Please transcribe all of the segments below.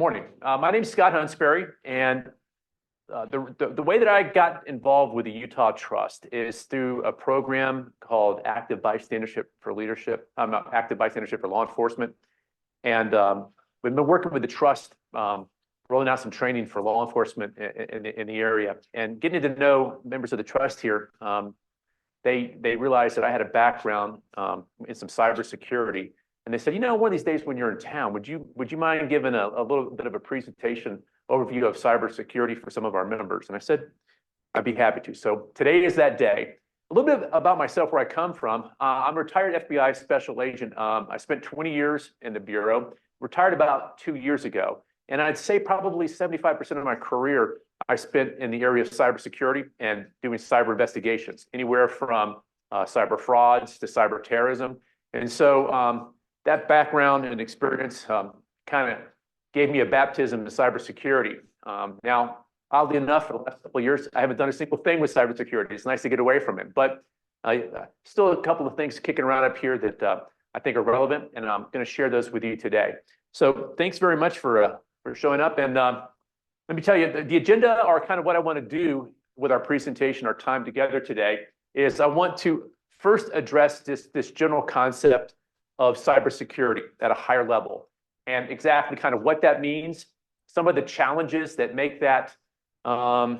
morning. My name is Scot Huntsberry, and the way that I got involved with the Utah Trust is through a program called Active Bystandership for Leadership. Active Bystandership for Law Enforcement, and we've been working with the Trust, rolling out some training for law enforcement in the area, and getting to know members of the Trust here. They realized that I had a background in some cybersecurity. And they said, one of these days when you're in town, would you mind giving a little bit of a presentation overview of cybersecurity for some of our members? And I said, I'd be happy to. So today is that day. A little bit about myself, where I come from. I'm a retired FBI special agent. I spent 20 years in the Bureau, retired about 2 years ago. And I'd say probably 75% of my career I spent in the area of cybersecurity and doing cyber investigations, anywhere from cyber frauds to cyber terrorism. And so that background and experience kind of gave me a baptism in cybersecurity. Now, oddly enough, for the last couple of years, I haven't done a single thing with cybersecurity. It's nice to get away from it, but still a couple of things kicking around up here that I think are relevant, and I'm going to share those with you today. So thanks very much for showing up. And let me tell you, the agenda, or kind of what I want to do with our presentation, our time together today, is I want to first address this general concept of cybersecurity at a higher level, and exactly kind of what that means, some of the challenges that make that a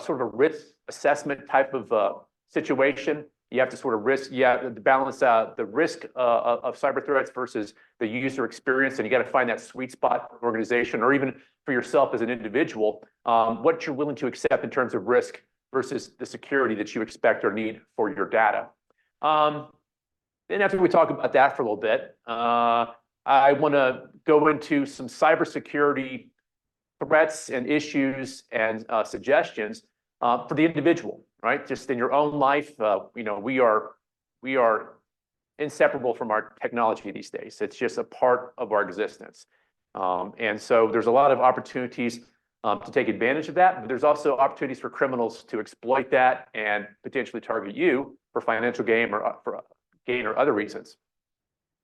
sort of a risk assessment type of situation. You have to sort of balance out the risk of cyber threats versus the user experience, and you got to find that sweet spot for an organization, or even for yourself as an individual, what you're willing to accept in terms of risk versus the security that you expect or need for your data. Then after we talk about that for a little bit, I want to go into some cybersecurity threats and issues and suggestions for the individual, right? Just in your own life, we are inseparable from our technology these days. It's just a part of our existence. And so there's a lot of opportunities to take advantage of that, but there's also opportunities for criminals to exploit that and potentially target you for financial gain or other reasons.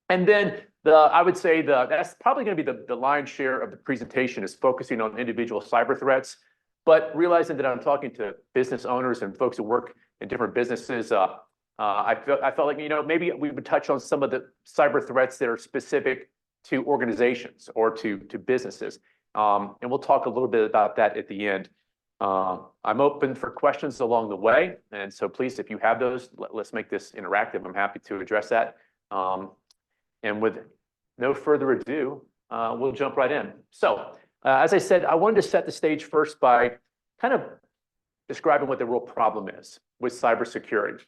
And then I would say that's probably going to be the lion's share of the presentation, is focusing on individual cyber threats. But realizing that I'm talking to business owners and folks who work in different businesses, I felt like maybe we would touch on some of the cyber threats that are specific to organizations or to businesses, and we'll talk a little bit about that at the end. I'm open for questions along the way, and so please, if you have those, let's make this interactive. I'm happy to address that. And with no further ado, we'll jump right in. So, as I said, I wanted to set the stage first by kind of describing what the real problem is with cybersecurity.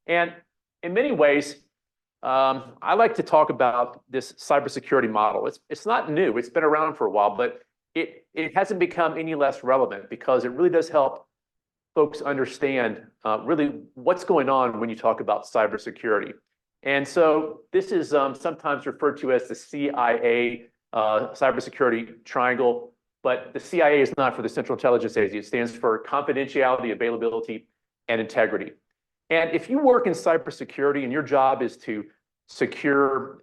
And in many ways, I like to talk about this cybersecurity model. It's not new. It's been around for a while, but it hasn't become any less relevant, because it really does help folks understand really what's going on when you talk about cybersecurity. And so this is sometimes referred to as the CIA cybersecurity triangle, but the CIA is not for the Central Intelligence Agency. It stands for confidentiality, availability, and integrity. And if you work in cybersecurity and your job is to secure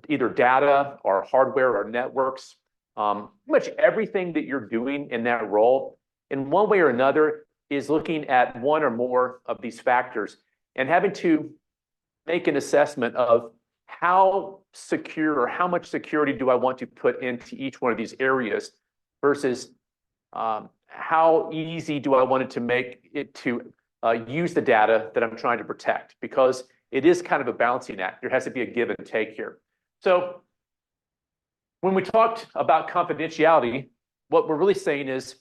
either data or hardware or networks, pretty much everything that you're doing in that role, in one way or another, is looking at one or more of these factors and having to make an assessment of how secure or how much security do I want to put into each one of these areas versus how easy do I want it to make it to use the data that I'm trying to protect, because it is kind of a balancing act. There has to be a give and take here. So when we talked about confidentiality, what we're really saying is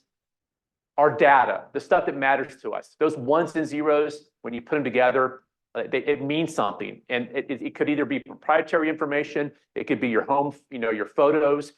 our data, the stuff that matters to us, those ones and zeros, when you put them together, it means something. And it could either be proprietary information, it could be your home, your photos,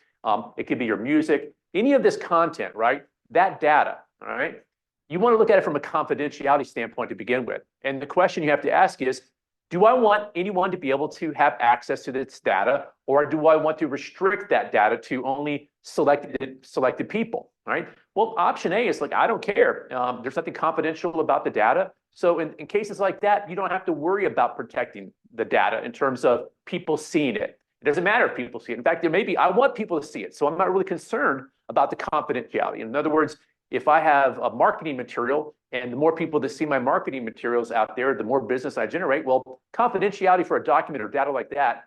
it could be your music, any of this content, right? That data, all right? You want to look at it from a confidentiality standpoint to begin with. And the question you have to ask is, do I want anyone to be able to have access to this data, or do I want to restrict that data to only selected people, right? Well, option A is like, I don't care. There's nothing confidential about the data. So in cases like that, you don't have to worry about protecting the data in terms of people seeing it. It doesn't matter if people see it. In fact, I want people to see it. So I'm not really concerned about the confidentiality. In other words, if I have a marketing material and the more people that see my marketing materials out there, the more business I generate, well, confidentiality for a document or data like that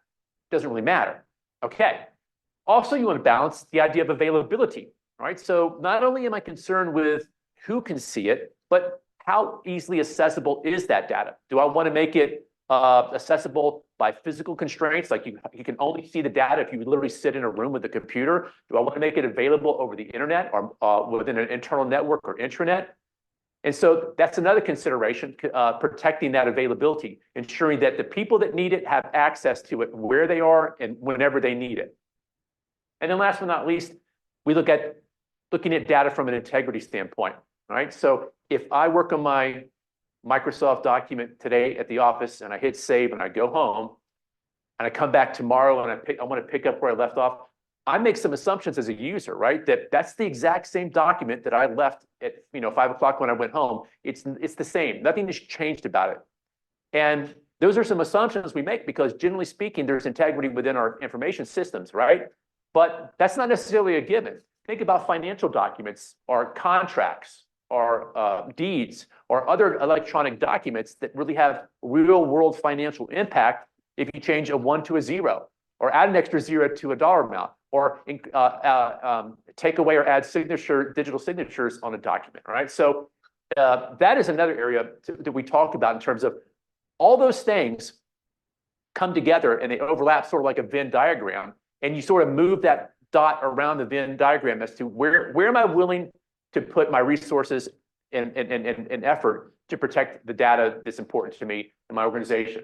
doesn't really matter. Okay. Also, you want to balance the idea of availability, right? So not only am I concerned with who can see it, but how easily accessible is that data? Do I want to make it accessible by physical constraints, like you can only see the data if you literally sit in a room with a computer? Do I want to make it available over the internet or within an internal network or intranet? And so that's another consideration, protecting that availability, ensuring that the people that need it have access to it where they are and whenever they need it. And then last but not least, we looking at data from an integrity standpoint, right? So if I work on my Microsoft document today at the office and I hit save and I go home and I come back tomorrow and I want to pick up where I left off, I make some assumptions as a user, right? That's the exact same document that I left at 5 o'clock when I went home. It's the same. Nothing has changed about it. And those are some assumptions we make because generally speaking, there's integrity within our information systems, right? But that's not necessarily a given. Think about financial documents or contracts or deeds or other electronic documents that really have real world financial impact if you change a 1 to a 0 or add an extra 0 to a dollar amount or take away or add digital signatures on a document, right? So that is another area that we talk about in terms of all those things come together and they overlap sort of like a Venn diagram, and you sort of move that dot around the Venn diagram as to where am I willing to put my resources and effort to protect the data that's important to me and my organization.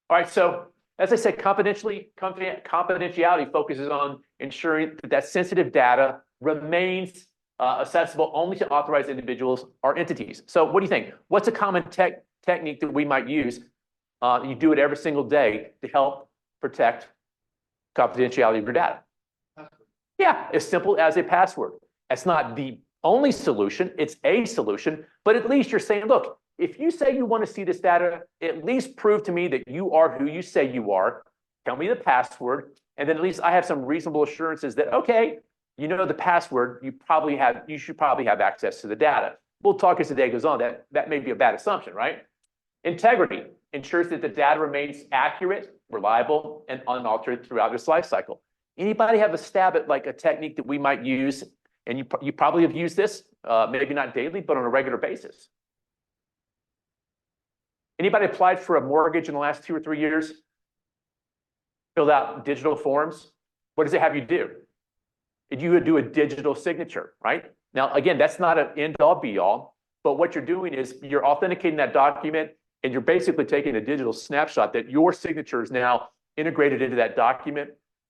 All right, so as I said, confidentiality focuses on ensuring that sensitive data remains accessible only to authorized individuals or entities. So what do you think? What's a common technique that we might use? You do it every single day to help protect confidentiality of your data. Yeah, as simple as a password. It's not the only solution, it's a solution, but at least you're saying, look, if you say you want to see this data, at least prove to me that you are who you say you are. Tell me the password, and then at least I have some reasonable assurances that, okay, you know the password, you should probably have access to the data. We'll talk as the day goes on. That may be a bad assumption, right? Integrity ensures that the data remains accurate, reliable, and unaltered throughout its life cycle. Anybody have a stab at like a technique that we might use? And you probably have used this, maybe not daily, but on a regular basis. Anybody applied for a mortgage in the last 2 or 3 years? Filled out digital forms? What does it have you do? You would do a digital signature, right? Now, again, that's not an end-all be-all, but what you're doing is you're authenticating that document and you're basically taking a digital snapshot that your signature is now integrated into that document,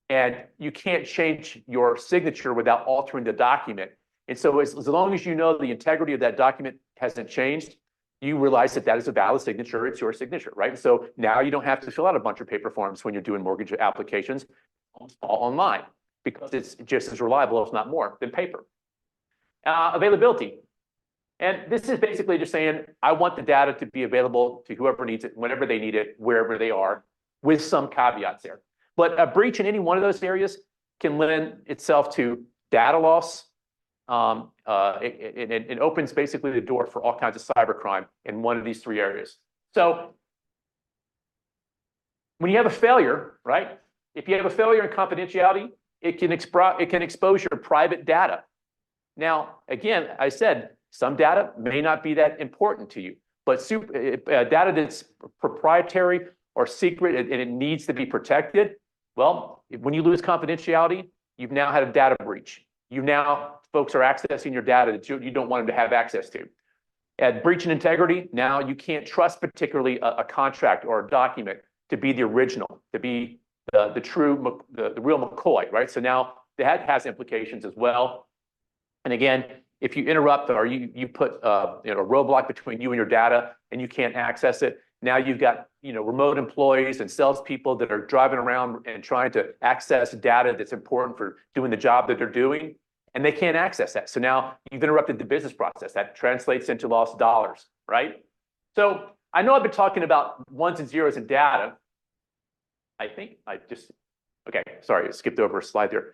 and you can't change your signature without altering the document. And so as long as you know the integrity of that document hasn't changed, you realize that that is a valid signature, it's your signature, right? So now you don't have to fill out a bunch of paper forms when you're doing mortgage applications, all online, because it's just as reliable, if not more, than paper. Availability. And this is basically just saying, I want the data to be available to whoever needs it, whenever they need it, wherever they are, with some caveats there. But a breach in any one of those areas can lend itself to data loss. It opens basically the door for all kinds of cybercrime in one of these 3 areas. So when you have a failure, right? If you have a failure in confidentiality, it can expose your private data. Now, again, I said some data may not be that important to you, but data that's proprietary or secret and it needs to be protected, well, when you lose confidentiality, you've now had a data breach. Folks are accessing your data that you don't want them to have access to. At breach in integrity, now you can't trust particularly a contract or a document to be the original, to be the real McCoy, right? So now that has implications as well. And again, if you interrupt or you put a roadblock between you and your data and you can't access it, now you've got remote employees and salespeople that are driving around and trying to access data that's important for doing the job that they're doing, and they can't access that. So now you've interrupted the business process. That translates into lost dollars, right? So I know I've been talking about ones and zeros in data. I think I just Okay, sorry, I skipped over a slide there.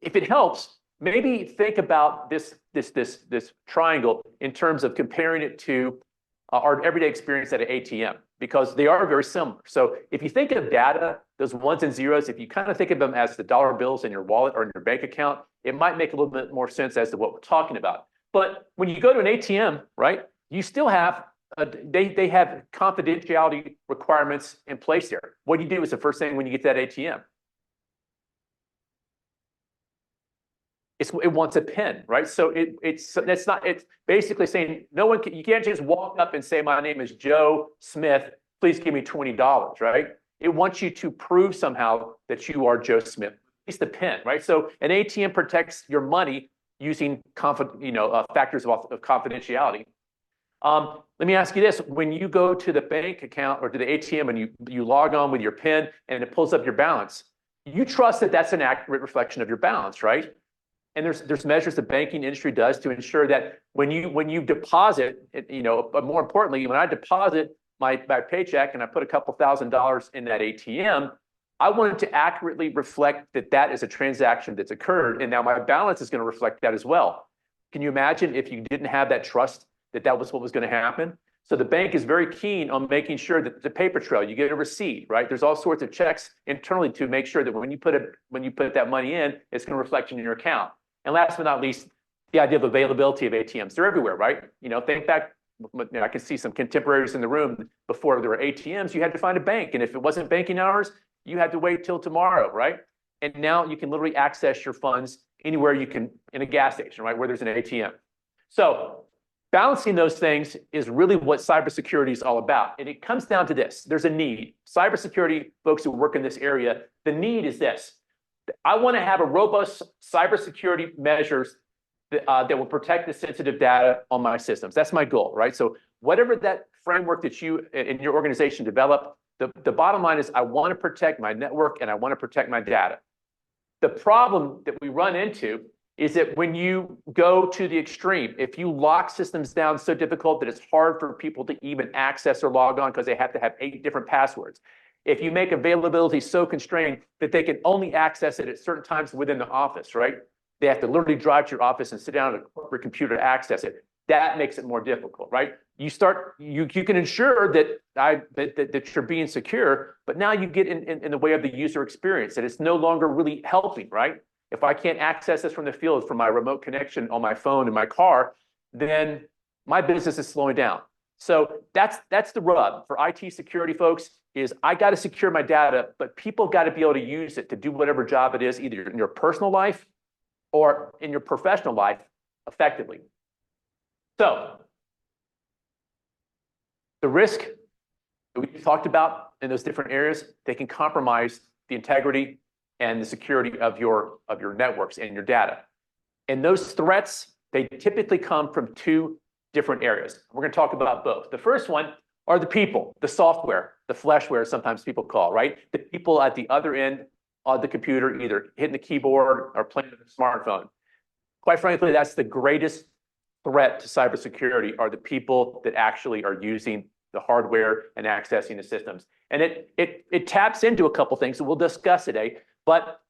If it helps, maybe think about this triangle in terms of comparing it to our everyday experience at an ATM, because they are very similar. So if you think of data, those ones and zeros, if you kind of think of them as the dollar bills in your wallet or in your bank account, it might make a little bit more sense as to what we're talking about. But when you go to an ATM, right, you still have they have confidentiality requirements in place there. What do you do is the first thing when you get to that ATM? It wants a PIN, right? So it's basically saying no one can, you can't just walk up and say, my name is Joe Smith, please give me $20, right? It wants you to prove somehow that you are Joe Smith. It's the PIN, right? So an ATM protects your money using factors of confidentiality. Let me ask you this: when you go to the bank account or to the ATM and you log on with your PIN and it pulls up your balance, you trust that that's an accurate reflection of your balance, right? And there's measures the banking industry does to ensure that when you deposit, but more importantly, when I deposit my paycheck and I put a couple $1,000s in that ATM, I want it to accurately reflect that that is a transaction that's occurred, and now my balance is going to reflect that as well. Can you imagine if you didn't have that trust that that was what was going to happen? So the bank is very keen on making sure that the paper trail, you get a receipt, right? There's all sorts of checks internally to make sure that when you put that money in, it's going to reflect in your account. And last but not least, the idea of availability of ATMs. They're everywhere, right? Think back, I can see some contemporaries in the room. Before there were ATMs, you had to find a bank. And if it wasn't banking hours, you had to wait till tomorrow, right? And now you can literally access your funds anywhere you can in a gas station, right, where there's an ATM. So balancing those things is really what cybersecurity is all about. And it comes down to this. There's a need. Cybersecurity folks who work in this area, the need is this. I want to have a robust cybersecurity measures that will protect the sensitive data on my systems. That's my goal, right? So whatever that framework that you in your organization develop, the bottom line is I want to protect my network and I want to protect my data. The problem that we run into is that when you go to the extreme, if you lock systems down so difficult that it's hard for people to even access or log on because they have to have 8 different passwords, if you make availability so constrained that they can only access it at certain times within the office, right? They have to literally drive to your office and sit down at a corporate computer to access it. That makes it more difficult, right? You can ensure that you're being secure, but now you get in the way of the user experience, and it's no longer really helping, right? If I can't access this from the field from my remote connection on my phone in my car, then my business is slowing down. So that's the rub for IT security folks is I got to secure my data, but people got to be able to use it to do whatever job it is, either in your personal life or in your professional life effectively. So the risk that we talked about in those different areas, they can compromise the integrity and the security of your networks and your data. And those threats, they typically come from 2 different areas. We're going to talk about both. The first one are the people, the software, the fleshware, sometimes people call, right? The people at the other end of the computer, either hitting the keyboard or playing with a smartphone. Quite frankly, that's the greatest threat to cybersecurity are the people that actually are using the hardware and accessing the systems. And it taps into a couple things that we'll discuss today, but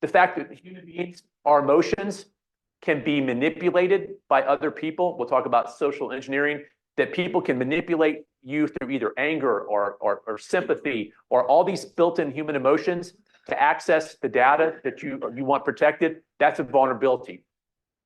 the fact that human beings, our emotions can be manipulated by other people. We'll talk about social engineering, that people can manipulate you through either anger or sympathy or all these built-in human emotions to access the data that you want protected. That's a vulnerability.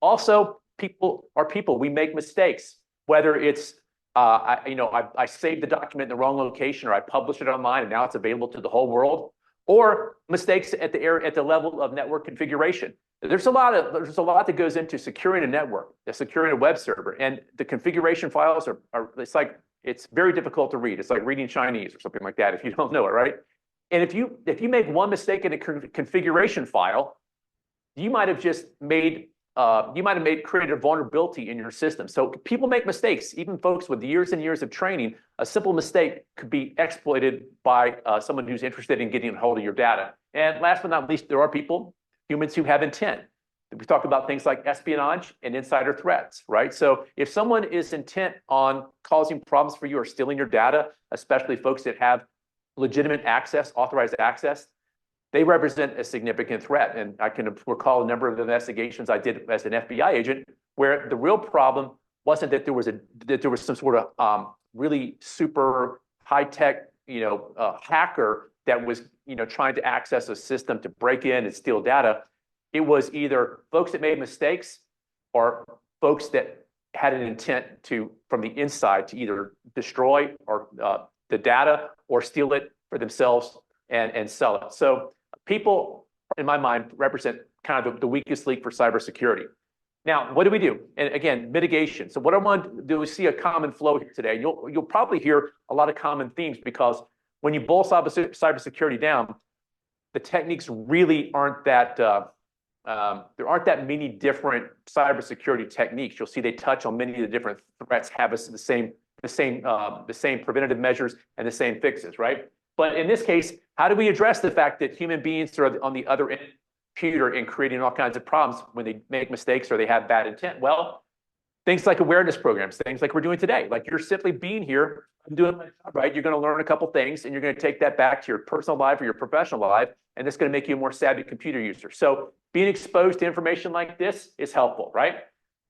Also, people are people. We make mistakes, whether it's I saved the document in the wrong location or I published it online and now it's available to the whole world, or mistakes at the level of network configuration. There's a lot that goes into securing a network, securing a web server, and the configuration files it's very difficult to read. It's like reading Chinese or something like that if you don't know it, right? And if you make one mistake in a configuration file, you might have created a vulnerability in your system. So people make mistakes, even folks with years and years of training. A simple mistake could be exploited by someone who's interested in getting a hold of your data. And last but not least, there are humans who have intent. We talk about things like espionage and insider threats, right? So if someone is intent on causing problems for you or stealing your data, especially folks that have legitimate access, authorized access, they represent a significant threat. And I can recall a number of investigations I did as an FBI agent where the real problem wasn't that there was some sort of really super high-tech, hacker that was, trying to access a system to break in and steal data. It was either folks that made mistakes or folks that had an intent to, from the inside, to either destroy or the data or steal it for themselves and sell it. So people, in my mind, represent kind of the weakest link for cybersecurity. Now, what do we do? And again, mitigation. So what I want to do is see a common flow here today. You'll probably hear a lot of common themes because when you boil cybersecurity down, the techniques really aren't that, there aren't that many different cybersecurity techniques. You'll see they touch on many of the different threats, have the same preventative measures and the same fixes, right? But in this case, how do we address the fact that human beings are on the other end of the computer and creating all kinds of problems when they make mistakes or they have bad intent? Well, things like awareness programs, things like we're doing today. Like you're simply being here and doing my job, right? You're going to learn a couple things and you're going to take that back to your personal life or your professional life, and it's going to make you a more savvy computer user. So being exposed to information like this is helpful, right?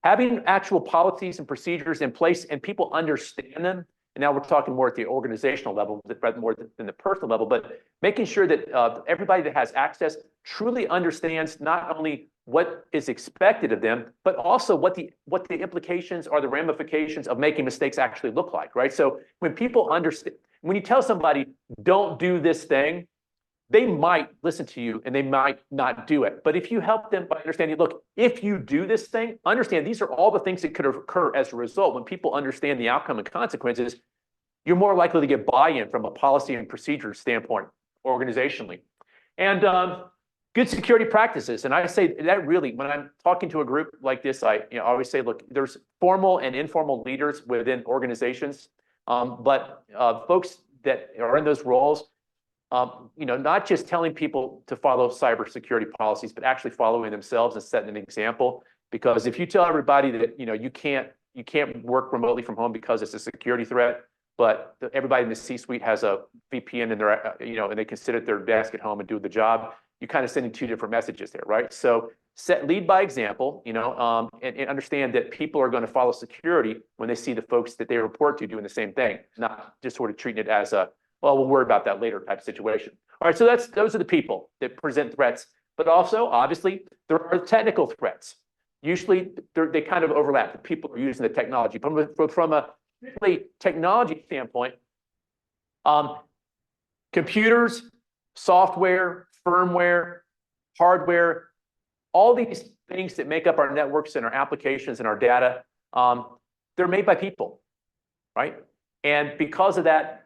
Having actual policies and procedures in place and people understand them. And now we're talking more at the organizational level, more than the personal level, but making sure that everybody that has access truly understands not only what is expected of them, but also what the implications or the ramifications of making mistakes actually look like, right? So when people understand, when you tell somebody, don't do this thing, they might listen to you and they might not do it. But if you help them by understanding, look, if you do this thing, understand these are all the things that could occur as a result. When people understand the outcome and consequences, you're more likely to get buy-in from a policy and procedure standpoint organizationally. And good security practices. And I say that really, when I'm talking to a group like this, I always say, look, there's formal and informal leaders within organizations, but folks that are in those roles, not just telling people to follow cybersecurity policies, but actually following themselves and setting an example. Because if you tell everybody that you can't work remotely from home because it's a security threat, but everybody in the C-suite has a VPN in their and they can sit at their desk at home and do the job, you're kind of sending two different messages there, right? So lead by example, and understand that people are going to follow security when they see the folks that they report to doing the same thing, not just sort of treating it as a, well, we'll worry about that later type situation. All right, so those are the people that present threats, but also, obviously, there are technical threats. Usually, they kind of overlap. The people are using the technology. From a technology standpoint, computers, software, firmware, hardware, all these things that make up our networks and our applications and our data, they're made by people, right? And because of that,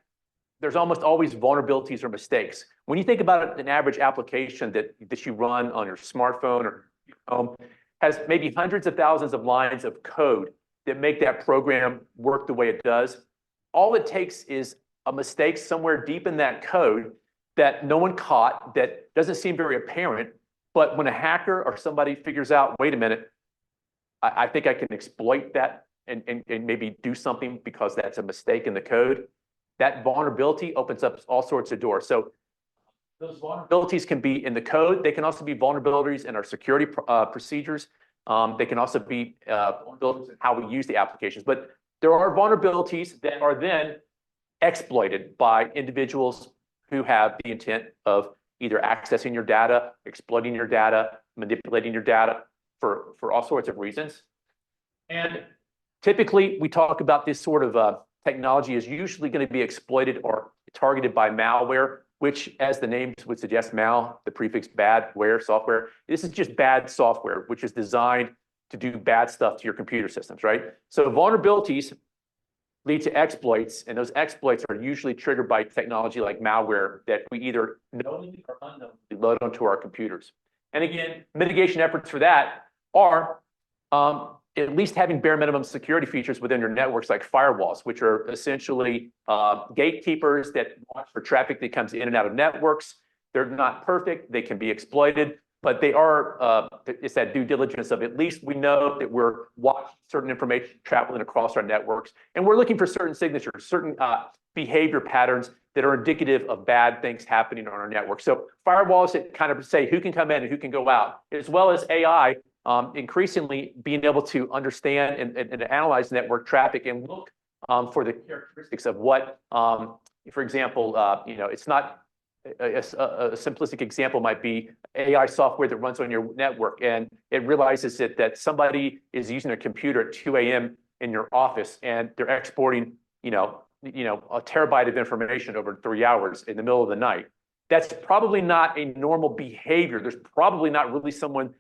there's almost always vulnerabilities or mistakes. When you think about an average application that you run on your smartphone or your home, has maybe hundreds of thousands of lines of code that make that program work the way it does. All it takes is a mistake somewhere deep in that code that no one caught, that doesn't seem very apparent, but when a hacker or somebody figures out, wait a minute, I think I can exploit that and maybe do something because that's a mistake in the code, that vulnerability opens up all sorts of doors. So those vulnerabilities can be in the code. They can also be vulnerabilities in our security procedures. They can also be vulnerabilities in how we use the applications. But there are vulnerabilities that are then exploited by individuals who have the intent of either accessing your data, exploiting your data, manipulating your data for all sorts of reasons. And typically, we talk about this sort of technology is usually going to be exploited or targeted by malware, which, as the name would suggest, the prefix bad, ware, software. This is just bad software, which is designed to do bad stuff to your computer systems, right? So vulnerabilities lead to exploits, and those exploits are usually triggered by technology like malware that we either knowingly or unknowingly load onto our computers. And again, mitigation efforts for that are at least having bare minimum security features within your networks like firewalls, which are essentially gatekeepers that watch for traffic that comes in and out of networks. They're not perfect, they can be exploited, but they are, it's that due diligence of at least we know that we're watching certain information traveling across our networks, and we're looking for certain signatures, certain behavior patterns that are indicative of bad things happening on our network. So firewalls that kind of say who can come in and who can go out, as well as AI increasingly being able to understand and analyze network traffic and look for the characteristics of what, for example, it's not a simplistic example might be AI software that runs on your network, and it realizes that somebody is using a computer at 2 a.m. in your office, and they're exporting, a terabyte of information over 3 hours in the middle of the night. That's probably not a normal behavior. There's probably not really someone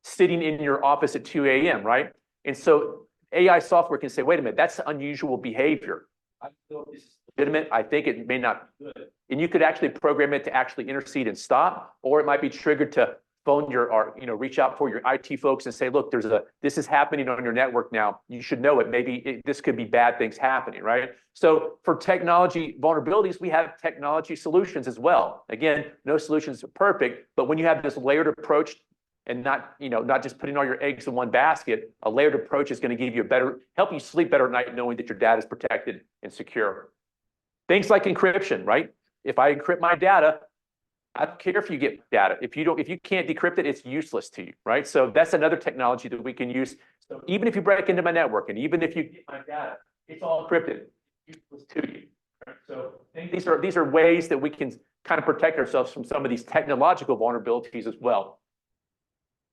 sitting in your office at 2 a.m., right? And so AI software can say, wait a minute, that's unusual behavior. I feel this is legitimate. I think it may not be good. And you could actually program it to actually intercede and stop, or it might be triggered to phone reach out for your IT folks and say, look, this is happening on your network now. You should know it. Maybe this could be bad things happening, right? So for technology vulnerabilities, we have technology solutions as well. Again, no solutions are perfect, but when you have this layered approach and not just putting all your eggs in one basket, a layered approach is going to give you help you sleep better at night knowing that your data is protected and secure. Things like encryption, right? If I encrypt my data, I don't care if you get data. If you can't decrypt it, it's useless to you, right? So that's another technology that we can use. So even if you break into my network, and even if you get my data, it's all encrypted. It's useless to you. Right? So these are ways that we can kind of protect ourselves from some of these technological vulnerabilities as well.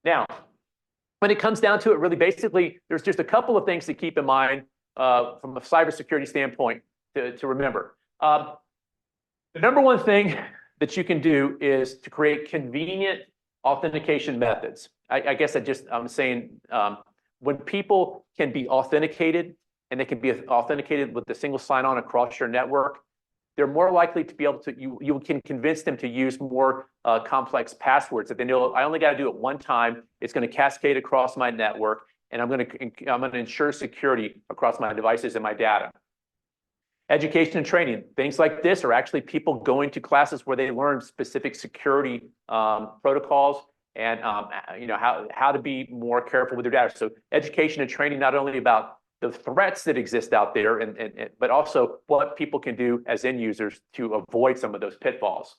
Now, when it comes down to it, really basically, there's just a couple of things to keep in mind from a cybersecurity standpoint to remember. The number one thing that you can do is to create convenient authentication methods. I guess I'm saying when people can be authenticated and they can be authenticated with a single sign-on across your network, they're more likely to be able to, you can convince them to use more complex passwords that they know I only got to do it one time. It's going to cascade across my network, and I'm going to ensure security across my devices and my data. Education and training, things like this are actually people going to classes where they learn specific security protocols and how to be more careful with their data. So education and training not only about the threats that exist out there, but also what people can do as end users to avoid some of those pitfalls.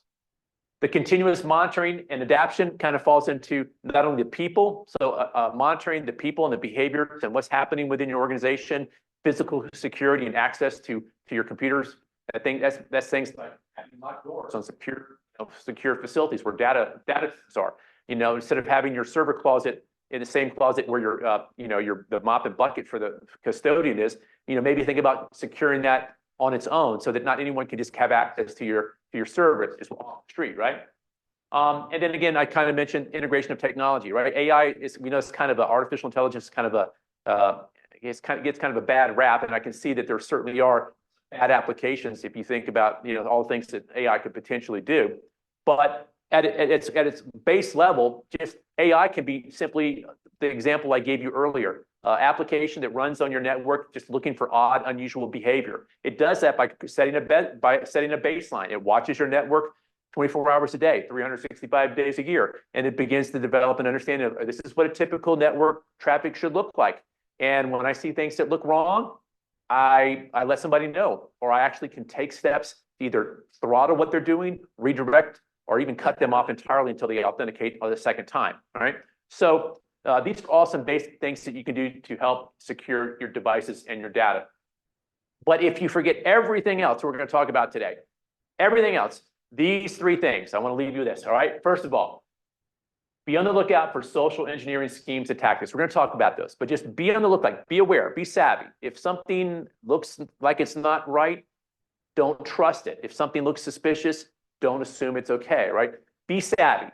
The continuous monitoring and adaptation kind of falls into not only the people, so monitoring the people and the behaviors and what's happening within your organization, physical security and access to your computers. I think that's things like having locked doors on secure facilities where data are. Instead of having your server closet in the same closet where the mop and bucket for the custodian is, maybe think about securing that on its own so that not anyone can just have access to your server. It's just off the street, right? And then again, I kind of mentioned integration of technology, right? AI is, it's kind of artificial intelligence, kind of gets kind of a bad rap, and I can see that there certainly are bad applications if you think about all the things that AI could potentially do. But at its base level, just AI can be simply the example I gave you earlier. Application that runs on your network, just looking for odd, unusual behavior. It does that by setting a baseline. It watches your network 24 hours a day, 365 days a year, and it begins to develop an understanding of this is what a typical network traffic should look like. And when I see things that look wrong, I let somebody know, or I actually can take steps to either throttle what they're doing, redirect, or even cut them off entirely until they authenticate the second time. All right. So these are all some basic things that you can do to help secure your devices and your data. But if you forget everything else we're going to talk about today, everything else, these three things, I want to leave you with this. All right. First of all, be on the lookout for social engineering schemes and tactics. We're going to talk about those, but just be on the lookout, be aware, be savvy. If something looks like it's not right, don't trust it. If something looks suspicious, don't assume it's okay, right? Be savvy.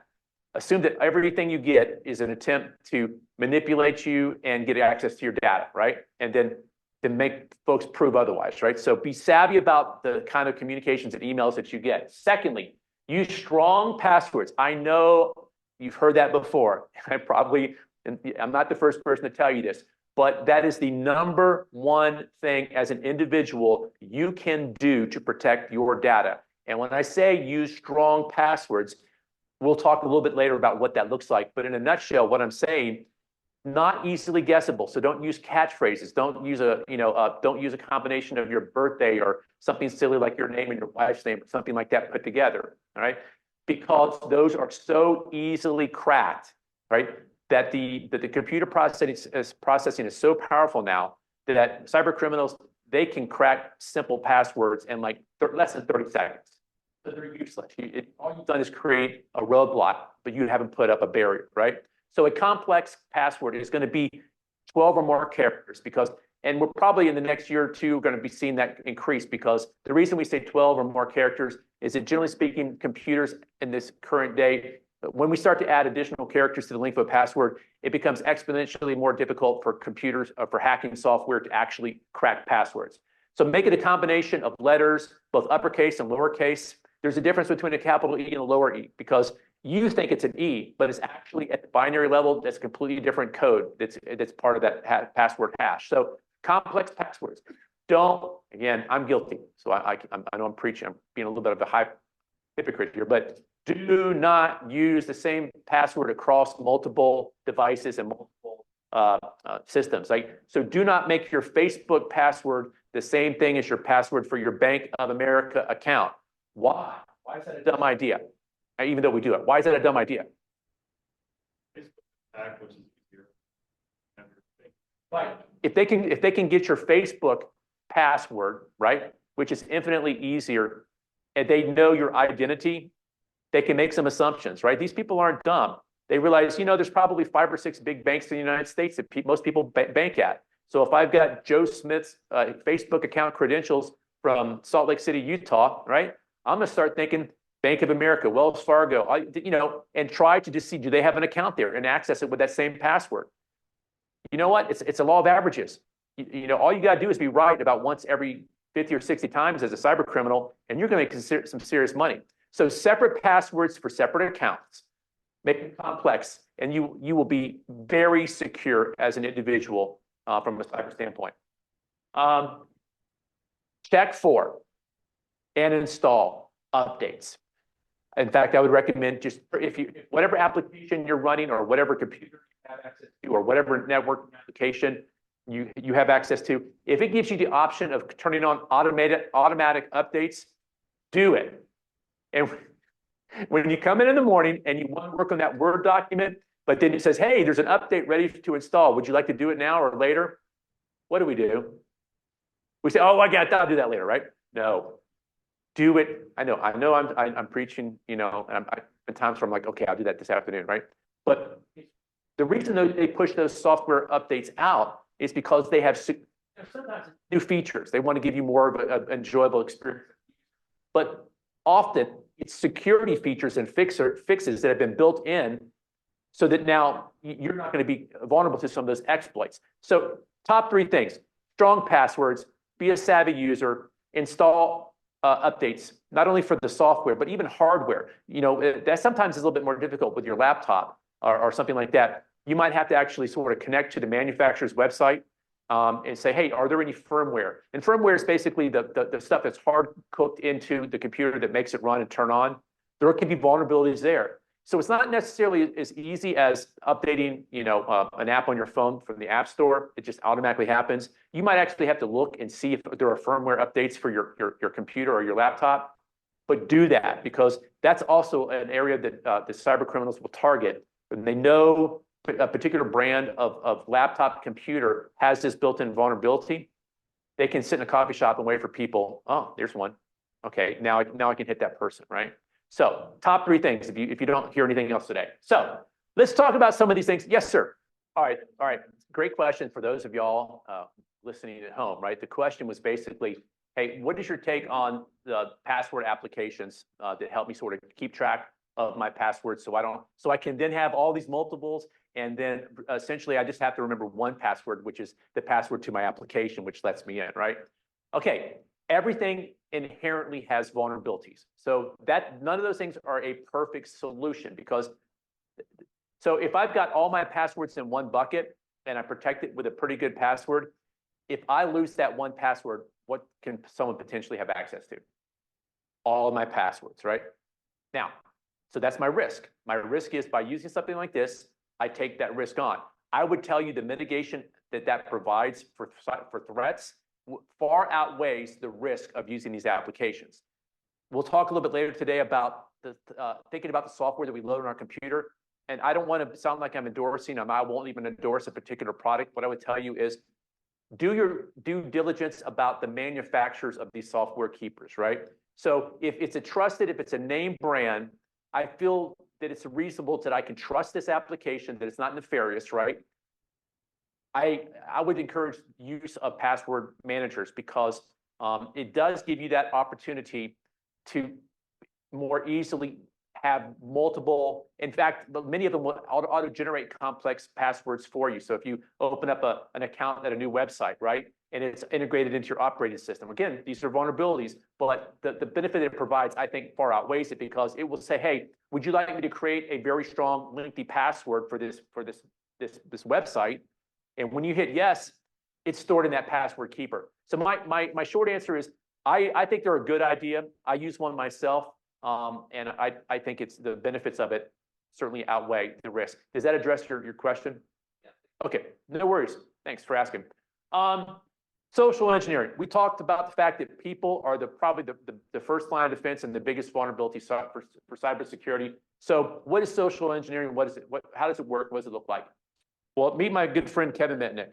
Assume that everything you get is an attempt to manipulate you and get access to your data, right? And then make folks prove otherwise, right? So be savvy about the kind of communications and emails that you get. Secondly, use strong passwords. I know you've heard that before. I'm not the first person to tell you this, but that is the number one thing as an individual you can do to protect your data. And when I say use strong passwords, we'll talk a little bit later about what that looks like. But in a nutshell, what I'm saying, Not easily guessable. So don't use catchphrases. Don't use don't use a combination of your birthday or something silly like your name and your wife's name or something like that put together. All right. Because those are so easily cracked, right? That the computer processing is so powerful now that cyber criminals, they can crack simple passwords in like less than 30 seconds. So they're useless. All you've done is create a roadblock, but you haven't put up a barrier, right? So a complex password is going to be 12 or more characters and we're probably in the next year or two going to be seeing that increase because the reason we say 12 or more characters is that generally speaking, computers in this current day, when we start to add additional characters to the length of a password, it becomes exponentially more difficult for computers, for hacking software to actually crack passwords. So make it a combination of letters, both uppercase and lowercase. There's a difference between a capital E and a lower E because you think it's an E, but it's actually at the binary level, that's completely different code that's part of that password hash. So complex passwords. Again, I'm guilty. So I know I'm preaching, I'm being a little bit of a hypocrite here, but do not use the same password across multiple devices and multiple systems. So do not make your Facebook password the same thing as your password for your Bank of America account. Why? Why is that a dumb idea? Even though we do it. Why is that a dumb idea? Right. If they can get your Facebook password, right, which is infinitely easier, and they know your identity, they can make some assumptions, right? These people aren't dumb. They realize, there's probably 5 or 6 big banks in the United States that most people bank at. So if I've got Joe Smith's Facebook account credentials from Salt Lake City, Utah, right, I'm going to start thinking Bank of America, Wells Fargo, and try to just see, do they have an account there and access it with that same password? You know what? It's a law of averages. All you got to do is be right about once every 50 or 60 times as a cyber criminal, and you're going to make some serious money. So separate passwords for separate accounts, make it complex, and you will be very secure as an individual from a cyber standpoint. Check for and install updates. In fact, I would recommend just whatever application you're running or whatever computer you have access to or whatever network application you have access to, if it gives you the option of turning on automatic updates, do it. And when you come in the morning and you want to work on that Word document, but then it says, hey, there's an update ready to install. Would you like to do it now or later? What do? We say, oh, I'll do that later, right? No. Do it. I know I'm preaching, and at times where I'm like, okay, I'll do that this afternoon, right? But the reason they push those software updates out is because they have sometimes new features. They want to give you more of an enjoyable experience. But often it's security features and fixes that have been built in so that now you're not going to be vulnerable to some of those exploits. So top 3 things: strong passwords, be a savvy user, install updates, not only for the software, but even hardware. That sometimes is a little bit more difficult with your laptop or something like that. You might have to actually sort of connect to the manufacturer's website and say, hey, are there any firmware? And firmware is basically the stuff that's hard cooked into the computer that makes it run and turn on. There can be vulnerabilities there. So it's not necessarily as easy as updating, an app on your phone from the App Store. It just automatically happens. You might actually have to look and see if there are firmware updates for your computer or your laptop. But do that, because that's also an area that the cyber criminals will target. When they know a particular brand of laptop computer has this built-in vulnerability, they can sit in a coffee shop and wait for people. Oh, there's one. Okay, now I can hit that person, right? So top 3 things if you don't hear anything else today. So let's talk about some of these things. Yes, sir. All right. Great question for those of y'all listening at home, right? The question was basically, hey, what is your take on the password applications that help me sort of keep track of my passwords so I can then have all these multiples, and then essentially I just have to remember one password, which is the password to my application, which lets me in, right? Okay. Everything inherently has vulnerabilities. So none of those things are a perfect solution, because so if I've got all my passwords in one bucket and I protect it with a pretty good password, if I lose that one password, what can someone potentially have access to? All of my passwords, right? Now, so that's my risk. My risk is by using something like this, I take that risk on. I would tell you the mitigation that provides for threats far outweighs the risk of using these applications. We'll talk a little bit later today about thinking about the software that we load on our computer. And I don't want to sound like I'm endorsing them. I won't even endorse a particular product. What I would tell you is do your due diligence about the manufacturers of these software keepers, right? So if it's if it's a name brand, I feel that it's reasonable that I can trust this application, that it's not nefarious, right? I would encourage use of password managers because it does give you that opportunity to more easily have multiple, in fact, many of them will auto-generate complex passwords for you. So if you open up an account at a new website, right, and it's integrated into your operating system, again, these are vulnerabilities, but the benefit it provides, I think, far outweighs it because it will say, hey, would you like me to create a very strong, lengthy password for this website? And when you hit yes, it's stored in that password keeper. So my short answer is, I think they're a good idea. I use one myself. And I think it's the benefits of it certainly outweigh the risk. Does that address your question? Yeah. Okay, no worries. Thanks for asking. Social engineering. We talked about the fact that people are probably the first line of defense and the biggest vulnerability for cybersecurity. So what is social engineering? What is it? How does it work? What does it look like? Well, meet my good friend Kevin Mitnick.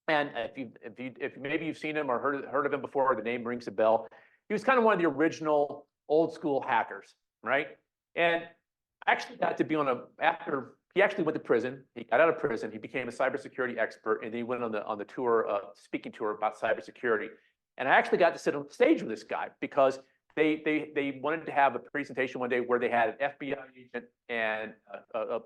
And if maybe you've seen him or heard of him before, the name rings a bell. He was kind of one of the original old school hackers, right? And I actually got to be after he actually went to prison. He got out of prison. He became a cybersecurity expert, and then he went on the tour, speaking tour about cybersecurity. And I actually got to sit on stage with this guy because they wanted to have a presentation one day where they had an FBI agent and a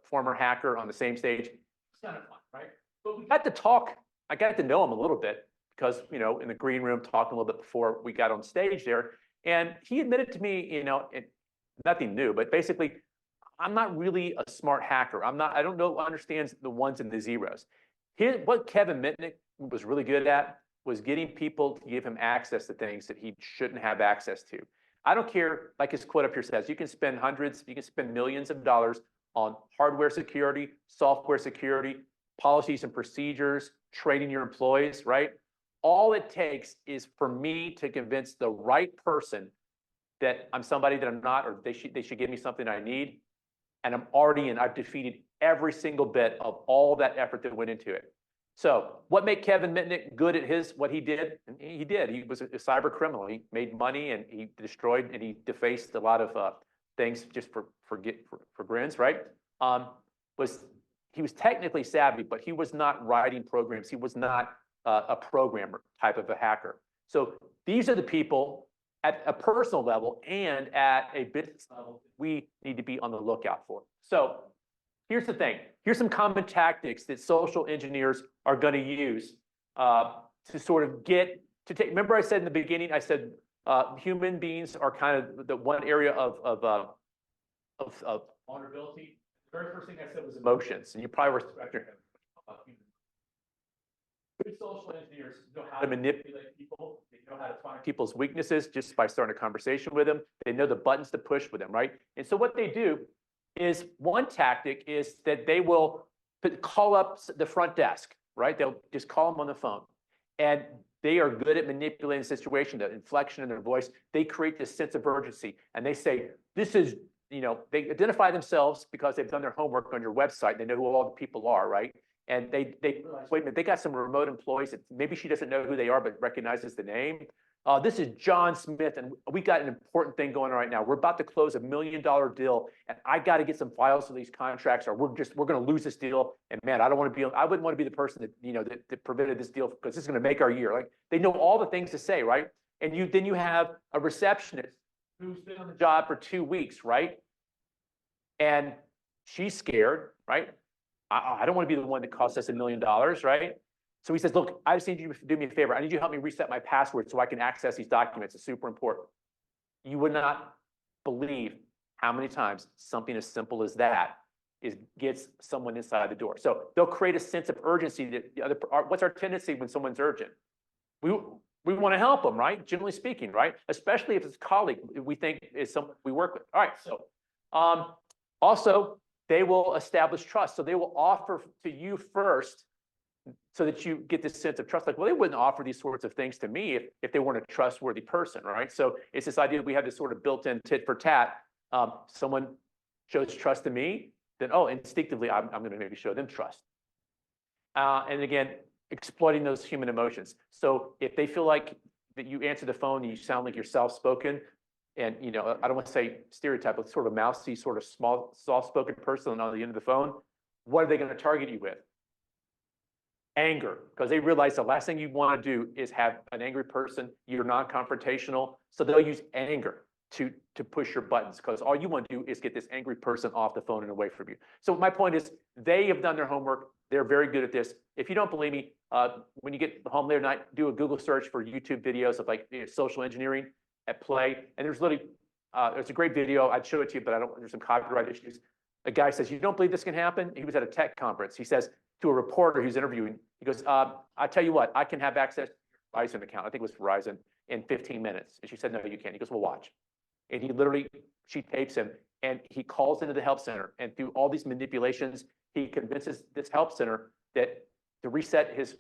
former hacker on the same stage. It's kind of fun, right? But we got to talk. I got to know him a little bit because, you know, in the green room, talking a little bit before we got on stage there. And he admitted to me, you know, nothing new, but basically, I'm not really a smart hacker. I don't understand the ones and the zeros. What Kevin Mitnick was really good at was getting people to give him access to things that he shouldn't have access to. I don't care, like his quote up here says, you can spend millions of dollars on hardware security, software security, policies and procedures, training your employees, right? All it takes is for me to convince the right person that I'm somebody that I'm not, or they should give me something I need. And I'm already in. I've defeated every single bit of all that effort that went into it. So what made Kevin Mitnick good at what he did? And he did. He was a cyber criminal. He made money and he destroyed and he defaced a lot of things just for grins, right? He was technically savvy, but he was not writing programs. He was not a programmer type of a hacker. So these are the people at a personal level and at a business level we need to be on the lookout for. So here's the thing. Here's some common tactics that social engineers are going to use to sort of remember I said in the beginning, I said human beings are kind of the one area of vulnerability. The very first thing I said was emotions, and you probably were expecting about humans. Good social engineers know how to manipulate people. They know how to find people's weaknesses just by starting a conversation with them. They know the buttons to push with them, right? And so what they do is one tactic is that they will call up the front desk, right? They'll just call them on the phone. And they are good at manipulating the situation, the inflection in their voice. They create this sense of urgency. And they say, this is, you know, they identify themselves because they've done their homework on your website. They know who all the people are, right? And they realize, wait a minute, they got some remote employees that maybe she doesn't know who they are, but recognizes the name. This is John Smith, and we got an important thing going on right now. We're about to close $1 million deal, and I got to get some files for these contracts, or we're going to lose this deal. And man, I wouldn't want to be the person that prevented this deal because this is going to make our year. Like they know all the things to say, right? And then you have a receptionist who's been on the job for 2 weeks, right? And she's scared, right? I don't want to be the one that costs us $1 million, right? So he says, look, I just need you to do me a favor. I need you to help me reset my password so I can access these documents. It's super important. You would not believe how many times something as simple as that gets someone inside the door. So they'll create a sense of urgency that what's our tendency when someone's urgent? We want to help them, right? Generally speaking, right? Especially if it's a colleague we think is someone we work with. All right, so also, they will establish trust. So they will offer to you first so that you get this sense of trust. Like, well, they wouldn't offer these sorts of things to me if they weren't a trustworthy person, right? So it's this idea that we have this sort of built-in tit for tat. Someone shows trust to me, then, oh, instinctively, I'm going to maybe show them trust. And again, exploiting those human emotions. So if they feel like that you answer the phone and you sound like you're soft-spoken, and I don't want to say stereotype, but sort of a mousy, sort of small, soft-spoken person on the end of the phone, what are they going to target you with? Anger, because they realize the last thing you want to do is have an angry person. You're non-confrontational, so they'll use anger to push your buttons, because all you want to do is get this angry person off the phone and away from you. So my point is, they have done their homework. They're very good at this. If you don't believe me, when you get home later tonight, do a Google search for YouTube videos of like social engineering at play. And there's literally, there's a great video. I'd show it to you, but there's some copyright issues. A guy says, "You don't believe this can happen?" He was at a tech conference. He says to a reporter who's interviewing, he goes, "I tell you what, I can have access to your Verizon account." I think it was Verizon, in 15 minutes. And she said, "No, you can't." He goes, "Well, watch." And he literally, she tapes him, and he calls into the help center. And through all these manipulations, he convinces this help center that to reset his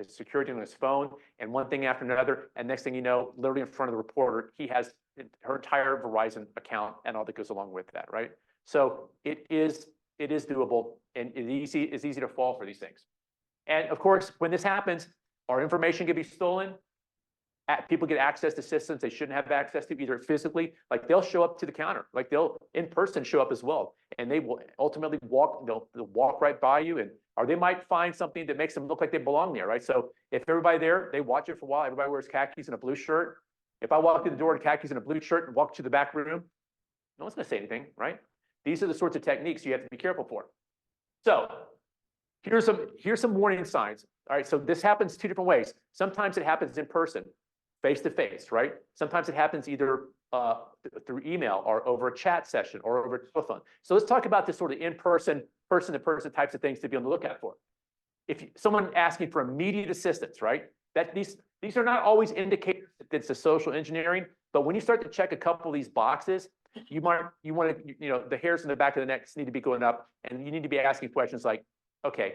security on his phone, and one thing after another. And next thing you know, literally in front of the reporter, he has her entire Verizon account and all that goes along with that, right? So it is doable, and it's easy to fall for these things. And of course, when this happens, our information can be stolen. People get access to systems they shouldn't have access to, either physically, like they'll show up to the counter, like they'll in person show up as well, and they will ultimately they'll walk right by you, or they might find something that makes them look like they belong there, right? So if everybody there, they watch it for a while, everybody wears khakis and a blue shirt. If I walk through the door in khakis and a blue shirt and walk to the back room, no one's going to say anything, right? These are the sorts of techniques you have to be careful for. So here's some warning signs. All right, so this happens two different ways. Sometimes it happens in person, face to face, right? Sometimes it happens either through email or over a chat session or over telephone. So let's talk about this sort of in-person, person-to-person types of things to be on the lookout for. If someone asking for immediate assistance, right? That these are not always indicators that it's a social engineering, but when you start to check a couple of these boxes, you want to, the hairs in the back of the neck need to be going up, and you need to be asking questions like, okay,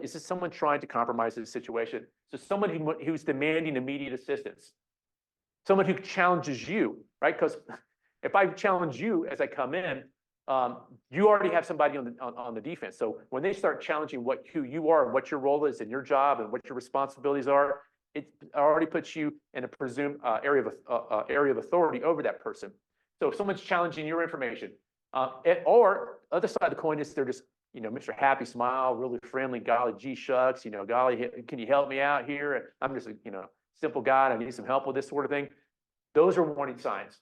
is this someone trying to compromise the situation? So someone who's demanding immediate assistance, someone who challenges you, right? Because if I challenge you as I come in, you already have somebody on the defense. So when they start challenging who you are, what your role is in your job, and what your responsibilities are, it already puts you in a presumed area of authority over that person. So if someone's challenging your information, or other side of the coin is they're just, Mr. Happy Smile, really friendly, golly, gee shucks, golly, can you help me out here? I'm just a, simple guy, and I need some help with this sort of thing. Those are warning signs.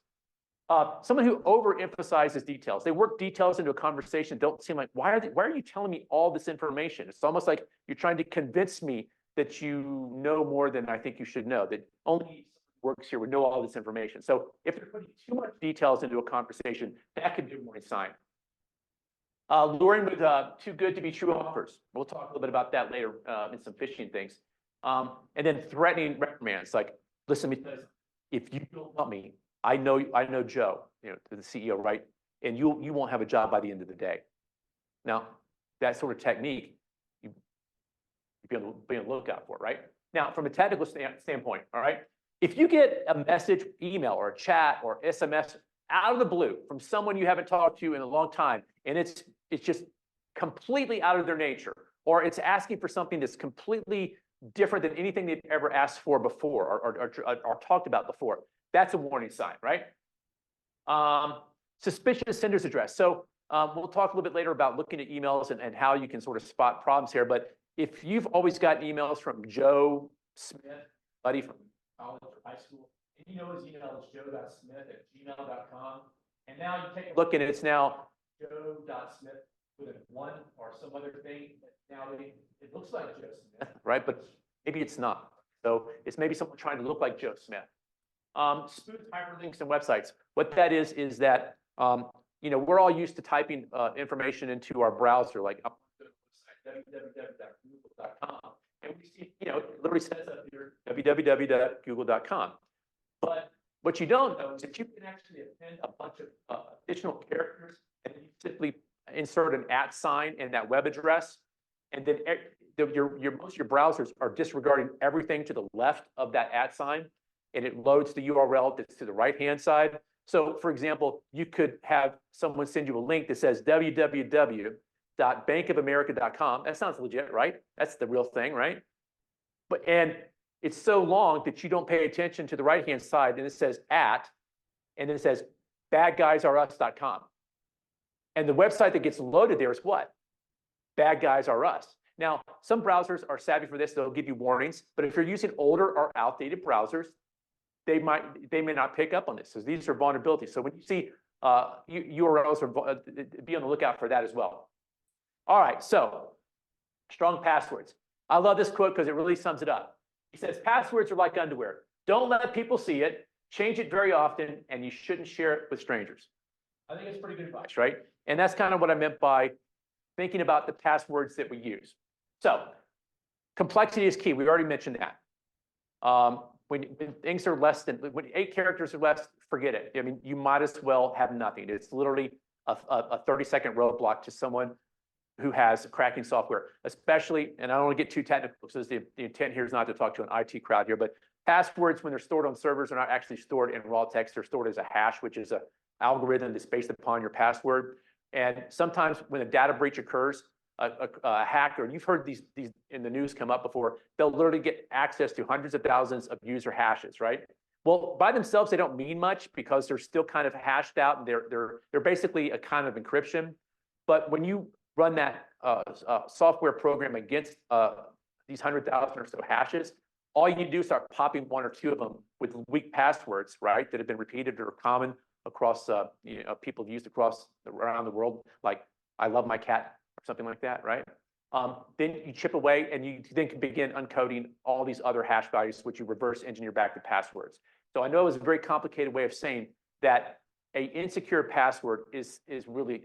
Someone who overemphasizes details. They work details into a conversation, don't seem like, why are you telling me all this information? It's almost like you're trying to convince me that you know more than I think you should know, that only works here would know all this information. So if they're putting too much details into a conversation, that could be a warning sign. Luring with too good to be true offers. We'll talk a little bit about that later in some phishing things. And then threatening reprimands, like, listen, if you don't help me, I know Joe, the CEO, right? And you won't have a job by the end of the day. Now, that sort of technique, you be on the lookout for, right? Now, from a technical standpoint, all right, if you get a message, email, or a chat, or SMS out of the blue from someone you haven't talked to in a long time, and it's just completely out of their nature, or it's asking for something that's completely different than anything they've ever asked for before or talked about before, that's a warning sign, right? Suspicious sender's address. So we'll talk a little bit later about looking at emails and how you can sort of spot problems here. But if you've always gotten emails from Joe Smith, buddy from college or high school, and you know his email is joe.smith@gmail.com, and now you take a look and it's now joe.smith with a 1 or some other thing. Now it looks like Joe Smith, right? But maybe it's not. So it's maybe someone trying to look like Joe Smith. Spoof hyperlinks and websites. What that is that we're all used to typing information into our browser, like www.google.com, and we see, it literally says up here www.google.com. But what you don't know is that you can actually append a bunch of additional characters, and you simply insert an @ sign in that web address, and then most of your browsers are disregarding everything to the left of that @ sign, and it loads the URL that's to the right-hand side. So, for example, you could have someone send you a link that says www.bankofamerica.com. That sounds legit, right? That's the real thing, right? And it's so long that you don't pay attention to the right-hand side, and it says @ and then it says badguysareus.com. And the website that gets loaded there is what? Bad Guys Are Us. Now, some browsers are savvy for this. They'll give you warnings. But if you're using older or outdated browsers, they may not pick up on this. So these are vulnerabilities. So when you see URLs, be on the lookout for that as well. All right, so strong passwords. I love this quote because it really sums it up. He says, passwords are like underwear. Don't let people see it. Change it very often, and you shouldn't share it with strangers. I think it's pretty good advice, right? And that's kind of what I meant by thinking about the passwords that we use. So complexity is key. We already mentioned that. When things are less than, when 8 characters or less, forget it. I mean, you might as well have nothing. It's literally a 30-second roadblock to someone who has cracking software, especially, and I don't want to get too technical because the intent here is not to talk to an IT crowd here, but passwords, when they're stored on servers, are not actually stored in raw text. They're stored as a hash, which is an algorithm that's based upon your password. And sometimes when a data breach occurs, a hacker, and you've heard these in the news come up before, they'll literally get access to hundreds of thousands of user hashes, right? Well, by themselves, they don't mean much because they're still kind of hashed out, and they're basically a kind of encryption. But when you run that software program against these 100,000 or so hashes, all you do is start popping 1 or 2 of them with weak passwords, right, that have been repeated or common across, people have used around the world, like I love my cat or something like that, right? Then you chip away and you then can begin uncoding all these other hash values, which you reverse engineer back to passwords. So I know it was a very complicated way of saying that a insecure password is really,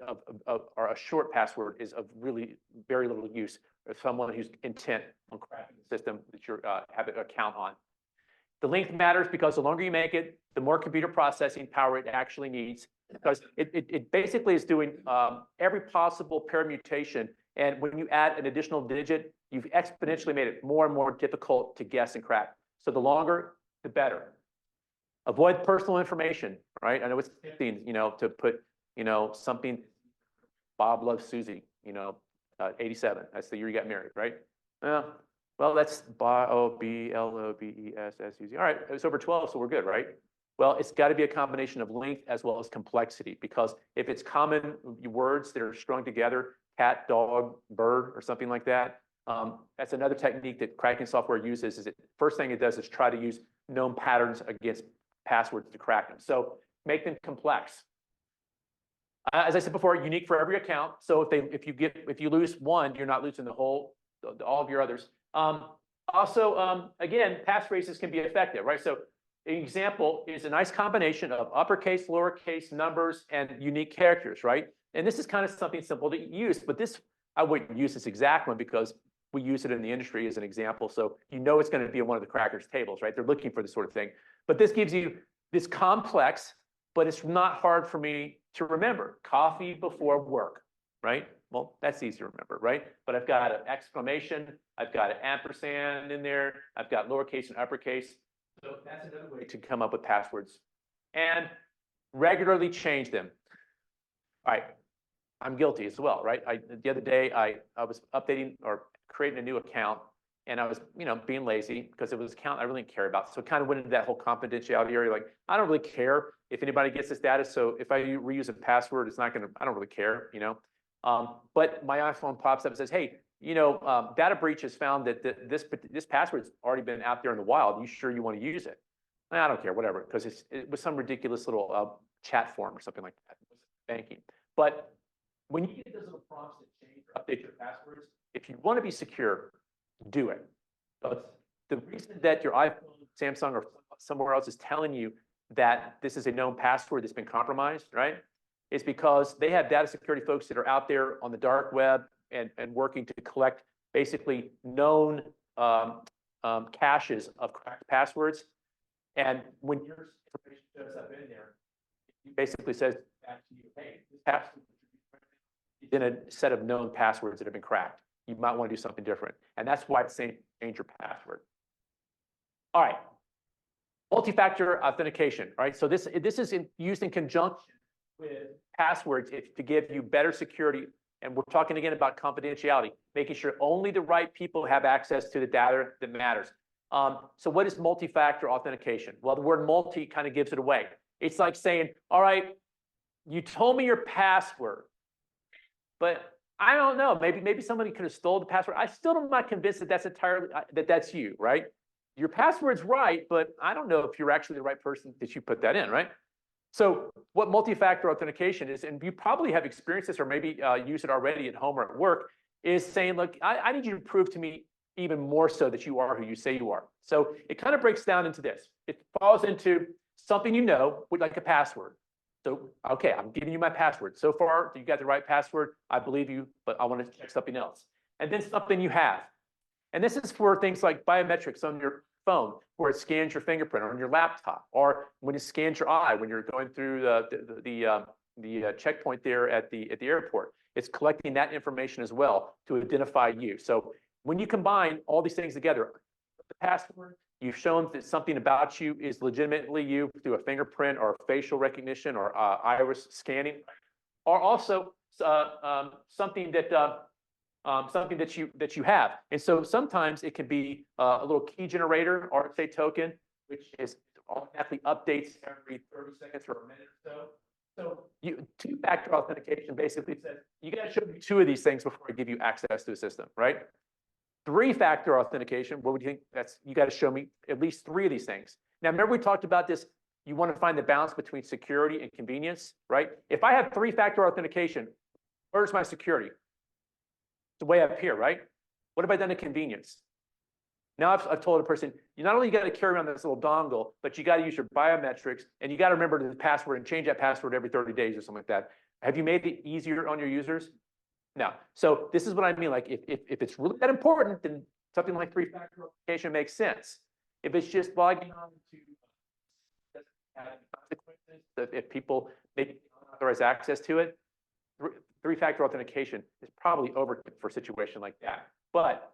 or a short password is of really very little use for someone who's intent on cracking the system that you have an account on. The length matters because the longer you make it, the more computer processing power it actually needs, because it basically is doing every possible permutation. And when you add an additional digit, you've exponentially made it more and more difficult to guess and crack. So the longer, the better. Avoid personal information, right? I know it's tempting, to put, something, Bob loves Susie, 87. That's the year you got married, right? Well, that's BOBLOBESSUZ. All right, it's over 12, so we're good, right? Well, it's got to be a combination of length as well as complexity, because if it's common words that are strung together, cat, dog, bird, or something like that, that's another technique that cracking software uses. First thing it does is try to use known patterns against passwords to crack them. So make them complex. As I said before, unique for every account. So if you lose one, you're not losing all of your others. Also, again, passphrases can be effective, right? So an example is a nice combination of uppercase, lowercase, numbers, and unique characters, right? And this is kind of something simple to use, but I wouldn't use this exact one because we use it in the industry as an example. So it's going to be on one of the crackers' tables, right? They're looking for this sort of thing. But this gives you this complex, but it's not hard for me to remember. Coffee before work, right? Well, that's easy to remember, right? But I've got an exclamation, I've got an ampersand in there, I've got lowercase and uppercase. So that's another way to come up with passwords. And regularly change them. All right, I'm guilty as well, right? The other day, I was updating or creating a new account, and I was, being lazy because it was an account I really didn't care about. So it kind of went into that whole confidentiality area. Like, I don't really care if anybody gets this data. So if I reuse a password, I don't really care, But my iPhone pops up and says, hey, data breach has found that this password's already been out there in the wild. You sure you want to use it? I don't care, whatever, because it was some ridiculous little chat form or something like that. It wasn't banking. But when you get those little prompts that change or update your passwords, if you want to be secure, do it. But the reason that your iPhone, Samsung, or somewhere else is telling you that this is a known password that's been compromised, right, is because they have data security folks that are out there on the dark web and working to collect basically known caches of cracked passwords. And when your information shows up in there, it basically says back to you, hey, this password is than a set of known passwords that have been cracked. You might want to do something different. And that's why it's saying change your password. All right. Multi-factor authentication, right? So this is used in conjunction with passwords to give you better security. And we're talking again about confidentiality, making sure only the right people have access to the data that matters. So what is multi-factor authentication? Well, the word multi kind of gives it away. It's like saying, all right, you told me your password, but I don't know. Maybe somebody could have stole the password. I still am not convinced that that's you, right? Your password's right, but I don't know if you're actually the right person that you put that in, right? So what multi-factor authentication is, and you probably have experienced this or maybe use it already at home or at work, is saying, look, I need you to prove to me even more so that you are who you say you are. So it kind of breaks down into this. It falls into something you know, like a password. So, okay, I'm giving you my password. So far, you got the right password. I believe you, but I want to check something else. And then something you have. And this is for things like biometrics on your phone, where it scans your fingerprint, or on your laptop, or when it scans your eye when you're going through the checkpoint there at the airport. It's collecting that information as well to identify you. So when you combine all these things together, the password, you've shown that something about you is legitimately you through a fingerprint or facial recognition or iris scanning, or also something that you have. And so sometimes it can be a little key generator or say token, which is automatically updates every 30 seconds or a minute or so. So two-factor authentication basically says you got to show me two of these things before I give you access to a system, right? Three-factor authentication, what would you think? That's you got to show me at least three of these things. Now, remember we talked about this. You want to find the balance between security and convenience, right? If I have three-factor authentication, where's my security? It's way up here, right? What have I done to convenience? Now I've told a person, you not only got to carry around this little dongle, but you got to use your biometrics, and you got to remember the password and change that password every 30 days or something like that. Have you made it easier on your users? No. So this is what I mean. Like if it's really that important, then something like three-factor authentication makes sense. If it's just logging on to doesn't have any consequences, if people maybe unauthorized access to it, three-factor authentication is probably overkill for a situation like that. But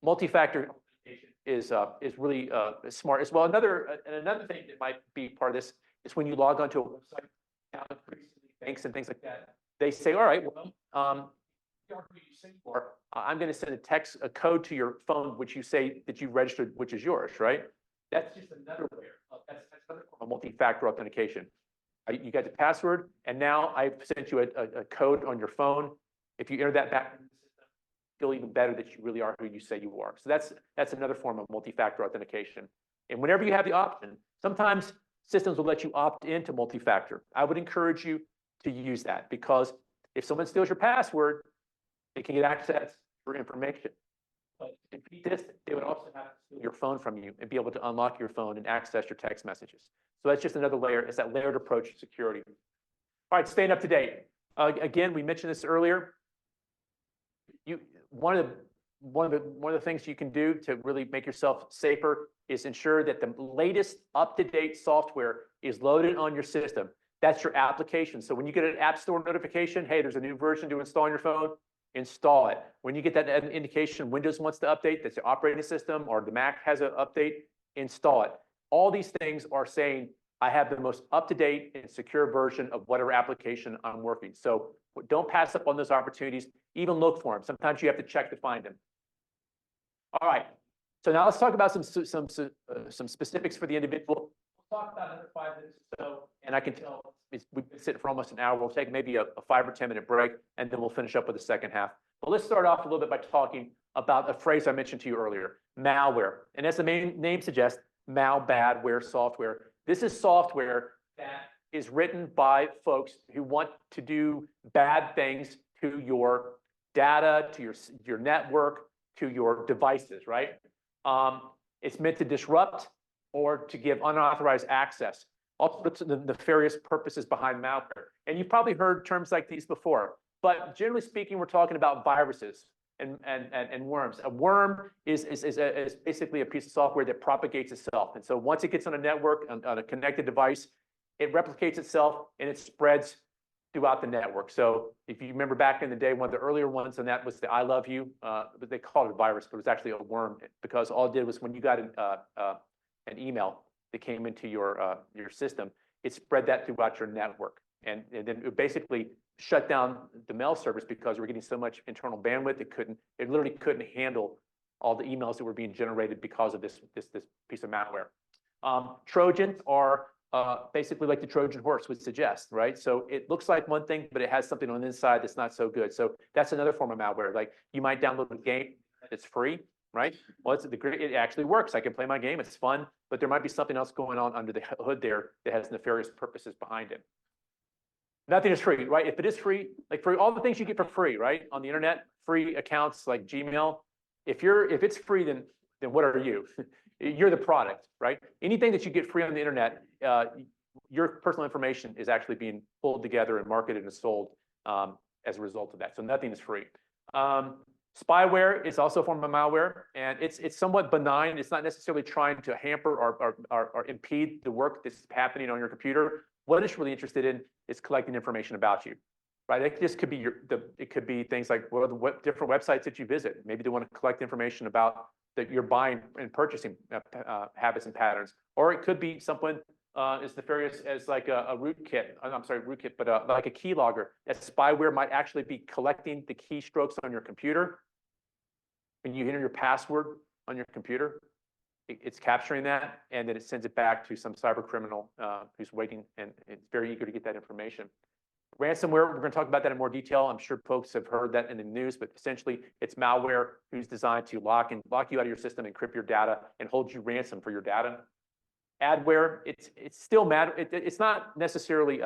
multi-factor authentication is really smart as well. Another thing that might be part of this is when you log onto a website, now banks and things like that, they say, all right, well, I'm going to send a code to your phone, which you say that you registered, which is yours, right? That's just another layer. That's another form of multi-factor authentication. You got the password, and now I've sent you a code on your phone. If you enter that back into the system, feel even better that you really are who you say you are. So that's another form of multi-factor authentication. And whenever you have the option, sometimes systems will let you opt into multi-factor. I would encourage you to use that, because if someone steals your password, they can get access for information. But to beat this, they would also have to steal your phone from you and be able to unlock your phone and access your text messages. So that's just another layer. It's that layered approach to security. All right, staying up to date. Again, we mentioned this earlier. One of the things you can do to really make yourself safer is ensure that the latest up-to-date software is loaded on your system. That's your application. So when you get an App Store notification, hey, there's a new version to install on your phone, install it. When you get that indication Windows wants to update, that's the operating system, or the Mac has an update, install it. All these things are saying, I have the most up-to-date and secure version of whatever application I'm working. So don't pass up on those opportunities. Even look for them. Sometimes you have to check to find them. All right. So now let's talk about some specifics for the individual. We'll talk about another 5 minutes or so, and I can tell we've been sitting for almost an hour. We'll take maybe a 5 or 10 minute break, and then we'll finish up with the second half. But let's start off a little bit by talking about a phrase I mentioned to you earlier, malware. And as the name suggests, badware software. This is software that is written by folks who want to do bad things to your data, to your network, to your devices, right? It's meant to disrupt or to give unauthorized access. Also, the nefarious purposes behind malware. And you've probably heard terms like these before, but generally speaking, we're talking about viruses and worms. A worm is basically a piece of software that propagates itself. And so once it gets on a network, on a connected device, it replicates itself and it spreads throughout the network. So if you remember back in the day, one of the earlier ones, and that was the I love you, but they called it a virus, but it was actually a worm, because all it did was when you got an email that came into your system, it spread that throughout your network. And then it basically shut down the mail service because we're getting so much internal bandwidth, it literally couldn't handle all the emails that were being generated because of this piece of malware. Trojans are basically like the Trojan horse would suggest, right? So it looks like one thing, but it has something on the inside that's not so good. So that's another form of malware. Like you might download a game that's free, right? Well, it actually works. I can play my game. It's fun, but there might be something else going on under the hood there that has nefarious purposes behind it. Nothing is free, right? If it is free, like for all the things you get for free, right? On the internet, free accounts like Gmail. If it's free, then what are you? You're the product, right? Anything that you get free on the internet, your personal information is actually being pulled together and marketed and sold as a result of that. So nothing is free. Spyware is also a form of malware, and it's somewhat benign. It's not necessarily trying to hamper or impede the work that's happening on your computer. What it's really interested in is collecting information about you, right? It just could be it could be things like what different websites that you visit. Maybe they want to collect information about that you're buying and purchasing habits and patterns, or it could be someone as nefarious as like a rootkit. I'm sorry, rootkit, but like a keylogger. That spyware might actually be collecting the keystrokes on your computer. When you enter your password on your computer, it's capturing that, and then it sends it back to some cyber criminal who's waiting and it's very eager to get that information. Ransomware, we're going to talk about that in more detail. I'm sure folks have heard that in the news, but essentially it's malware who's designed to lock you out of your system, encrypt your data, and hold you ransom for your data. Adware, it's still it's not necessarily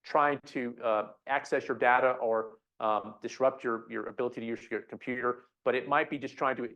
trying to access your data or disrupt your ability to use your computer, but it might be just trying to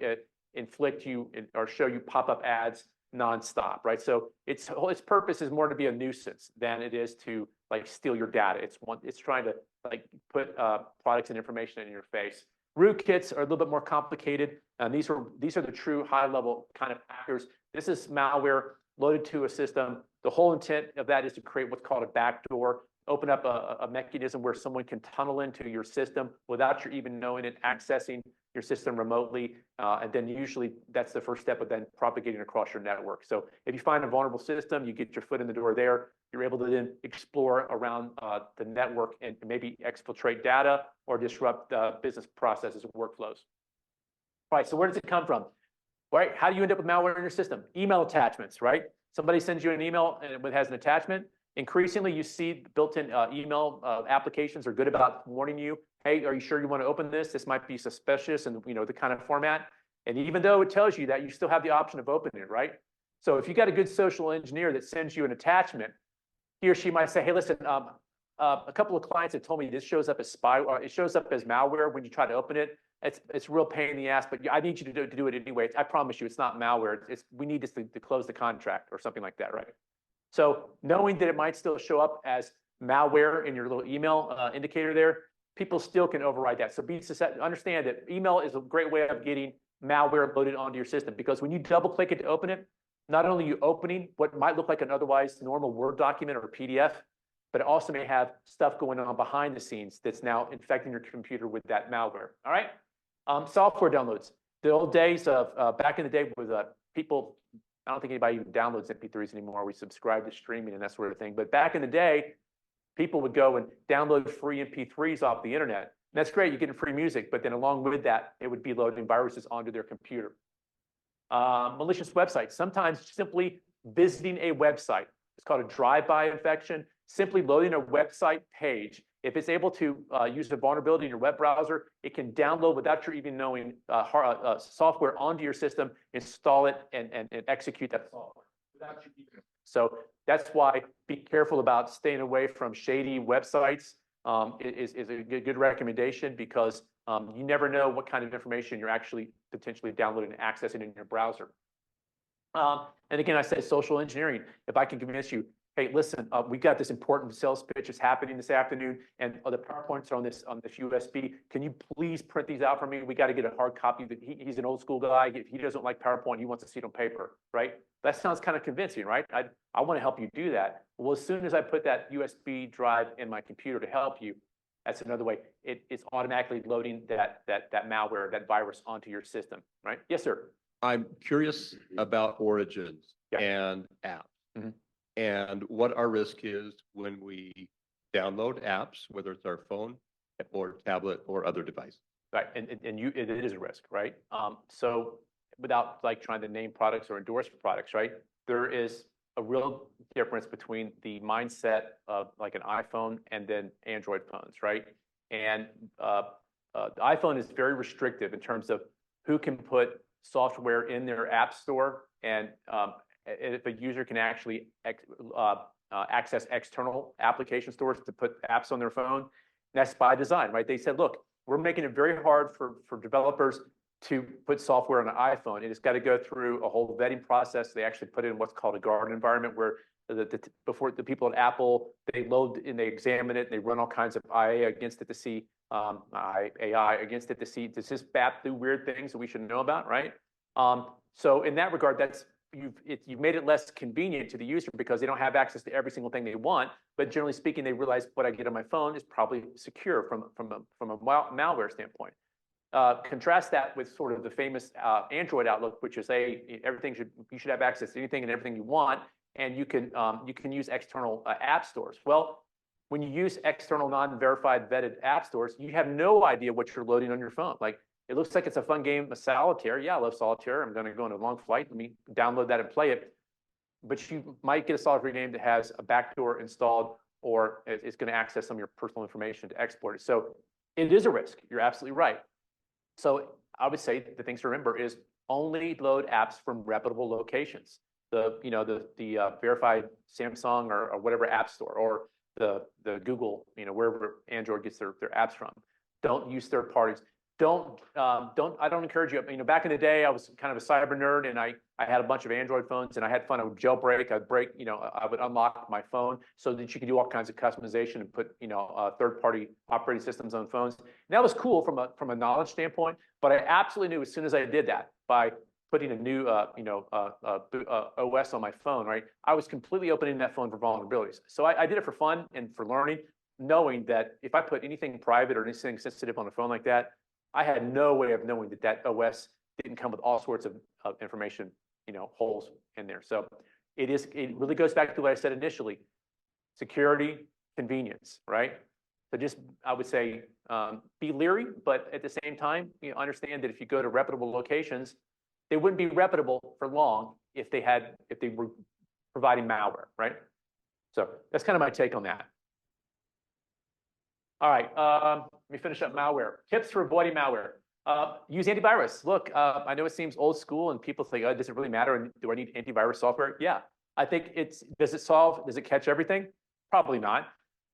inflict you or show you pop-up ads nonstop, right? So its purpose is more to be a nuisance than it is to like steal your data. It's trying to like put products and information in your face. Rootkits are a little bit more complicated, and these are the true high-level kind of hackers. This is malware loaded to a system. The whole intent of that is to create what's called a backdoor, open up a mechanism where someone can tunnel into your system without you even knowing it, accessing your system remotely, and then usually that's the first step of then propagating across your network. So if you find a vulnerable system, you get your foot in the door there, you're able to then explore around the network and maybe exfiltrate data or disrupt business processes and workflows. All right, so where does it come from? Right, how do you end up with malware in your system? Email attachments, right? Somebody sends you an email and it has an attachment. Increasingly, you see built-in email applications are good about warning you, hey, are you sure you want to open this? This might be suspicious and the kind of format. And even though it tells you that, you still have the option of opening it, right? So if you got a good social engineer that sends you an attachment, he or she might say, hey, listen, a couple of clients have told me this shows up as it shows up as malware when you try to open it. It's a real pain in the ass, but I need you to do it anyway. I promise you, it's not malware. We need this to close the contract or something like that, right? So knowing that it might still show up as malware in your little email indicator there, people still can override that. So understand that email is a great way of getting malware loaded onto your system, because when you double click it to open it, not only are you opening what might look like an otherwise normal Word document or PDF, but it also may have stuff going on behind the scenes that's now infecting your computer with that malware. All right. Software downloads. The old days of back in the day with people, I don't think anybody even downloads MP3s anymore. We subscribe to streaming and that sort of thing. But back in the day, people would go and download free MP3s off the internet. And that's great, you're getting free music, but then along with that, it would be loading viruses onto their computer. Malicious websites, sometimes simply visiting a website. It's called a drive-by infection. Simply loading a website page. If it's able to use a vulnerability in your web browser, it can download without you even knowing software onto your system, install it, and execute that software without you even. So that's why be careful about staying away from shady websites. Is a good recommendation, because you never know what kind of information you're actually potentially downloading and accessing in your browser. And again, I say social engineering. If I can convince you, hey, listen, we got this important sales pitch that's happening this afternoon, and the PowerPoints are on this USB. Can you please print these out for me? We got to get a hard copy. He's an old school guy. If he doesn't like PowerPoint, he wants to see it on paper, right? That sounds kind of convincing, right? I want to help you do that. Well, as soon as I put that USB drive in my computer to help you, that's another way. It's automatically loading that malware, that virus onto your system, right? Yes, sir. I'm curious about origins Yeah. and apps Mhm. and what our risk is when we download apps, whether it's our phone or tablet or other device. Right, and it is a risk, right? So without like trying to name products or endorse products, right? There is a real difference between the mindset of like an iPhone and then Android phones, right? And the iPhone is very restrictive in terms of who can put software in their app store, and if a user can actually access external application stores to put apps on their phone. That's by design, right? They said, look, we're making it very hard for developers to put software on an iPhone. It's got to go through a whole vetting process. They actually put it in what's called a guard environment, where before the people at Apple, they load and they examine it and they run all kinds of IA against it to see AI against it to see, does this bat do weird things that we should know about, right? So in that regard, you've made it less convenient to the user because they don't have access to every single thing they want. But generally speaking, they realize what I get on my phone is probably secure from a malware standpoint. Contrast that with sort of the famous Android outlook, which is you should have access to anything and everything you want, and you can use external app stores. Well, when you use external non-verified vetted app stores, you have no idea what you're loading on your phone. Like, it looks like it's a fun game of solitaire. Yeah, I love solitaire. I'm going to go on a long flight. Let me download that and play it. But you might get a solitaire game that has a backdoor installed, or it's going to access some of your personal information to export it. So it is a risk. You're absolutely right. So I would say the things to remember is only load apps from reputable locations. The verified Samsung or whatever app store, or the Google, wherever Android gets their apps from. Don't use third parties. I don't encourage you. Back in the day, I was kind of a cyber nerd, and I had a bunch of Android phones, and I had fun. I would jailbreak. I would unlock my phone so that you could do all kinds of customization and put, third-party operating systems on phones. And that was cool from a knowledge standpoint, but I absolutely knew as soon as I did that, by putting a new, OS on my phone, right? I was completely opening that phone for vulnerabilities. So I did it for fun and for learning, knowing that if I put anything private or anything sensitive on a phone like that, I had no way of knowing that OS didn't come with all sorts of information, holes in there. So it really goes back to what I said initially: security, convenience, right? So I would say, be leery, but at the same time, understand that if you go to reputable locations, they wouldn't be reputable for long if they were providing malware, right? So that's kind of my take on that. All right, let me finish up malware. Tips for avoiding malware. Use antivirus. Look, I know it seems old school and people think, oh, does it really matter? And do I need antivirus software? Yeah, I think does it catch everything? Probably not,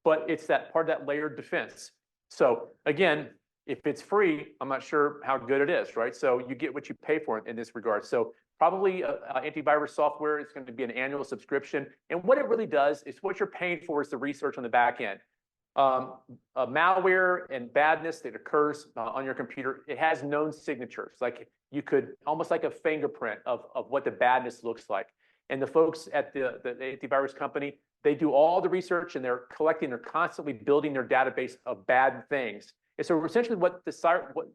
but it's that part of that layered defense. So again, if it's free, I'm not sure how good it is, right? So you get what you pay for in this regard. So probably antivirus software is going to be an annual subscription. And what it really does is what you're paying for is the research on the back end. Malware and badness that occurs on your computer, it has known signatures. Like, you could almost like a fingerprint of what the badness looks like. And the folks at the antivirus company, they do all the research, and they're constantly building their database of bad things. And so essentially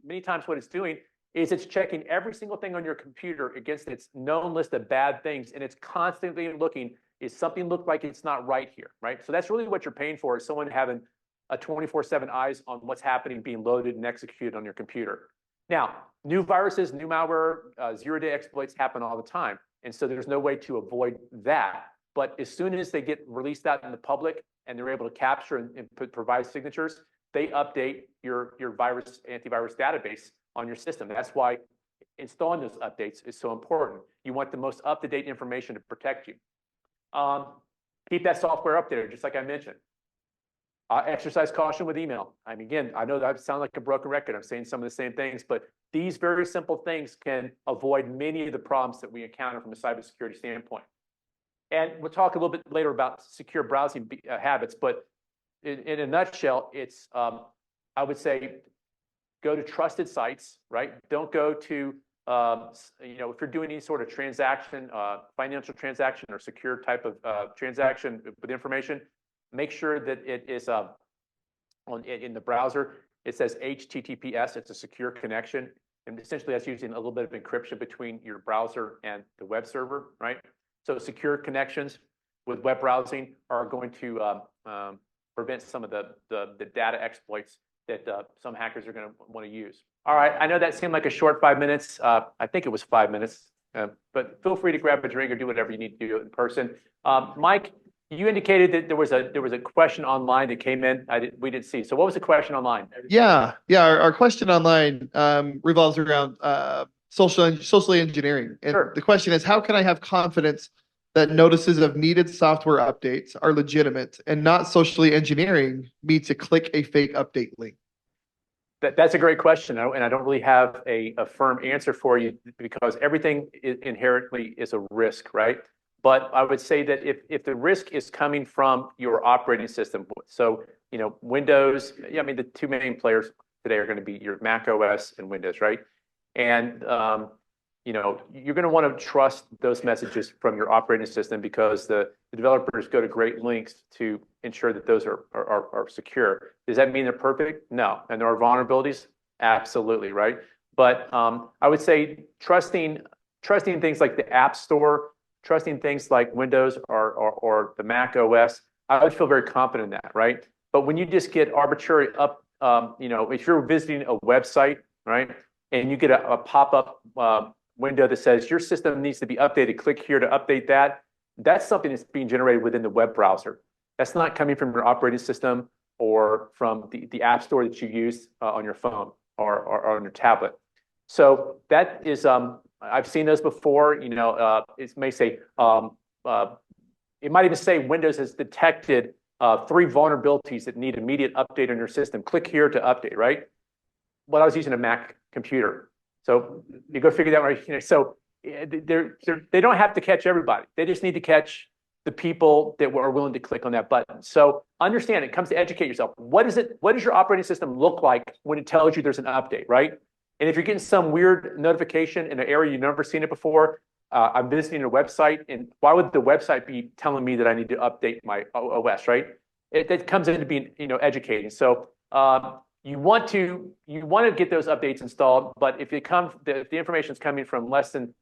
many times what it's doing is it's checking every single thing on your computer against its known list of bad things, and it's constantly looking, is something look like it's not right here, right? So that's really what you're paying for, is someone having a 24/7 eyes on what's happening, being loaded and executed on your computer. Now, new viruses, new malware, zero-day exploits happen all the time. And so there's no way to avoid that. But as soon as they get released out in the public and they're able to capture and provide signatures, they update your antivirus database on your system. That's why installing those updates is so important. You want the most up-to-date information to protect you. Keep that software updated, just like I mentioned. Exercise caution with email. I mean, again, I know that I sound like a broken record. I'm saying some of the same things, but these very simple things can avoid many of the problems that we encounter from a cybersecurity standpoint. And we'll talk a little bit later about secure browsing habits, but in a nutshell, it's, I would say, go to trusted sites, right? Don't go to, if you're doing any sort of transaction, financial transaction or secure type of transaction with information, make sure that it is in the browser. It says HTTPS. It's a secure connection, and essentially that's using a little bit of encryption between your browser and the web server, right? So secure connections with web browsing are going to prevent some of the data exploits that some hackers are going to want to use. All right, I know that seemed like a short 5 minutes. I think it was 5 minutes, but feel free to grab a drink or do whatever you need to do in person. Mike, you indicated that there was a question online that came in. We didn't see. So what was the question online? Yeah. Our question online revolves around socially engineering, and Sure. the question is, how can I have confidence that notices of needed software updates are legitimate and not socially engineering me to click a fake update link? That's a great question, and I don't really have a firm answer for you because everything inherently is a risk, right? But I would say that if the risk is coming from your operating system, so Windows, I mean the two main players today are going to be your Mac OS and Windows, right? And you're going to want to trust those messages from your operating system because the developers go to great lengths to ensure that those are secure. Does that mean they're perfect? No. And there are vulnerabilities? Absolutely, right? But I would say trusting things like the App Store, trusting things like Windows or the Mac OS, I would feel very confident in that, right? But when you just get arbitrary if you're visiting a website, right, and you get a pop-up window that says your system needs to be updated, click here to update that, that's something that's being generated within the web browser. That's not coming from your operating system or from the app store that you use on your phone or on your tablet. So that is, I've seen those before. It may say, it might even say Windows has detected 3 vulnerabilities that need immediate update on your system. Click here to update, right? Well, I was using a Mac computer. So you go figure that out, right? So they don't have to catch everybody. They just need to catch the people that are willing to click on that button. So understand, it comes to educate yourself. What does your operating system look like when it tells you there's an update, right? And if you're getting some weird notification in an area you've never seen it before, I'm visiting a website, and why would the website be telling me that I need to update my OS, right? It comes into being, educating. So you want to get those updates installed, but if the information is coming from less than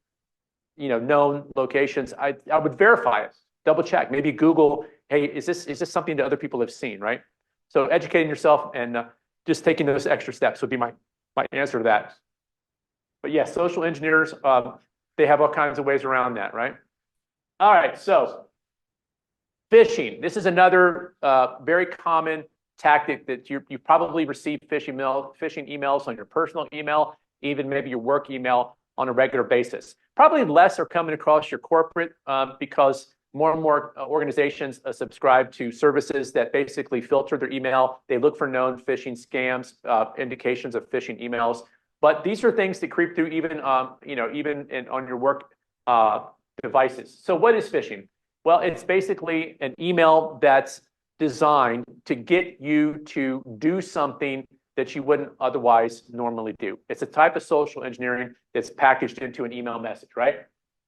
known locations, I would verify it, double check, maybe Google, hey, is this something that other people have seen, right? So educating yourself and just taking those extra steps would be my answer to that. But yes, social engineers, they have all kinds of ways around that, right? All right, so phishing. This is another very common tactic that you probably receive phishing emails on your personal email, even maybe your work email on a regular basis. Probably less are coming across your corporate because more and more organizations subscribe to services that basically filter their email. They look for known phishing scams, indications of phishing emails. But these are things that creep through even on your work devices. So what is phishing? Well, it's basically an email that's designed to get you to do something that you wouldn't otherwise normally do. It's a type of social engineering that's packaged into an email message, right?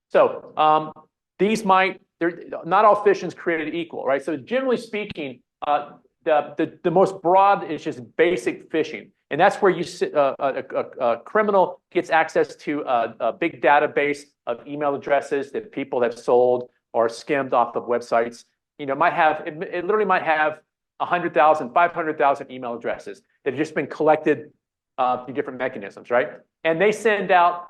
So not all phishing is created equal, right? So generally speaking, the most broad is just basic phishing. And that's where a criminal gets access to a big database of email addresses that people have sold or skimmed off of websites. It literally might have 100,000, 500,000 email addresses that have just been collected through different mechanisms, right? And they send out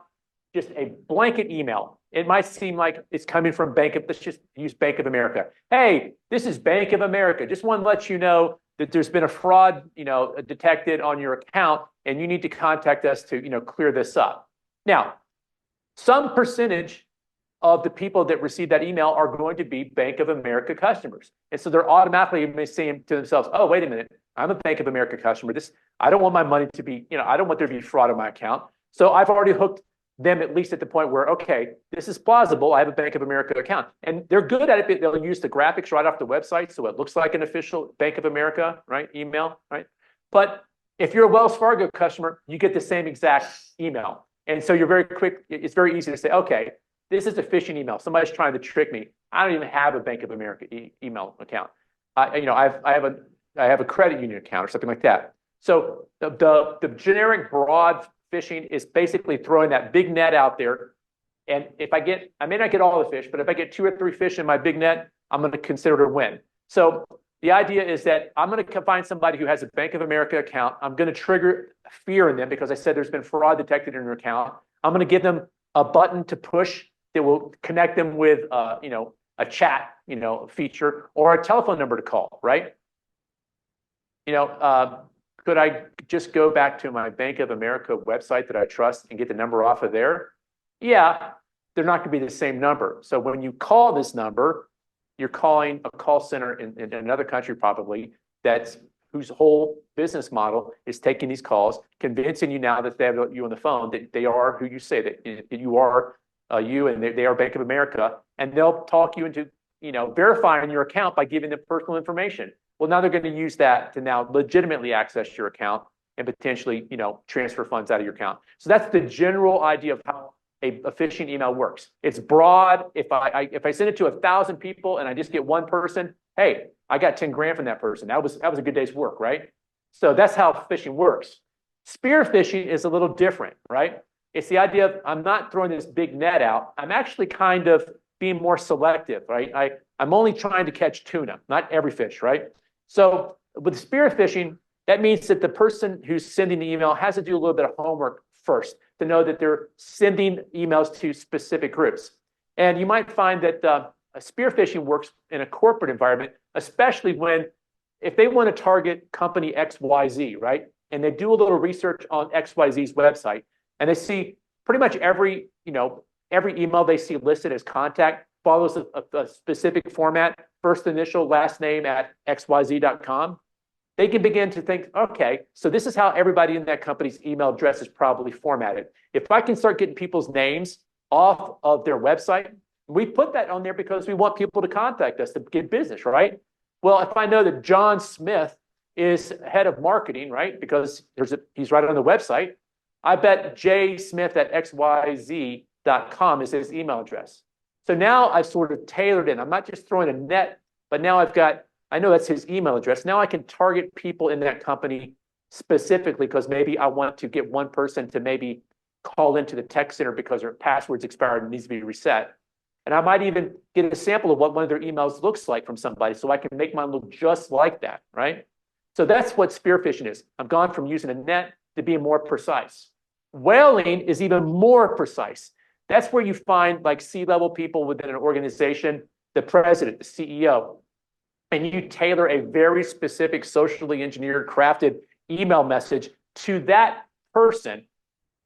just a blanket email. It might seem like it's coming from let's just use Bank of America. Hey, this is Bank of America. Just want to let you know that there's been a fraud, detected on your account, and you need to contact us to, clear this up. Now, some percentage of the people that receive that email are going to be Bank of America customers. And so they're automatically saying to themselves, oh, wait a minute, I'm a Bank of America customer. I don't want my money to be, I don't want there to be fraud on my account. So I've already hooked them at least at the point where, okay, this is plausible. I have a Bank of America account. And they're good at it. They'll use the graphics right off the website. So it looks like an official Bank of America, right? Email, right? But if you're a Wells Fargo customer, you get the same exact email. And so you're very quick. It's very easy to say, okay, this is a phishing email. Somebody's trying to trick me. I don't even have a Bank of America email account. I have a credit union account or something like that. So the generic broad phishing is basically throwing that big net out there. And if I may not get all the fish, but if I get 2 or 3 fish in my big net, I'm going to consider it a win. So the idea is that I'm going to find somebody who has a Bank of America account. I'm going to trigger fear in them because I said there's been fraud detected in your account. I'm going to give them a button to push that will connect them with, a chat, feature or a telephone number to call, right? Could I just go back to my Bank of America website that I trust and get the number off of there? Yeah, they're not going to be the same number. So when you call this number, you're calling a call center in another country probably whose whole business model is taking these calls, convincing you now that they have you on the phone that they are who you say that you are, you and they are Bank of America, and they'll talk you into verifying your account by giving them personal information. Well, now they're going to use that to now legitimately access your account and potentially transfer funds out of your account. So that's the general idea of how a phishing email works. It's broad. If I send it to 1,000 people and I just get one person, hey, I got 10 grand from that person. That was a good day's work, right? So that's how phishing works. Spear phishing is a little different, right? It's the idea of I'm not throwing this big net out. I'm actually kind of being more selective, right? I'm only trying to catch tuna, not every fish, right? So with spear phishing, that means that the person who's sending the email has to do a little bit of homework first to know that they're sending emails to specific groups. And you might find that spear phishing works in a corporate environment, especially if they want to target company XYZ, right? And they do a little research on XYZ's website, and they see pretty much every email they see listed as contact follows a specific format, first initial, last name at xyz.com. They can begin to think, okay, so this is how everybody in that company's email address is probably formatted. If I can start getting people's names off of their website, we put that on there because we want people to contact us to get business, right? Well, if I know that John Smith is head of marketing, right? Because he's right on the website, I bet jsmith@xyz.com is his email address. So now I've sort of tailored it. I'm not just throwing a net, but now I know that's his email address. Now I can target people in that company specifically because maybe I want to get one person to maybe call into the tech center because their password's expired and needs to be reset. And I might even get a sample of what one of their emails looks like from somebody so I can make mine look just like that, right? So that's what spear phishing is. I've gone from using a net to being more precise. Whaling is even more precise. That's where you find like C-level people within an organization, the president, the CEO, and you tailor a very specific socially engineered, crafted email message to that person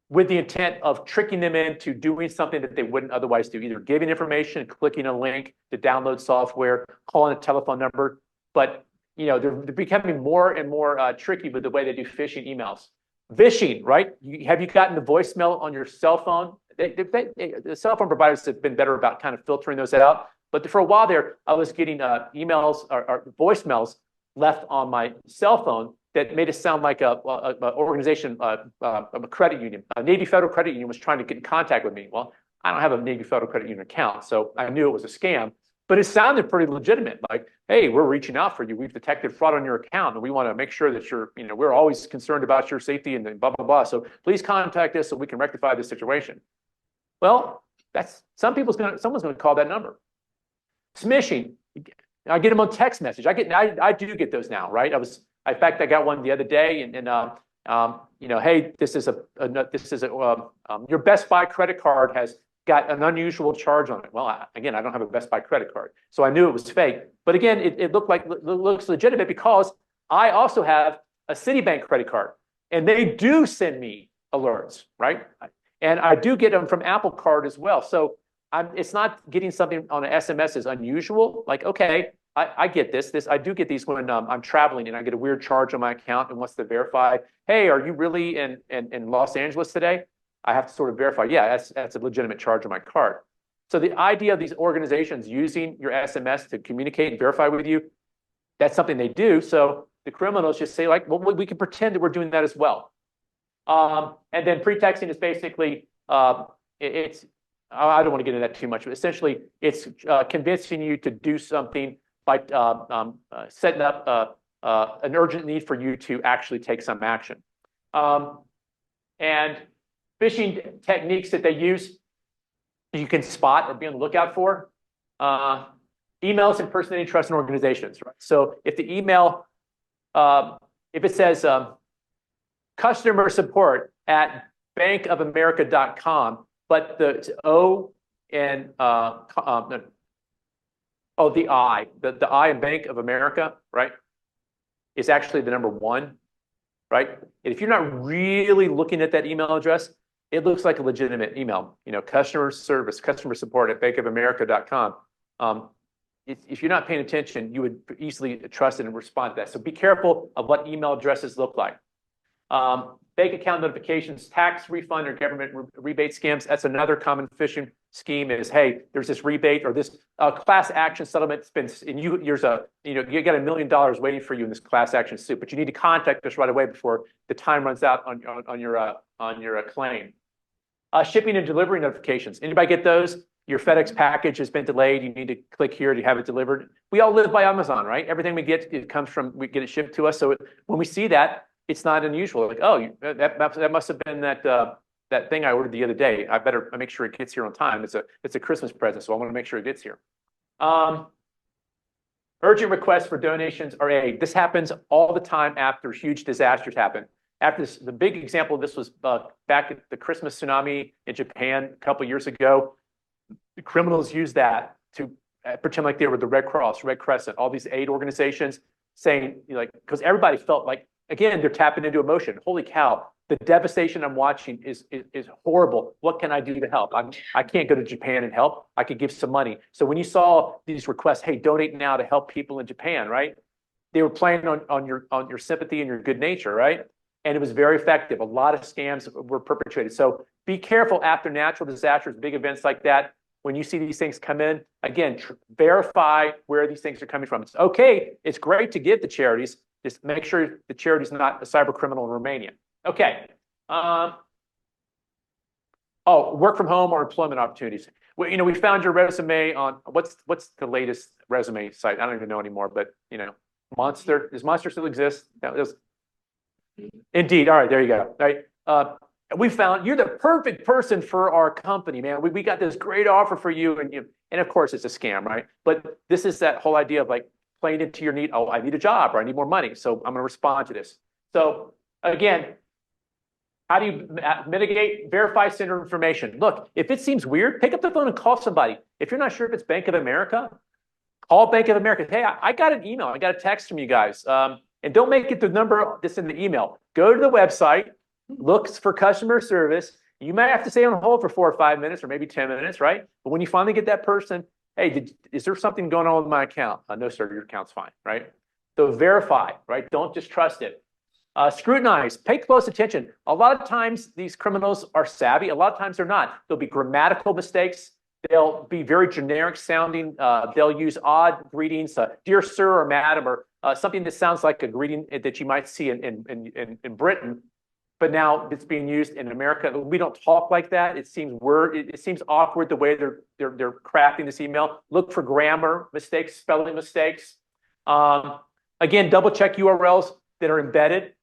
with the intent of tricking them into doing something that they wouldn't otherwise do, either giving information, clicking a link to download software, calling a telephone number. But they're becoming more and more tricky with the way they do phishing emails. Phishing, right? Have you gotten the voicemail on your cell phone? The cell phone providers have been better about kind of filtering those out. But for a while there, I was getting emails or voicemails left on my cell phone that made it sound like a organization, a credit union. A Navy Federal Credit Union was trying to get in contact with me. Well, I don't have a Navy Federal Credit Union account, so I knew it was a scam. But it sounded pretty legitimate, like, hey, we're reaching out for you. We've detected fraud on your account, and we want to make sure that we're always concerned about your safety and blah, blah, blah. So please contact us so we can rectify this situation. Well, someone's going to call that number. Smishing, I get them on text message. I do get those now, right? In fact, I got one the other day, and hey, this is your Best Buy credit card has got an unusual charge on it. Well, again, I don't have a Best Buy credit card, so I knew it was fake. But again, it looks legitimate because I also have a Citibank credit card, and they do send me alerts, right? And I do get them from Apple Card as well. So it's not getting something on an SMS is unusual. Like, okay, I get this. I do get these when I'm traveling and I get a weird charge on my account and wants to verify, hey, are you really in Los Angeles today? I have to sort of verify, yeah, that's a legitimate charge on my card. So the idea of these organizations using your SMS to communicate and verify with you, that's something they do. So the criminals just say like, well, we can pretend that we're doing that as well. And then pretexting is basically, I don't want to get into that too much, but essentially it's convincing you to do something by setting up an urgent need for you to actually take some action. And phishing techniques that they use, you can spot or be on the lookout for. Emails impersonating trusted organizations, right? So if the email, if it says customer support at bankofamerica.com, but the O and the I in Bank of America, right, is actually the number 1, right? And if you're not really looking at that email address, it looks like a legitimate email. You know, customer support at bankofamerica.com. If you're not paying attention, you would easily trust it and respond to that. So be careful of what email addresses look like. Bank account notifications, tax refund or government rebate scams. That's another common phishing scheme is, hey, there's this rebate or this class action settlement and you got $1 million waiting for you in this class action suit, but you need to contact us right away before the time runs out on your claim. Shipping and delivery notifications. Anybody get those? Your FedEx package has been delayed. You need to click here to have it delivered. We all live by Amazon, right? Everything we get, we get it shipped to us. So when we see that, it's not unusual. Like, oh, that must have been that thing I ordered the other day. I better make sure it gets here on time. It's a Christmas present, so I want to make sure it gets here. Urgent requests for donations or aid. This happens all the time after huge disasters happen. After this, the big example of this was back at the Christmas tsunami in Japan a couple years ago. The criminals used that to pretend like they were the Red Cross, Red Crescent, all these aid organizations saying, because everybody felt like, again, they're tapping into emotion. Holy cow, the devastation I'm watching is horrible. What can I do to help? I can't go to Japan and help. I could give some money. So when you saw these requests, hey, donate now to help people in Japan, right? They were playing on your sympathy and your good nature, right? And it was very effective. A lot of scams were perpetrated. So be careful after natural disasters, big events like that. When you see these things come in, again, verify where these things are coming from. It's okay. It's great to give to charities. Just make sure the charity is not a cyber criminal in Romania. Okay. Work from home or employment opportunities. Well, we found your resume on what's the latest resume site? I don't even know anymore, but Monster. Does Monster still exist? No, Indeed. All right, there you go. All right. We found you're the perfect person for our company, man. We got this great offer for you, and of course it's a scam, right? But this is that whole idea of like playing into your need. Oh, I need a job or I need more money, so I'm going to respond to this. So again, how do you mitigate? Verify sender information. Look, if it seems weird, pick up the phone and call somebody. If you're not sure if it's Bank of America, call Bank of America. Hey, I got an email. I got a text from you guys. And don't make it the number that's in the email. Go to the website, look for customer service. You might have to stay on hold for 4 or 5 minutes or maybe 10 minutes, right? But when you finally get that person, hey, is there something going on with my account? No, sir, your account's fine, right? So verify, right? Don't just trust it. Scrutinize, pay close attention. A lot of times these criminals are savvy. A lot of times they're not. There'll be grammatical mistakes. They'll be very generic sounding. They'll use odd greetings, dear sir or madam, or something that sounds like a greeting that you might see in Britain, but now it's being used in America. We don't talk like that. It seems awkward the way they're crafting this email. Look for grammar mistakes, spelling mistakes. Again, double check URLs that are embedded.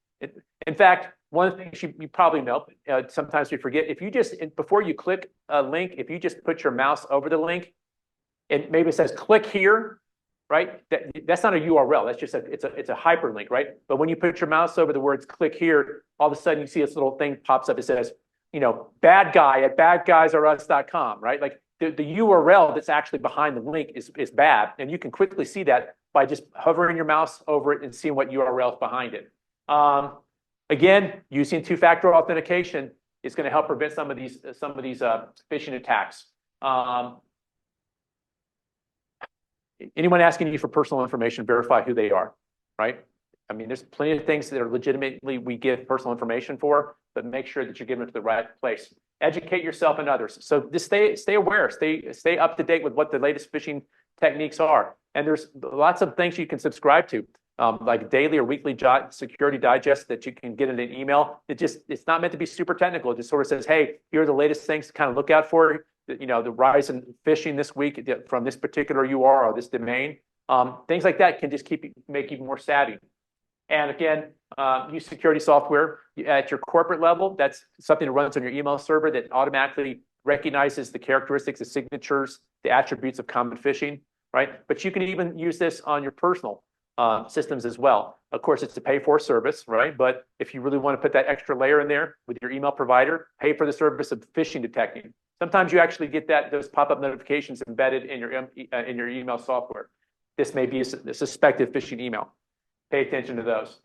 In fact, one of the things you probably know, sometimes we forget, if you just, before you click a link, if you just put your mouse over the link, and maybe it says click here, right? That's not a URL. That's just it's a hyperlink, right? But when you put your mouse over the words click here, all of a sudden you see this little thing pops up. It says, bad guy at badguysorus.com, right? Like the URL that's actually behind the link is bad. And you can quickly see that by just hovering your mouse over it and seeing what URL is behind it. Again, using two-factor authentication is going to help prevent some of these phishing attacks. Anyone asking you for personal information, verify who they are, right? I mean, there's plenty of things that are legitimately we give personal information for, but make sure that you're giving it to the right place. Educate yourself and others. So just stay aware, stay up to date with what the latest phishing techniques are. And there's lots of things you can subscribe to, like daily or weekly security digest that you can get in an email. It's not meant to be super technical. It just sort of says, hey, here are the latest things to kind of look out for. You know, the rise in phishing this week from this particular URL or this domain. Things like that can just make you more savvy. And again, use security software at your corporate level. That's something that runs on your email server that automatically recognizes the characteristics, the signatures, the attributes of common phishing, right? But you can even use this on your personal systems as well. Of course, it's a pay-for service, right? But if you really want to put that extra layer in there with your email provider, pay for the service of phishing detecting. Sometimes you actually get those pop-up notifications embedded in your email software. This may be a suspected phishing email. Pay attention to those.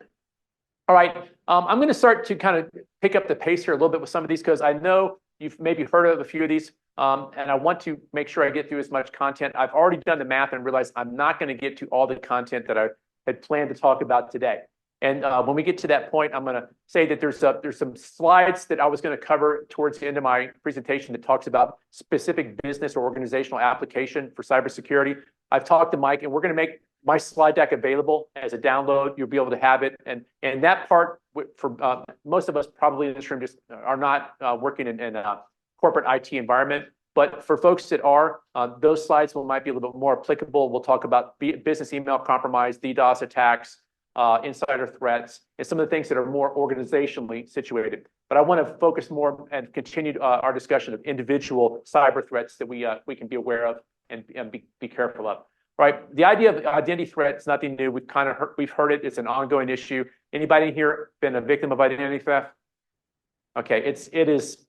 All right, I'm going to start to kind of pick up the pace here a little bit with some of these because I know you've maybe heard of a few of these, and I want to make sure I get through as much content. I've already done the math and realized I'm not going to get to all the content that I had planned to talk about today. And when we get to that point, I'm going to say that there's some slides that I was going to cover towards the end of my presentation that talks about specific business or organizational application for cybersecurity. I've talked to Mike, and we're going to make my slide deck available as a download. You'll be able to have it. And that part, for most of us probably in this room, just are not working in a corporate IT environment. But for folks that are, those slides might be a little bit more applicable. We'll talk about business email compromise, DDoS attacks, insider threats, and some of the things that are more organizationally situated. But I want to focus more and continue our discussion of individual cyber threats that we can be aware of and be careful of. Right. The idea of identity threat is nothing new. We've heard it. It's an ongoing issue. Anybody here been a victim of identity theft? Okay, it is.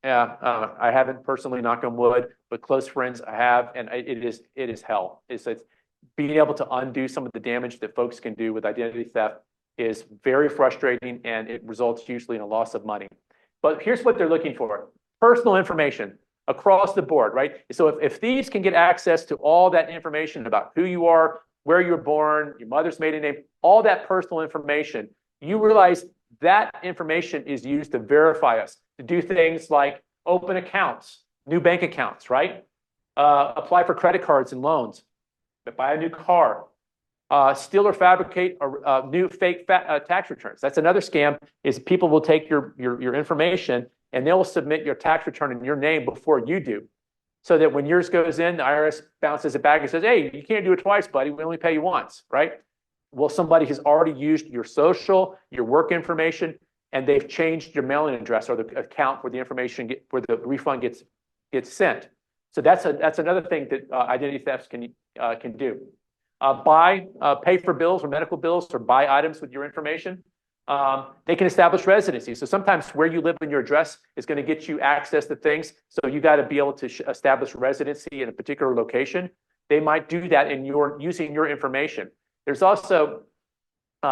I haven't personally, knock on wood, but close friends I have, and it is hell. It's being able to undo some of the damage that folks can do with identity theft is very frustrating, and it results usually in a loss of money. But here's what they're looking for: personal information across the board, right? So if thieves can get access to all that information about who you are, where you're born, your mother's maiden name, all that personal information, you realize that information is used to verify us, to do things like open accounts, new bank accounts, right? Apply for credit cards and loans, buy a new car, steal or fabricate new fake tax returns. That's another scam, is people will take your information and they'll submit your tax return in your name before you do. So that when yours goes in, the IRS bounces it back and says, hey, you can't do it twice, buddy. We only pay you once, right? Well, somebody has already used your social, your work information, and they've changed your mailing address or the account where the information where the refund gets sent. So that's another thing that identity thefts can do. Pay for bills or medical bills or buy items with your information. They can establish residency. So sometimes where you live in your address is going to get you access to things. So you got to be able to establish residency in a particular location. They might do that using your information. There's also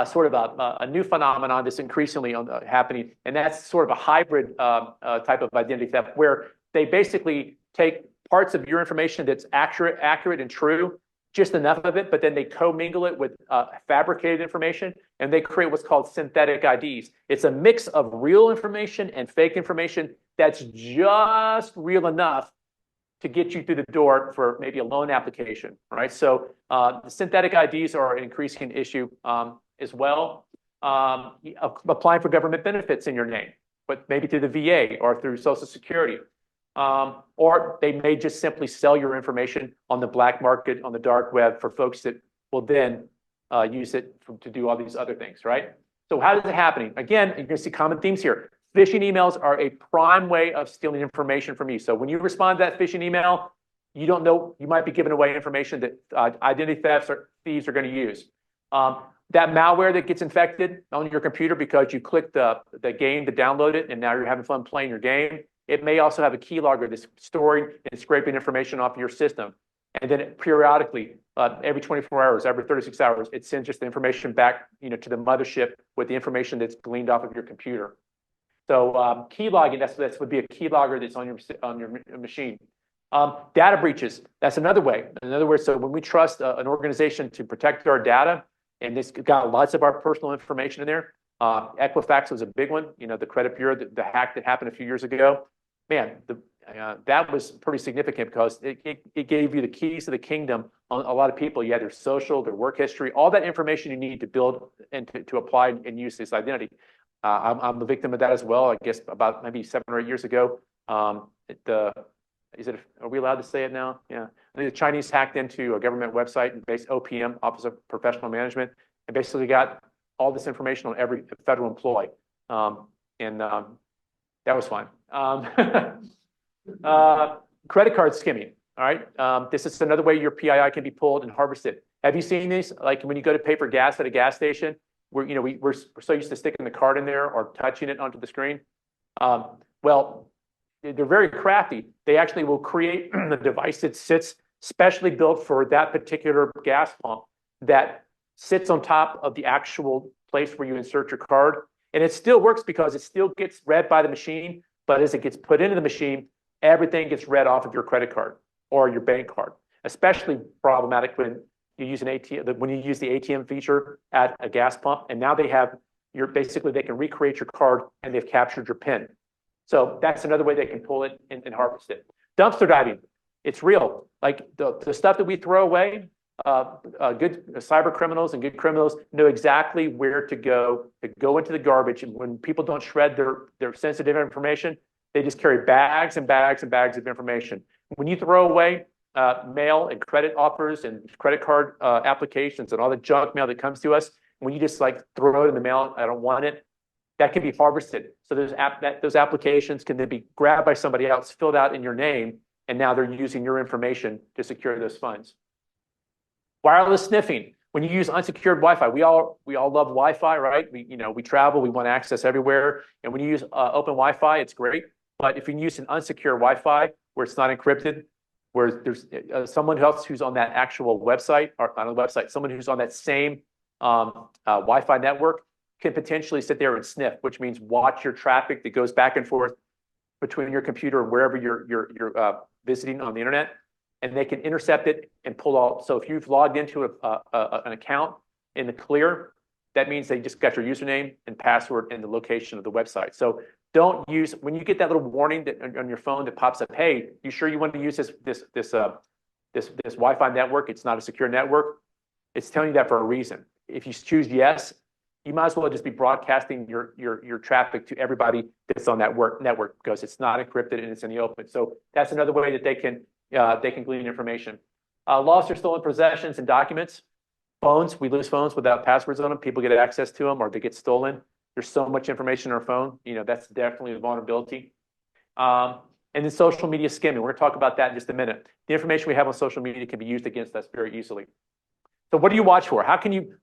sort of a new phenomenon that's increasingly happening, and that's sort of a hybrid type of identity theft, where they basically take parts of your information that's accurate and true, just enough of it, but then they commingle it with fabricated information, and they create what's called synthetic IDs. It's a mix of real information and fake information that's just real enough to get you through the door for maybe a loan application, right? So the synthetic IDs are an increasing issue as well. Applying for government benefits in your name, but maybe through the VA or through Social Security. Or they may just simply sell your information on the black market, on the dark web, for folks that will then use it to do all these other things, right? So how is it happening? Again, you're going to see common themes here. Phishing emails are a prime way of stealing information from you. So when you respond to that phishing email, you don't know, you might be giving away information that identity thieves are going to use. That malware that gets infected on your computer because you clicked the game to download it, and now you're having fun playing your game. It may also have a keylogger that's storing and scraping information off your system. And then periodically, every 24 hours, every 36 hours, it sends just the information back, to the mothership with the information that's gleaned off of your computer. So keylogging, that would be a keylogger that's on your machine. Data breaches, that's another way. In other words, so when we trust an organization to protect our data, and it's got lots of our personal information in there, Equifax was a big one, you know, the credit bureau, the hack that happened a few years ago. Man, that was pretty significant because it gave you the keys to the kingdom on a lot of people. You had their social, their work history, all that information you need to build and to apply and use this identity. I'm the victim of that as well. I guess about maybe 7 or 8 years ago. Are we allowed to say it now? Yeah. I think the Chinese hacked into a government website based OPM, Office of Professional Management, and basically got all this information on every federal employee. That was fun. Credit card skimming. All right. This is another way your PII can be pulled and harvested. Have you seen these? Like when you go to pay for gas at a gas station, we're so used to sticking the card in there or touching it onto the screen. Well, they're very crafty. They actually will create a device that sits specially built for that particular gas pump that sits on top of the actual place where you insert your card. And it still works because it still gets read by the machine, but as it gets put into the machine, everything gets read off of your credit card or your bank card. Especially problematic when you use an ATM, when you use the ATM feature at a gas pump, and now they have basically they can recreate your card and they've captured your PIN. So that's another way they can pull it and harvest it. Dumpster diving, it's real. Like the stuff that we throw away, good cyber criminals and good criminals know exactly where to go into the garbage. And when people don't shred their sensitive information, they just carry bags and bags and bags of information. When you throw away mail and credit offers and credit card applications and all the junk mail that comes to us, when you just like throw it in the mail, I don't want it, that can be harvested. So those applications can then be grabbed by somebody else, filled out in your name, and now they're using your information to secure those funds. Wireless sniffing. When you use unsecured Wi-Fi, we all love Wi-Fi, right? We travel, we want access everywhere, and when you use open Wi-Fi, it's great. But if you use an unsecured Wi-Fi where it's not encrypted, where there's someone else who's on that actual website or on a website, someone who's on that same Wi-Fi network can potentially sit there and sniff, which means watch your traffic that goes back and forth between your computer and wherever you're visiting on the internet, and they can intercept it and pull all. So if you've logged into an account in the clear, that means they just got your username and password and the location of the website. So don't use, when you get that little warning that on your phone that pops up, hey, you sure you want to use this Wi-Fi network? It's not a secure network. It's telling you that for a reason. If you choose yes, you might as well just be broadcasting your traffic to everybody that's on that network because it's not encrypted and it's in the open. So that's another way that they can glean information. Lost or stolen possessions and documents. Phones, we lose phones without passwords on them. People get access to them or they get stolen. There's so much information on our phone. That's definitely a vulnerability. And then social media skimming. We're going to talk about that in just a minute. The information we have on social media can be used against us very easily. So what do you watch for?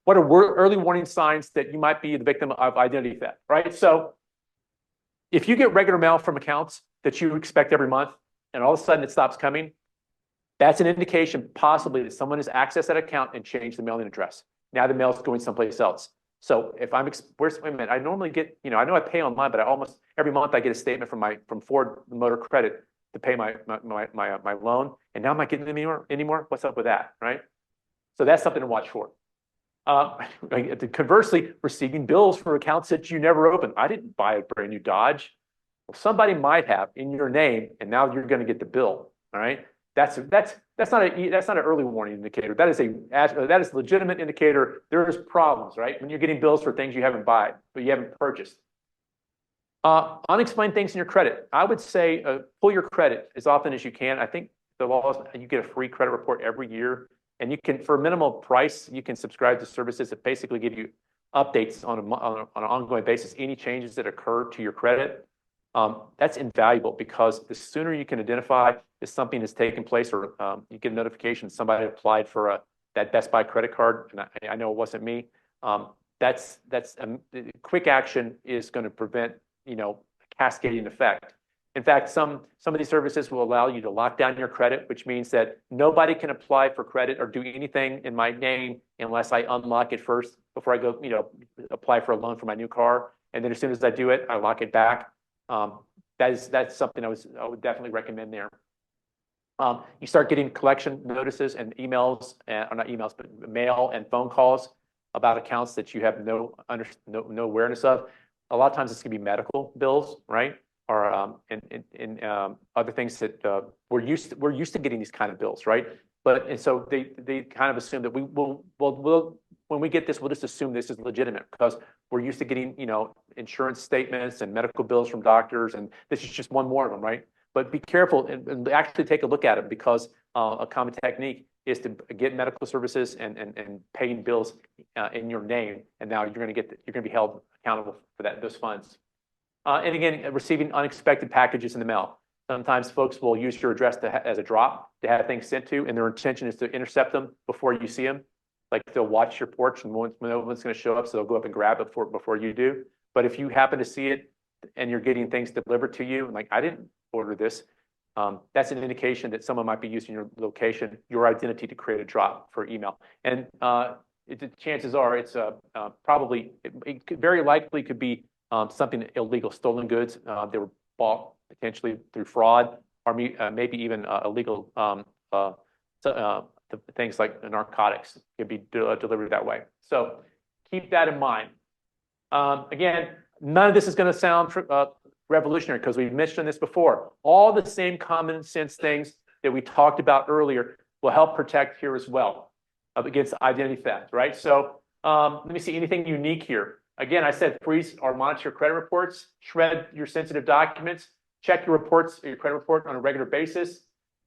What are early warning signs that you might be the victim of identity theft, right? So if you get regular mail from accounts that you expect every month and all of a sudden it stops coming, that's an indication possibly that someone has accessed that account and changed the mailing address. Now the mail's going someplace else. So if wait a minute, I normally get, I know I pay online, but I almost every month I get a statement from Ford Motor Credit to pay my loan, and now I'm not getting them anymore. What's up with that, right? So that's something to watch for. Conversely, receiving bills for accounts that you never opened. I didn't buy a brand new Dodge. Well, somebody might have in your name, and now you're going to get the bill. All right, that's not an early warning indicator. That is a legitimate indicator. There's problems, right? When you're getting bills for things you haven't bought, but you haven't purchased. Unexplained things in your credit. I would say pull your credit as often as you can. I think the law is you get a free credit report every year. And you can, for a minimal price, you can subscribe to services that basically give you updates on an ongoing basis, any changes that occur to your credit. That's invaluable because the sooner you can identify if something has taken place or you get a notification somebody applied for that Best Buy credit card, and I know it wasn't me, quick action is going to prevent a cascading effect. In fact, some of these services will allow you to lock down your credit, which means that nobody can apply for credit or do anything in my name unless I unlock it first before I go, apply for a loan for my new car. And then as soon as I do it, I lock it back. That's something I would definitely recommend there. You start getting collection notices and emails, or not emails, but mail and phone calls about accounts that you have no awareness of. A lot of times it's going to be medical bills, right? Or other things that we're used to getting these kind of bills, right? And so they kind of assume that we'll when we get this, we'll just assume this is legitimate because we're used to getting, insurance statements and medical bills from doctors, and this is just one more of them, right? But be careful and actually take a look at it, because a common technique is to get medical services and paying bills in your name, and now you're going to be held accountable for those funds. And again, receiving unexpected packages in the mail. Sometimes folks will use your address as a drop to have things sent to, and their intention is to intercept them before you see them. Like they'll watch your porch, and no one's going to show up, so they'll go up and grab it before you do. But if you happen to see it and you're getting things delivered to you, like I didn't order this, that's an indication that someone might be using your location, your identity, to create a drop for email. And chances are it's probably, very likely could be something illegal, stolen goods. They were bought potentially through fraud, or maybe even illegal things like narcotics could be delivered that way. So keep that in mind. Again, none of this is going to sound revolutionary because we've mentioned this before. All the same common sense things that we talked about earlier will help protect here as well against identity theft, right? So let me see, anything unique here. Again, I said freeze or monitor your credit reports, shred your sensitive documents, check your reports, your credit report on a regular basis,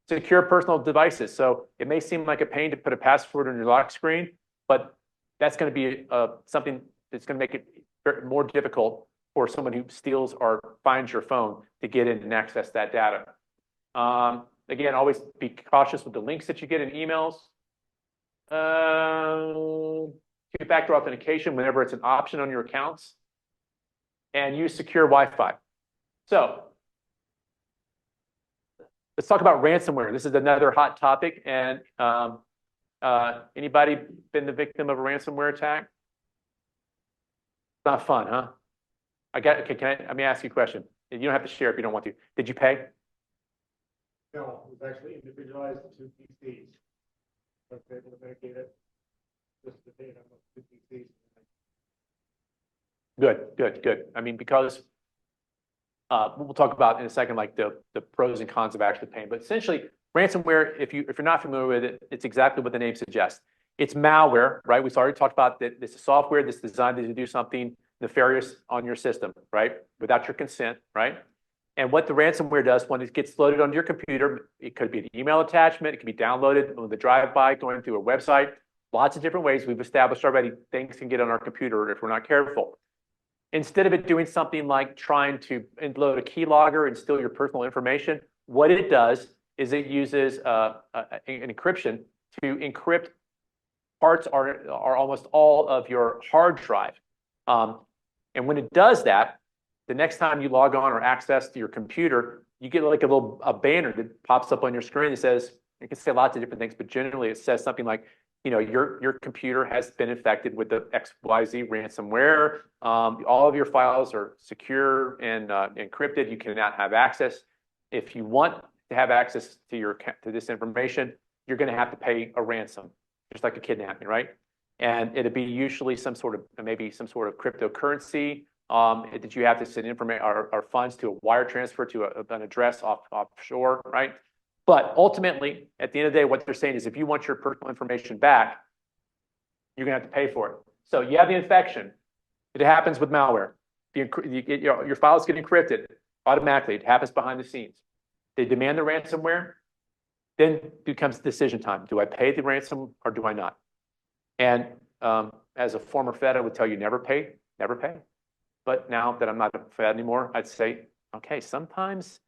secure personal devices. So it may seem like a pain to put a password on your lock screen, but that's going to be something that's going to make it more difficult for someone who steals or finds your phone to get in and access that data. Again, always be cautious with the links that you get in emails. Two-factor authentication whenever it's an option on your accounts, and use secure Wi-Fi. So let's talk about ransomware. This is another hot topic. And anybody been the victim of a ransomware attack? It's not fun, huh? Okay, let me ask you a question. You don't have to share if you don't want to. Did you pay? No, it was actually individualized to PCs. I was able to mitigate it. Just the data on those two PCs. Good. I mean, because we'll talk about in a second, like the pros and cons of actually paying. But essentially, ransomware, if you're not familiar with it, it's exactly what the name suggests. It's malware, right? We've already talked about that. This is software that's designed to do something nefarious on your system, right? Without your consent, right? And what the ransomware does when it gets loaded onto your computer, it could be an email attachment, it can be downloaded with a drive-by going through a website. Lots of different ways we've established already things can get on our computer if we're not careful. Instead of it doing something like trying to load a keylogger and steal your personal information, what it does is it uses an encryption to encrypt parts or almost all of your hard drive. And when it does that, the next time you log on or access to your computer, you get like a banner that pops up on your screen that says, it can say lots of different things, but generally it says something like, your computer has been infected with the XYZ ransomware. All of your files are secure and encrypted. You cannot have access. If you want to have access to this information, you're going to have to pay a ransom, just like a kidnapping, right? And it'd be usually maybe some sort of cryptocurrency that you have to send information or funds to a wire transfer to an address offshore, right? But ultimately, at the end of the day, what they're saying is if you want your personal information back, you're going to have to pay for it. So you have the infection. It happens with malware. Your files get encrypted automatically. It happens behind the scenes. They demand the ransomware. Then becomes decision time. Do I pay the ransom or do I not? And as a former Fed, I would tell you never pay. But now that I'm not a Fed anymore, I'd say, okay, sometimes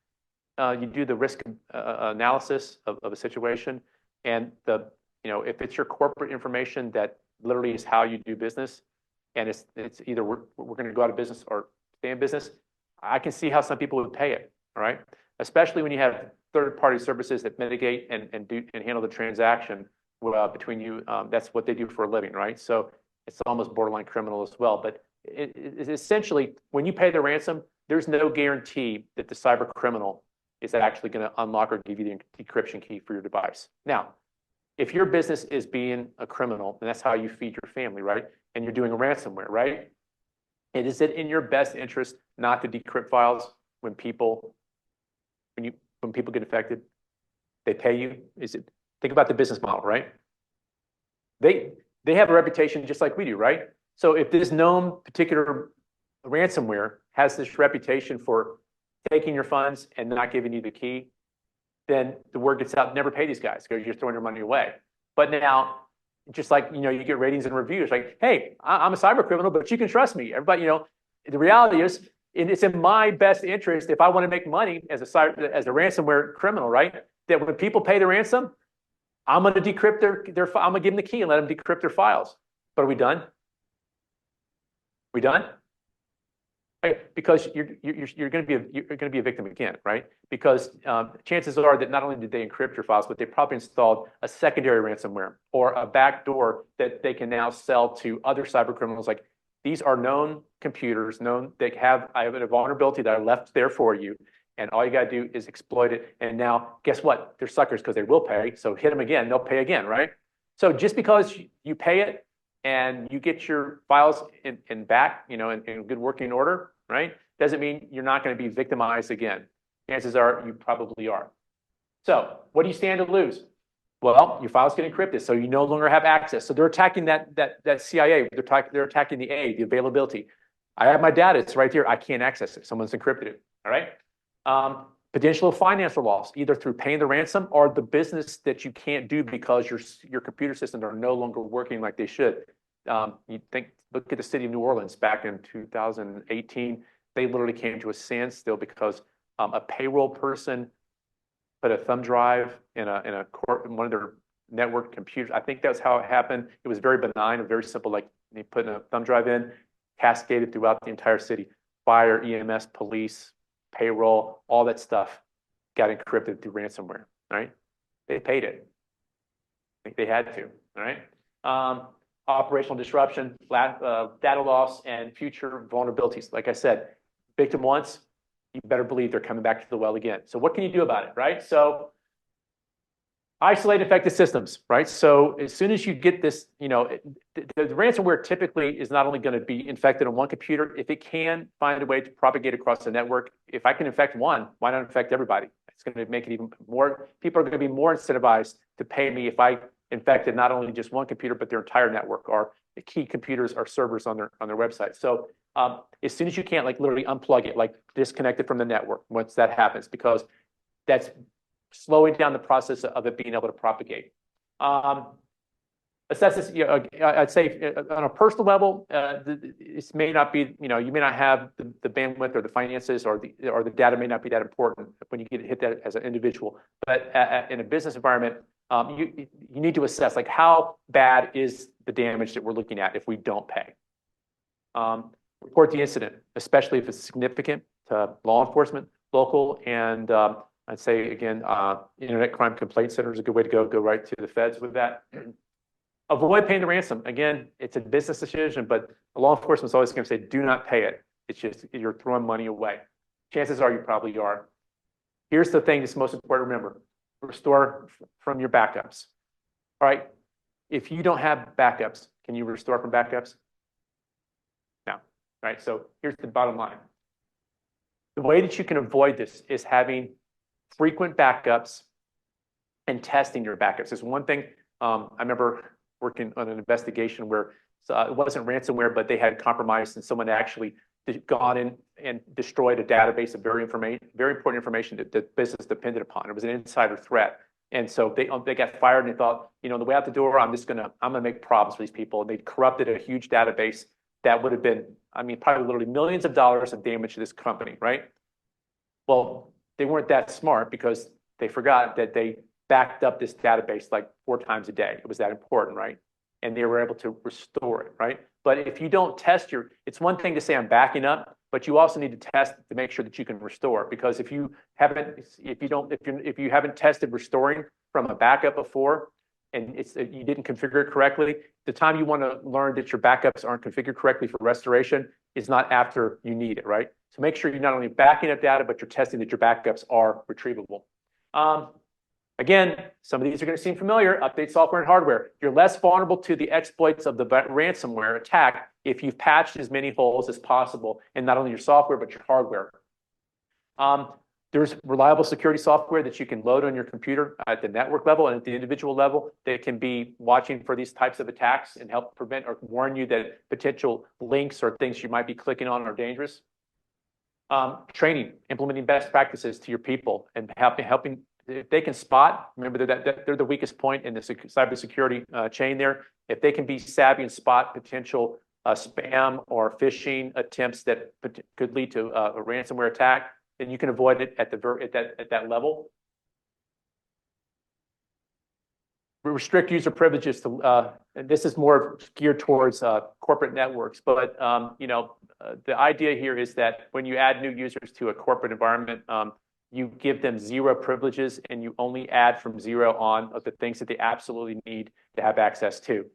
you do the risk analysis of a situation, and if it's your corporate information that literally is how you do business, and it's either we're going to go out of business or stay in business, I can see how some people would pay it. All right, especially when you have third-party services that mitigate and handle the transaction between you. That's what they do for a living, right? So it's almost borderline criminal as well. But it's essentially, when you pay the ransom, there's no guarantee that the cyber criminal is actually going to unlock or give you the decryption key for your device. Now, if your business is being a criminal, and that's how you feed your family, right? And you're doing a ransomware, right? And is it in your best interest not to decrypt files when people get affected? They pay you. Think about the business model, right? They have a reputation just like we do, right? So if this known particular ransomware has this reputation for taking your funds and not giving you the key, then the word gets out, never pay these guys because you're throwing your money away. But now, just like, you get ratings and reviews like, hey, I'm a cyber criminal, but you can trust me. Everybody, the reality is it's in my best interest if I want to make money as a ransomware criminal, right? That when people pay the ransom, I'm going to decrypt I'm going to give them the key and let them decrypt their files. But are we done? We done? Right? Because you're going to be a victim again, right? Because chances are that not only did they encrypt your files, but they probably installed a secondary ransomware or a backdoor that they can now sell to other cyber criminals. Like, these are known computers, I have a vulnerability that I left there for you, and all you got to do is exploit it. And now, guess what? They're suckers because they will pay. So hit them again, they'll pay again, right? So just because you pay it and you get your files in back, in good working order, right? Doesn't mean you're not going to be victimized again. Chances are you probably are. So what do you stand to lose? Well, your files get encrypted, so you no longer have access. So they're attacking that CIA. They're attacking the availability. I have my data. It's right here. I can't access it. Someone's encrypted it. All right. Potential financial loss, either through paying the ransom or the business that you can't do because your computer systems are no longer working like they should. Look at the city of New Orleans back in 2018. They literally came to a standstill because a payroll person put a thumb drive in one of their network computers. I think that's how it happened. It was very benign and very simple. Like, they put a thumb drive in, cascaded throughout the entire city. Fire, EMS, police, payroll, all that stuff got encrypted through ransomware. All right, they paid it. I think they had to. All right. Operational disruption, data loss, and future vulnerabilities. Like I said, victim once, you better believe they're coming back to the well again. So what can you do about it, right? So isolate affected systems, right? So as soon as you get this, the ransomware typically is not only going to be infected on one computer. If it can find a way to propagate across the network, if I can infect one, why not infect everybody? It's going to make it even more, people are going to be more incentivized to pay me if I infected not only just one computer, but their entire network, or the key computers or servers on their website. So as soon as you can, like, literally unplug it, like disconnect it from the network once that happens, because that's slowing down the process of it being able to propagate. Assess this, I'd say on a personal level, this may not be, you may not have the bandwidth or the finances, or the data may not be that important when you hit that as an individual. But in a business environment, you need to assess, like, how bad is the damage that we're looking at if we don't pay. Report the incident, especially if it's significant, to law enforcement, local, and I'd say, again, Internet Crime Complaint Center is a good way to go. Go right to the feds with that. Avoid paying the ransom. Again, it's a business decision, but law enforcement is always going to say, do not pay it. It's just, you're throwing money away. Chances are you probably are. Here's the thing that's most important to remember. Restore from your backups. All right. If you don't have backups, can you restore from backups? No. All right. So here's the bottom line. The way that you can avoid this is having frequent backups and testing your backups. There's one thing, I remember working on an investigation where it wasn't ransomware, but they had compromised, and someone actually gone in and destroyed a database of very important information that the business depended upon. It was an insider threat. And so they got fired, and they thought, the way out the door, I'm gonna make problems for these people. And they corrupted a huge database that would have been, probably literally millions of dollars of damage to this company, right? Well, they weren't that smart, because they forgot that they backed up this database like 4 times a day. It was that important, right? And they were able to restore it, right? But if you don't test it's one thing to say I'm backing up, but you also need to test to make sure that you can restore. Because if you haven't tested restoring from a backup before, and you didn't configure it correctly, the time you want to learn that your backups aren't configured correctly for restoration is not after you need it, right? So make sure you're not only backing up data, but you're testing that your backups are retrievable. Again, some of these are going to seem familiar. Update software and hardware. You're less vulnerable to the exploits of the ransomware attack if you've patched as many holes as possible in not only your software, but your hardware. There's reliable security software that you can load on your computer at the network level and at the individual level that can be watching for these types of attacks and help prevent or warn you that potential links or things you might be clicking on are dangerous. Training, implementing best practices to your people and helping if they can spot, remember that they're the weakest point in the cybersecurity chain there. If they can be savvy and spot potential spam or phishing attempts that could lead to a ransomware attack, then you can avoid it at that level. Restrict user privileges to, and this is more geared towards corporate networks, but the idea here is that when you add new users to a corporate environment, you give them 0 privileges and you only add from 0 on of the things that they absolutely need to have access to.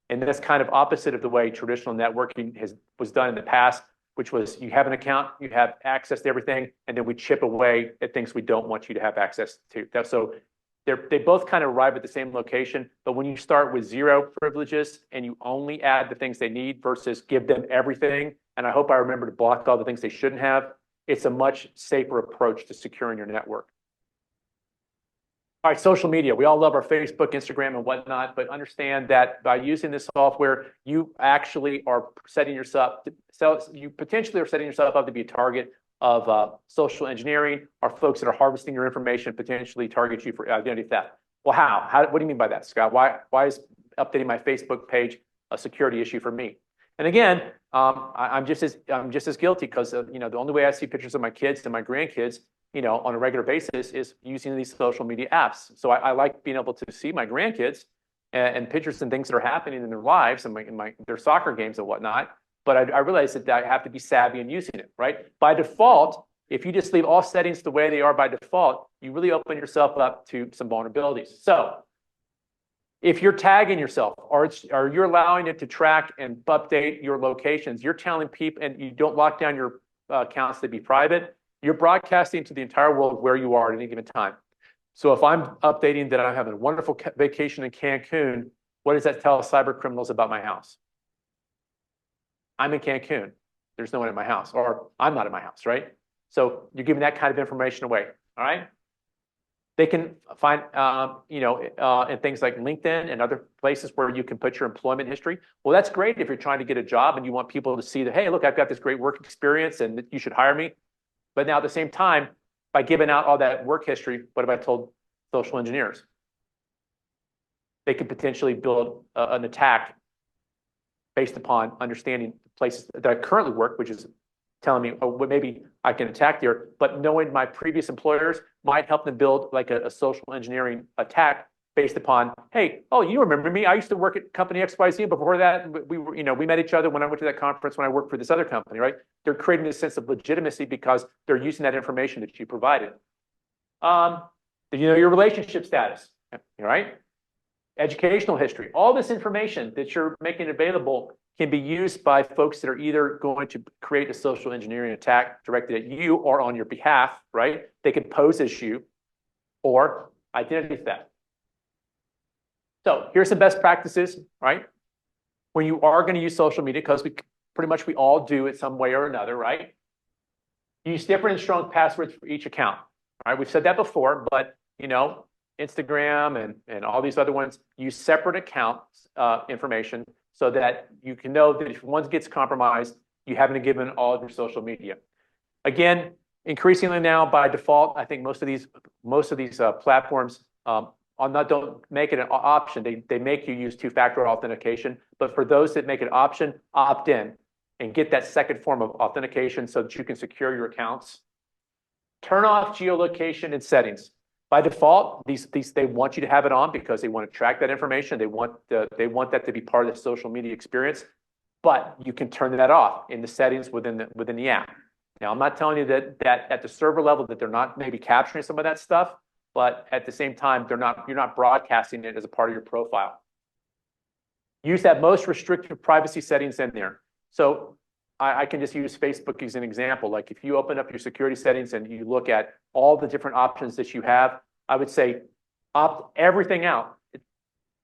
And that's kind of opposite of the way traditional networking was done in the past, which was you have an account, you have access to everything, and then we chip away at things we don't want you to have access to. So they both kind of arrive at the same location, but when you start with 0 privileges and you only add the things they need versus give them everything, and I hope I remember to block all the things they shouldn't have, it's a much safer approach to securing your network. All right, social media. We all love our Facebook, Instagram, and whatnot, but understand that by using this software, you actually are setting yourself up, so you potentially are setting yourself up to be a target of social engineering, or folks that are harvesting your information, potentially target you for identity theft. Well, how? What do you mean by that, Scott? Why is updating my Facebook page a security issue for me? And again, I'm just as guilty because the only way I see pictures of my kids and my grandkids, on a regular basis is using these social media apps. So I like being able to see my grandkids and pictures and things that are happening in their lives and their soccer games and whatnot. But I realize that I have to be savvy in using it, right? By default, if you just leave all settings the way they are by default, you really open yourself up to some vulnerabilities. So if you're tagging yourself or you're allowing it to track and update your locations, you're telling people, and you don't lock down your accounts to be private, you're broadcasting to the entire world where you are at any given time. So if I'm updating that I'm having a wonderful vacation in Cancun, what does that tell cyber criminals about my house? I'm in Cancun. There's no one at my house, or I'm not at my house, right? So you're giving that kind of information away, all right? They can find, in things like LinkedIn and other places where you can put your employment history. Well, that's great if you're trying to get a job and you want people to see that, hey, look, I've got this great work experience and you should hire me. But now at the same time, by giving out all that work history, what have I told social engineers? They could potentially build an attack based upon understanding places that I currently work, which is telling me, oh, well, maybe I can attack there, but knowing my previous employers might help them build like a social engineering attack based upon, hey, oh, you remember me? I used to work at company XYZ. Before that, we met each other when I went to that conference when I worked for this other company, right? They're creating a sense of legitimacy because they're using that information that you provided. Your relationship status, right? Educational history, all this information that you're making available can be used by folks that are either going to create a social engineering attack directed at you or on your behalf, right? They can pose as you, or identity theft. So here's some best practices, right? When you are going to use social media, because we all do it some way or another, right? Use different and strong passwords for each account. All right, we've said that before, but Instagram and all these other ones use separate accounts information so that you can know that if one gets compromised, you haven't given all of your social media. Again, increasingly now by default, I think most of these platforms don't make it an option. They make you use two-factor authentication, but for those that make it option, opt in and get that second form of authentication so that you can secure your accounts. Turn off geolocation and settings. By default, they want you to have it on because they want to track that information. They want that to be part of the social media experience, but you can turn that off in the settings within the app. Now, I'm not telling you that at the server level that they're not maybe capturing some of that stuff, but at the same time, you're not broadcasting it as a part of your profile. Use that most restrictive privacy settings in there. So I can just use Facebook as an example. Like if you open up your security settings and you look at all the different options that you have, I would say opt everything out.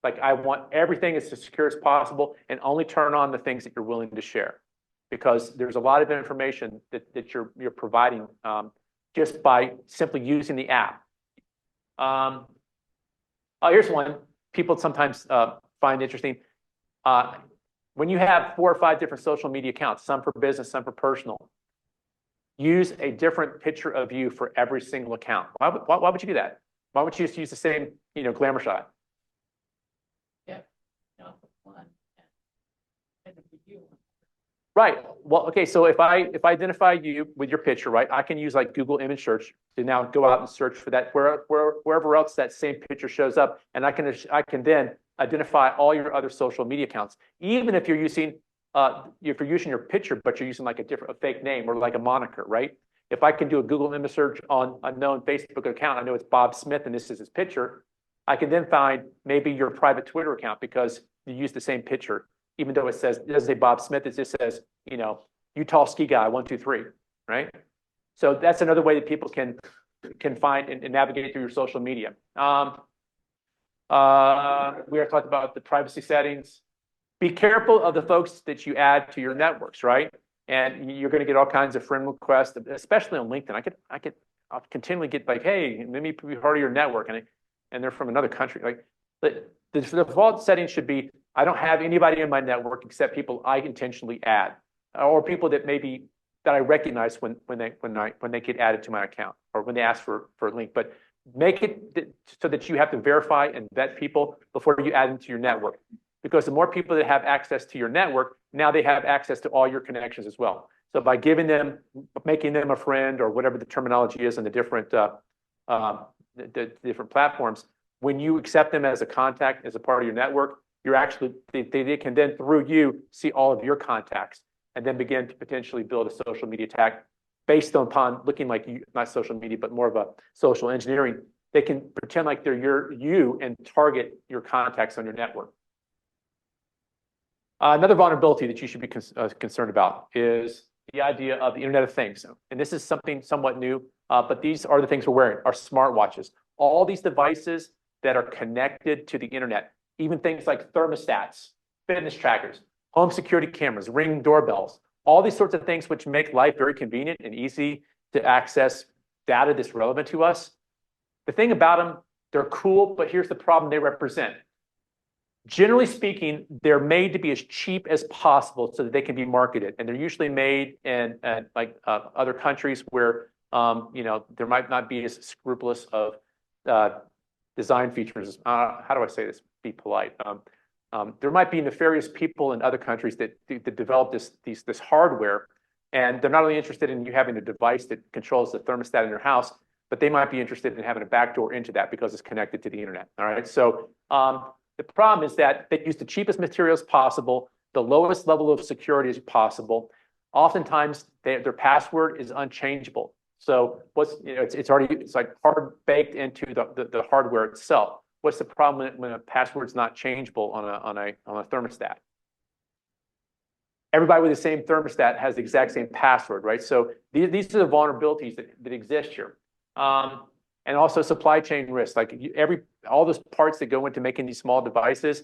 Like I want everything as secure as possible and only turn on the things that you're willing to share, because there's a lot of information that you're providing just by simply using the app. Oh, here's one people sometimes find interesting. When you have 4 or 5 different social media accounts, some for business, some for personal, use a different picture of you for every single account. Why would you do that? Why would you just use the same, glamour shot? Right. Well, okay. So if I identify you with your picture, right, I can use like Google image search to now go out and search for that wherever else that same picture shows up, and I can then identify all your other social media accounts, even if you're using your picture, but you're using like a fake name or like a moniker, right? If I can do a Google image search on a known Facebook account, I know it's Bob Smith and this is his picture. I can then find maybe your private Twitter account because you use the same picture. Even though it doesn't say Bob Smith, it just says, Utah ski guy 123, right? So that's another way that people can find and navigate through your social media. We are talking about the privacy settings. Be careful of the folks that you add to your networks, right? And you're going to get all kinds of friend requests, especially on LinkedIn. I'll continually get like, hey, let me be part of your network, and they're from another country. Like the default setting should be, I don't have anybody in my network except people I intentionally add, or people that I recognize when they get added to my account or when they ask for a link. But make it so that you have to verify and vet people before you add them to your network, because the more people that have access to your network, now they have access to all your connections as well. So by making them a friend or whatever the terminology is in the different different platforms, when you accept them as a contact, as a part of your network, they can then through you see all of your contacts and then begin to potentially build a social media attack based upon looking like you, not social media, but more of a social engineering. They can pretend like they're you and target your contacts on your network. Another vulnerability that you should be concerned about is the idea of the Internet of Things. And this is something somewhat new, but these are the things we're wearing, our smartwatches. All these devices that are connected to the internet, even things like thermostats, fitness trackers, home security cameras, Ring doorbells, all these sorts of things which make life very convenient and easy to access data that's relevant to us. The thing about them, they're cool, but here's the problem they represent. Generally speaking, they're made to be as cheap as possible so that they can be marketed. And they're usually made in other countries where there might not be as scrupulous of design features. How do I say this? Be polite. There might be nefarious people in other countries that develop this hardware, and they're not only interested in you having a device that controls the thermostat in your house, but they might be interested in having a backdoor into that because it's connected to the internet. All right. So the problem is that they use the cheapest materials possible, the lowest level of security as possible. Oftentimes, their password is unchangeable. So it's like hard baked into the hardware itself. What's the problem when a password's not changeable on a thermostat? Everybody with the same thermostat has the exact same password, right? So these are the vulnerabilities that exist here. And also supply chain risk, like all those parts that go into making these small devices,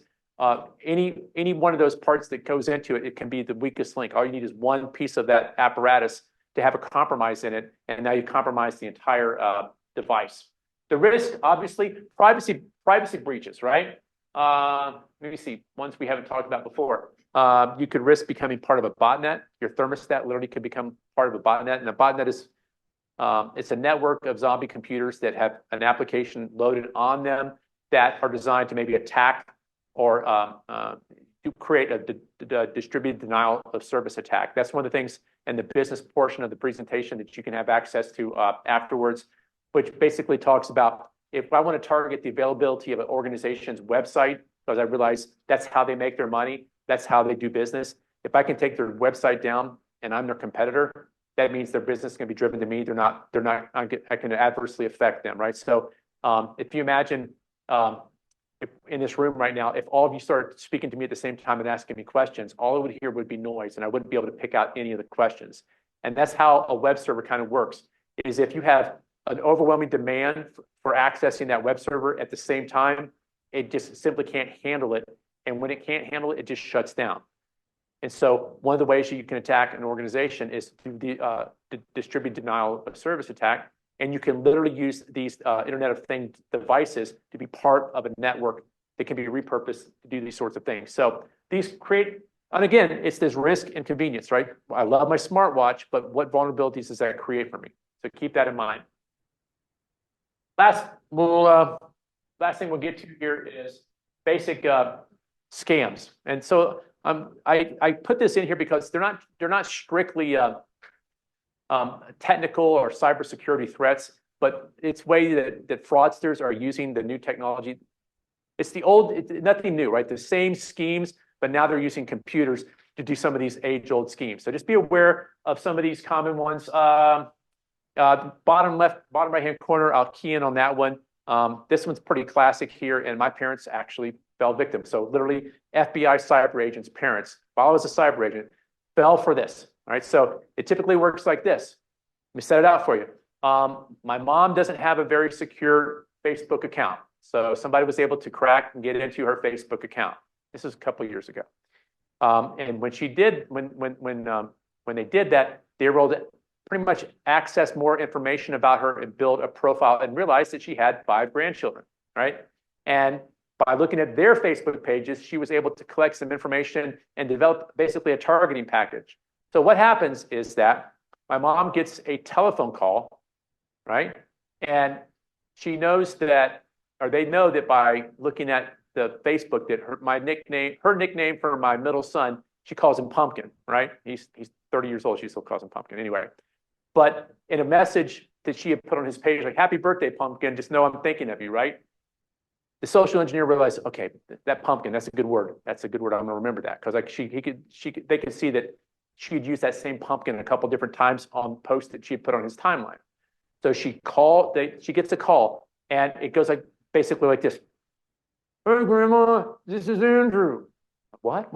any one of those parts that goes into it, it can be the weakest link. All you need is one piece of that apparatus to have a compromise in it, and now you compromise the entire device. The risk, obviously, privacy breaches, right? Let me see, ones we haven't talked about before. You could risk becoming part of a botnet. Your thermostat literally could become part of a botnet, and a botnet is it's a network of zombie computers that have an application loaded on them that are designed to maybe attack or to create a distributed denial of service attack. That's one of the things in the business portion of the presentation that you can have access to afterwards, which basically talks about if I want to target the availability of an organization's website, because I realize that's how they make their money, that's how they do business. If I can take their website down and I'm their competitor, that means their business is going to be driven to me. I can adversely affect them, right? So if you imagine in this room right now, if all of you started speaking to me at the same time and asking me questions, all I would hear would be noise, and I wouldn't be able to pick out any of the questions. And that's how a web server kind of works, is if you have an overwhelming demand for accessing that web server at the same time, it just simply can't handle it. And when it can't handle it, it just shuts down. And so one of the ways you can attack an organization is through the distributed denial of service attack. And you can literally use these Internet of Things devices to be part of a network that can be repurposed to do these sorts of things. So these create, and again, it's this risk and convenience, right? I love my smartwatch, but what vulnerabilities does that create for me? So keep that in mind. Last thing we'll get to here is basic scams. And so I put this in here because they're not strictly technical or cybersecurity threats, but it's way that fraudsters are using the new technology. It's nothing new, right? The same schemes, but now they're using computers to do some of these age-old schemes. So just be aware of some of these common ones. Bottom right-hand corner, I'll key in on that one. This one's pretty classic here, and my parents actually fell victim. So literally, FBI cyber agents' parents, while I was a cyber agent, fell for this. All right, so it typically works like this. Let me set it out for you. My mom doesn't have a very secure Facebook account, so somebody was able to crack and get into her Facebook account. This is a couple of years ago, and when they did that, they were able to pretty much access more information about her and build a profile and realized that she had 5 grandchildren, right? And by looking at their Facebook pages, she was able to collect some information and develop basically a targeting package. So what happens is that my mom gets a telephone call, right? And she knows that, or they know that by looking at the Facebook that her nickname for my middle son, she calls him Pumpkin, right? He's 30 years old, she still calls him Pumpkin anyway. But in a message that she had put on his page, like, "Happy birthday, Pumpkin, just know I'm thinking of you," right? The social engineer realized, okay, that pumpkin, that's a good word. That's a good word. I'm gonna remember that. Because like they could see that she had used that same pumpkin a couple different times on posts that she had put on his timeline. So she gets a call, and it goes like basically like this. "Hey, Grandma, this is Andrew." What?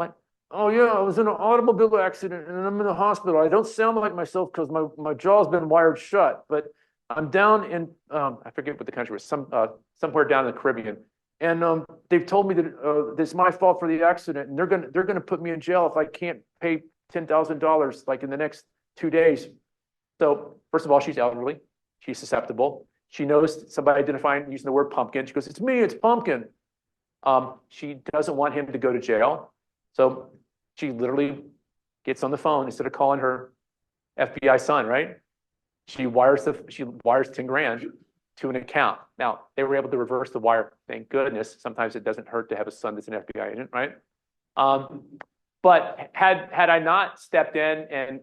"Oh yeah, I was in an automobile accident and I'm in the hospital. I don't sound like myself because my jaw's been wired shut, but I'm down in I forget what the country was, somewhere down in the Caribbean, and they've told me that it's my fault for the accident, and they're gonna put me in jail if I can't pay $10,000 like in the next 2 days." So first of all, she's elderly, she's susceptible. She knows somebody identifying using the word pumpkin. She goes, "It's me, it's Pumpkin." She doesn't want him to go to jail, so she literally gets on the phone instead of calling her FBI son, right? She wires 10 grand to an account. Now, they were able to reverse the wire, thank goodness. Sometimes it doesn't hurt to have a son that's an FBI agent, right? But had I not stepped in and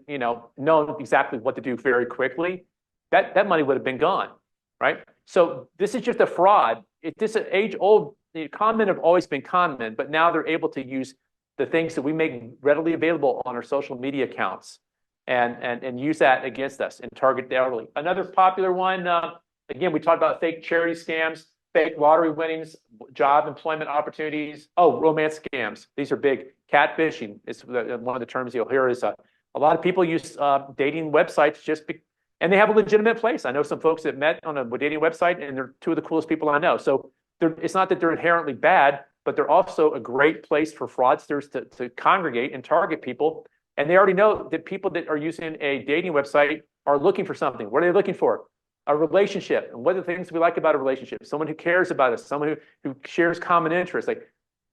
known exactly what to do very quickly, that money would have been gone, right? So this is just a fraud. This is age-old. The con men have always been con men, but now they're able to use the things that we make readily available on our social media accounts and use that against us and target the elderly. Another popular one, again, we talked about fake charity scams, fake lottery winnings, job employment opportunities. Oh, romance scams. These are big. Catfishing is one of the terms you'll hear. Is a lot of people use dating websites and they have a legitimate place. I know some folks that met on a dating website, and they're 2 of the coolest people I know. So it's not that they're inherently bad, but they're also a great place for fraudsters to congregate and target people. And they already know that people that are using a dating website are looking for something. What are they looking for? A relationship. And what are the things we like about a relationship? Someone who cares about us, someone who shares common interests.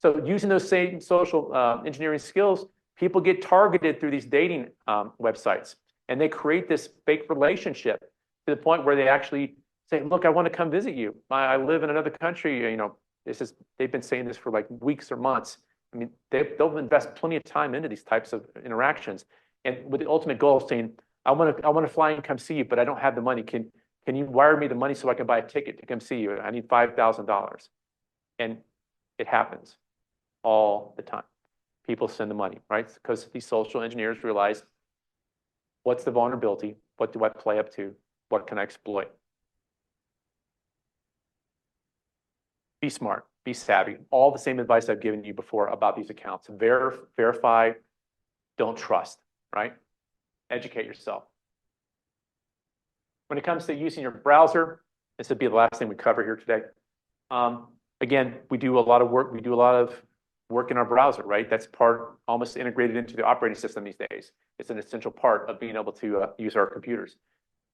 So using those same social engineering skills, people get targeted through these dating websites. And they create this fake relationship to the point where they actually say, "Look, I want to come visit you. I live in another country." They've been saying this for like weeks or months. I mean, they'll invest plenty of time into these types of interactions, and with the ultimate goal of saying, I want to fly and come see you, but I don't have the money. Can you wire me the money so I can buy a ticket to come see you? I need $5,000. And it happens all the time. People send the money, right? Because these social engineers realize, what's the vulnerability? What do I play up to? What can I exploit? Be smart. be savvy. All the same advice I've given you before about these accounts. Verify, don't trust, right? Educate yourself. When it comes to using your browser, this would be the last thing we cover here today. Again, we do a lot of work. We do a lot of work in our browser, right? That's almost integrated into the operating system these days. It's an essential part of being able to use our computers.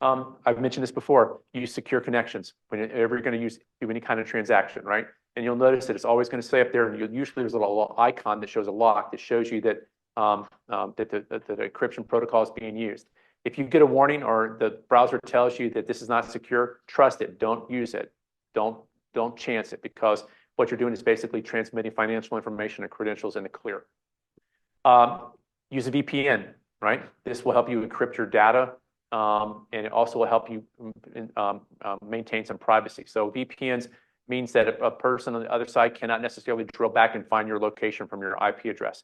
I've mentioned this before. Use secure connections whenever you're going to do any kind of transaction, right? And you'll notice that it's always going to say up there, and usually there's a little icon that shows a lock that shows you that that the encryption protocol is being used. If you get a warning or the browser tells you that this is not secure, trust it. Don't use it. Don't chance it, because what you're doing is basically transmitting financial information and credentials in the clear. Use a VPN, right? This will help you encrypt your data, and it also will help you maintain some privacy. So VPNs means that a person on the other side cannot necessarily drill back and find your location from your IP address.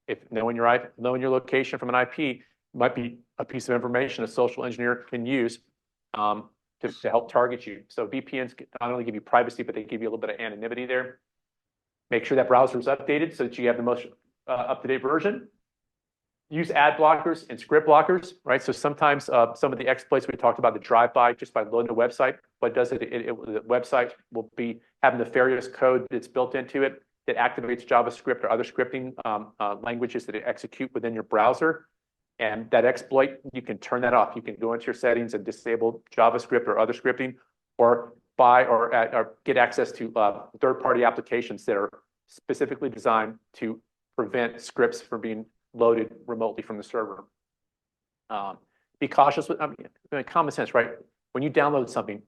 If knowing your location from an IP might be a piece of information a social engineer can use to help target you. So VPNs not only give you privacy, but they give you a little bit of anonymity there. Make sure that browser is updated so that you have the most up-to-date version. Use ad blockers and script blockers, right? So sometimes some of the exploits we talked about, the drive-by, just by loading the website, what does it? The website will be having nefarious code that's built into it that activates JavaScript or other scripting languages that execute within your browser. And that exploit, you can turn that off. You can go into your settings and disable JavaScript or other scripting, or buy or get access to third-party applications that are specifically designed to prevent scripts from being loaded remotely from the server. Be cautious with, common sense, right? When you download something,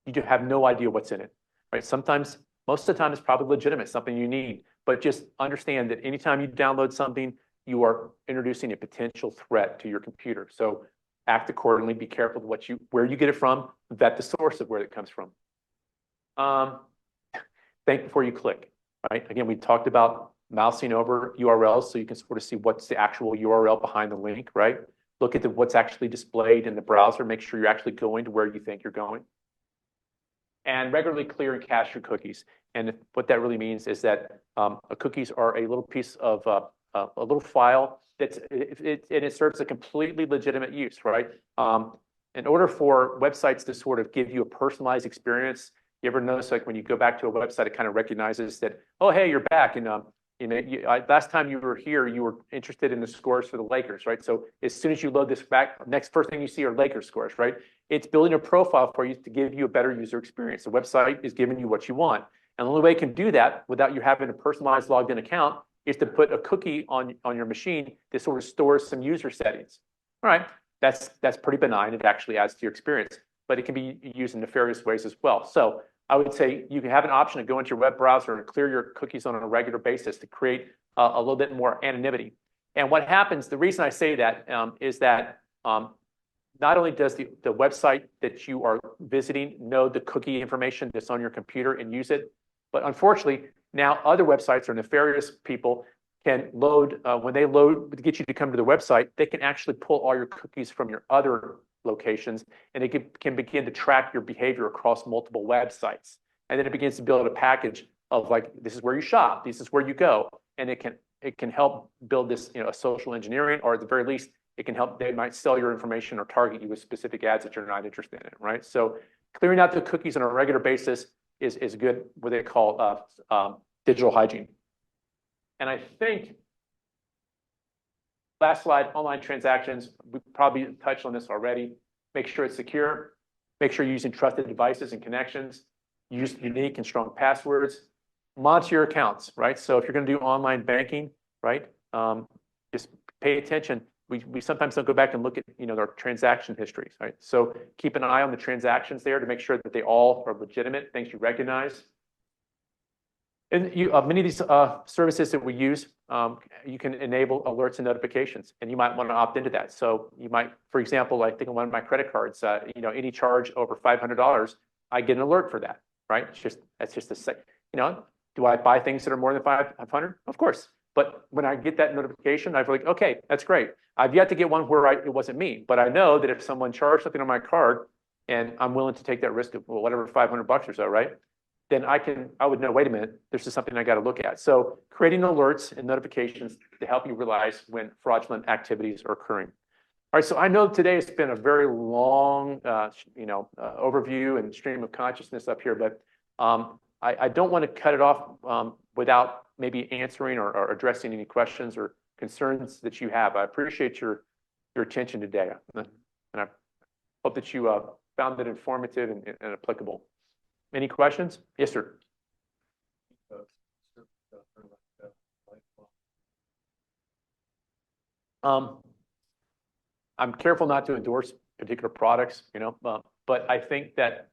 you do have no idea what's in it, right? Sometimes, most of the time, it's probably legitimate, something you need, but just understand that anytime you download something, you are introducing a potential threat to your computer. So act accordingly, be careful where you get it from, vet the source of where it comes from. Think before you click, right? Again, we talked about mousing over URLs so you can sort of see what's the actual URL behind the link, right? Look at what's actually displayed in the browser, make sure you're actually going to where you think you're going. And regularly clear and cache your cookies. And what that really means is that cookies are a little piece of a little file and it serves a completely legitimate use, right? In order for websites to sort of give you a personalized experience, you ever notice like when you go back to a website, it kind of recognizes that, oh, hey, you're back. And last time you were here, you were interested in the scores for the Lakers, right? So as soon as you load this back, first thing you see are Lakers scores, right? It's building a profile for you to give you a better user experience. The website is giving you what you want. And the only way it can do that without you having a personalized logged in account is to put a cookie on your machine that sort of stores some user settings. All right, that's pretty benign. It actually adds to your experience, but it can be used in nefarious ways as well. So I would say you can have an option to go into your web browser and clear your cookies on a regular basis to create a little bit more anonymity. And what happens, the reason I say that is that not only does the website that you are visiting know the cookie information that's on your computer and use it, but unfortunately, now other websites or nefarious people can load, when they load to get you to come to the website, they can actually pull all your cookies from your other locations, and it can begin to track your behavior across multiple websites. And then it begins to build a package of like, this is where you shop, this is where you go. And it can help build this, a social engineering, or at the very least, it can help, they might sell your information or target you with specific ads that you're not interested in, right? So clearing out the cookies on a regular basis is good, what they call digital hygiene. And I think, last slide, online transactions, we probably touched on this already. Make sure it's secure. Make sure you're using trusted devices and connections. Use unique and strong passwords. Monitor your accounts, right? So if you're going to do online banking, right, just pay attention. We sometimes don't go back and look at their transaction histories, right? So keep an eye on the transactions there to make sure that they all are legitimate, things you recognize. And many of these services that we use, you can enable alerts and notifications, and you might want to opt into that. So you might, for example, I think on one of my credit cards, any charge over $500, I get an alert for that, right? That's just do I buy things that are more than 500? Of course. But when I get that notification, I'm like, okay, that's great. I've yet to get one where it wasn't me, but I know that if someone charged something on my card, and I'm willing to take that risk of whatever $500 or so, right? then I would know, wait a minute, this is something I got to look at. So creating alerts and notifications to help you realize when fraudulent activities are occurring. All right, so I know today it's been a very long, overview and stream of consciousness up here, but I don't want to cut it off without maybe answering or addressing any questions or concerns that you have. I appreciate your attention today, and I hope that you found it informative and applicable. Any questions? Yes, sir. I'm careful not to endorse particular products, but I think that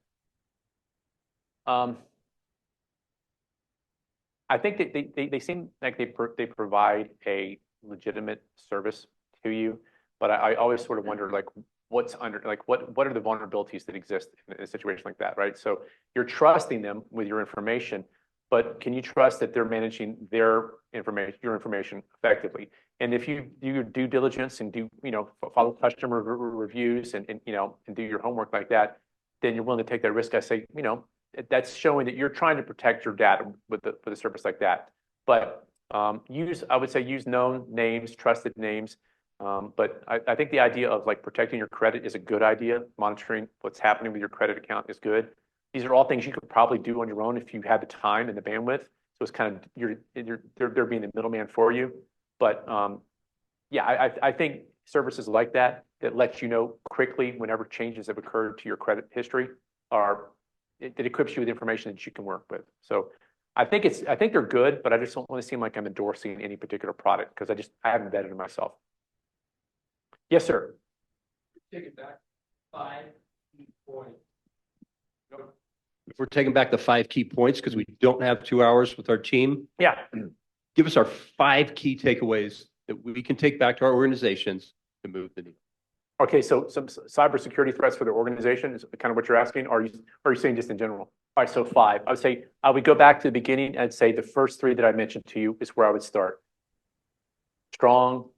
they seem like they provide a legitimate service to you, but I always sort of wonder what's under, what are the vulnerabilities that exist in a situation like that, right? So you're trusting them with your information, but can you trust that they're managing your information effectively? And if you do your due diligence and follow customer reviews and do your homework like that, then you're willing to take that risk. I say, that's showing that you're trying to protect your data with a service like that. But I would say use known names, trusted names. But I think the idea of protecting your credit is a good idea. Monitoring what's happening with your credit account is good. These are all things you could probably do on your own if you had the time and the bandwidth. So it's kind of they're being the middleman for you. But yeah, I think services like that let you know quickly whenever changes have occurred to your credit history it equips you with information that you can work with. So I think they're good, but I just don't want to seem like I'm endorsing any particular product because I haven't vetted it myself. Yes, sir. Take it back 5 key points. If we're taking back the 5 key points, because we don't have 2 hours with our team, Yeah. give us our 5 key takeaways that we can take back to our organizations to move the needle. Okay, so some cybersecurity threats for the organization is kind of what you're asking, or are you saying just in general? All right, so 5. I would say I would go back to the beginning and say the first 3 that I mentioned to you is where I would start. Strong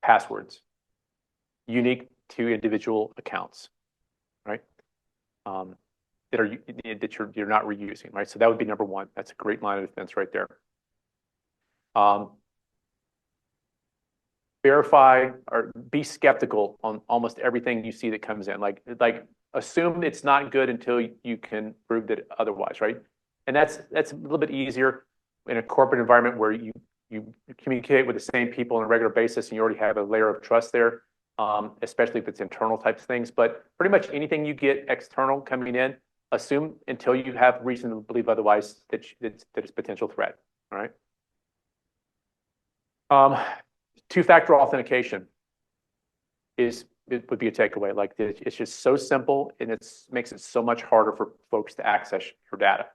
passwords, unique to individual accounts, right? That you're not reusing, right? So that would be number 1. That's a great line of defense right there. Verify or be skeptical on almost everything you see that comes in. Like assume it's not good until you can prove that otherwise, right? And that's a little bit easier in a corporate environment where you communicate with the same people on a regular basis and you already have a layer of trust there, especially if it's internal types of things. But pretty much anything you get external coming in, assume until you have reason to believe otherwise that it's a potential threat, all right? Two-factor authentication would be a takeaway. It's just so simple and it makes it so much harder for folks to access your data.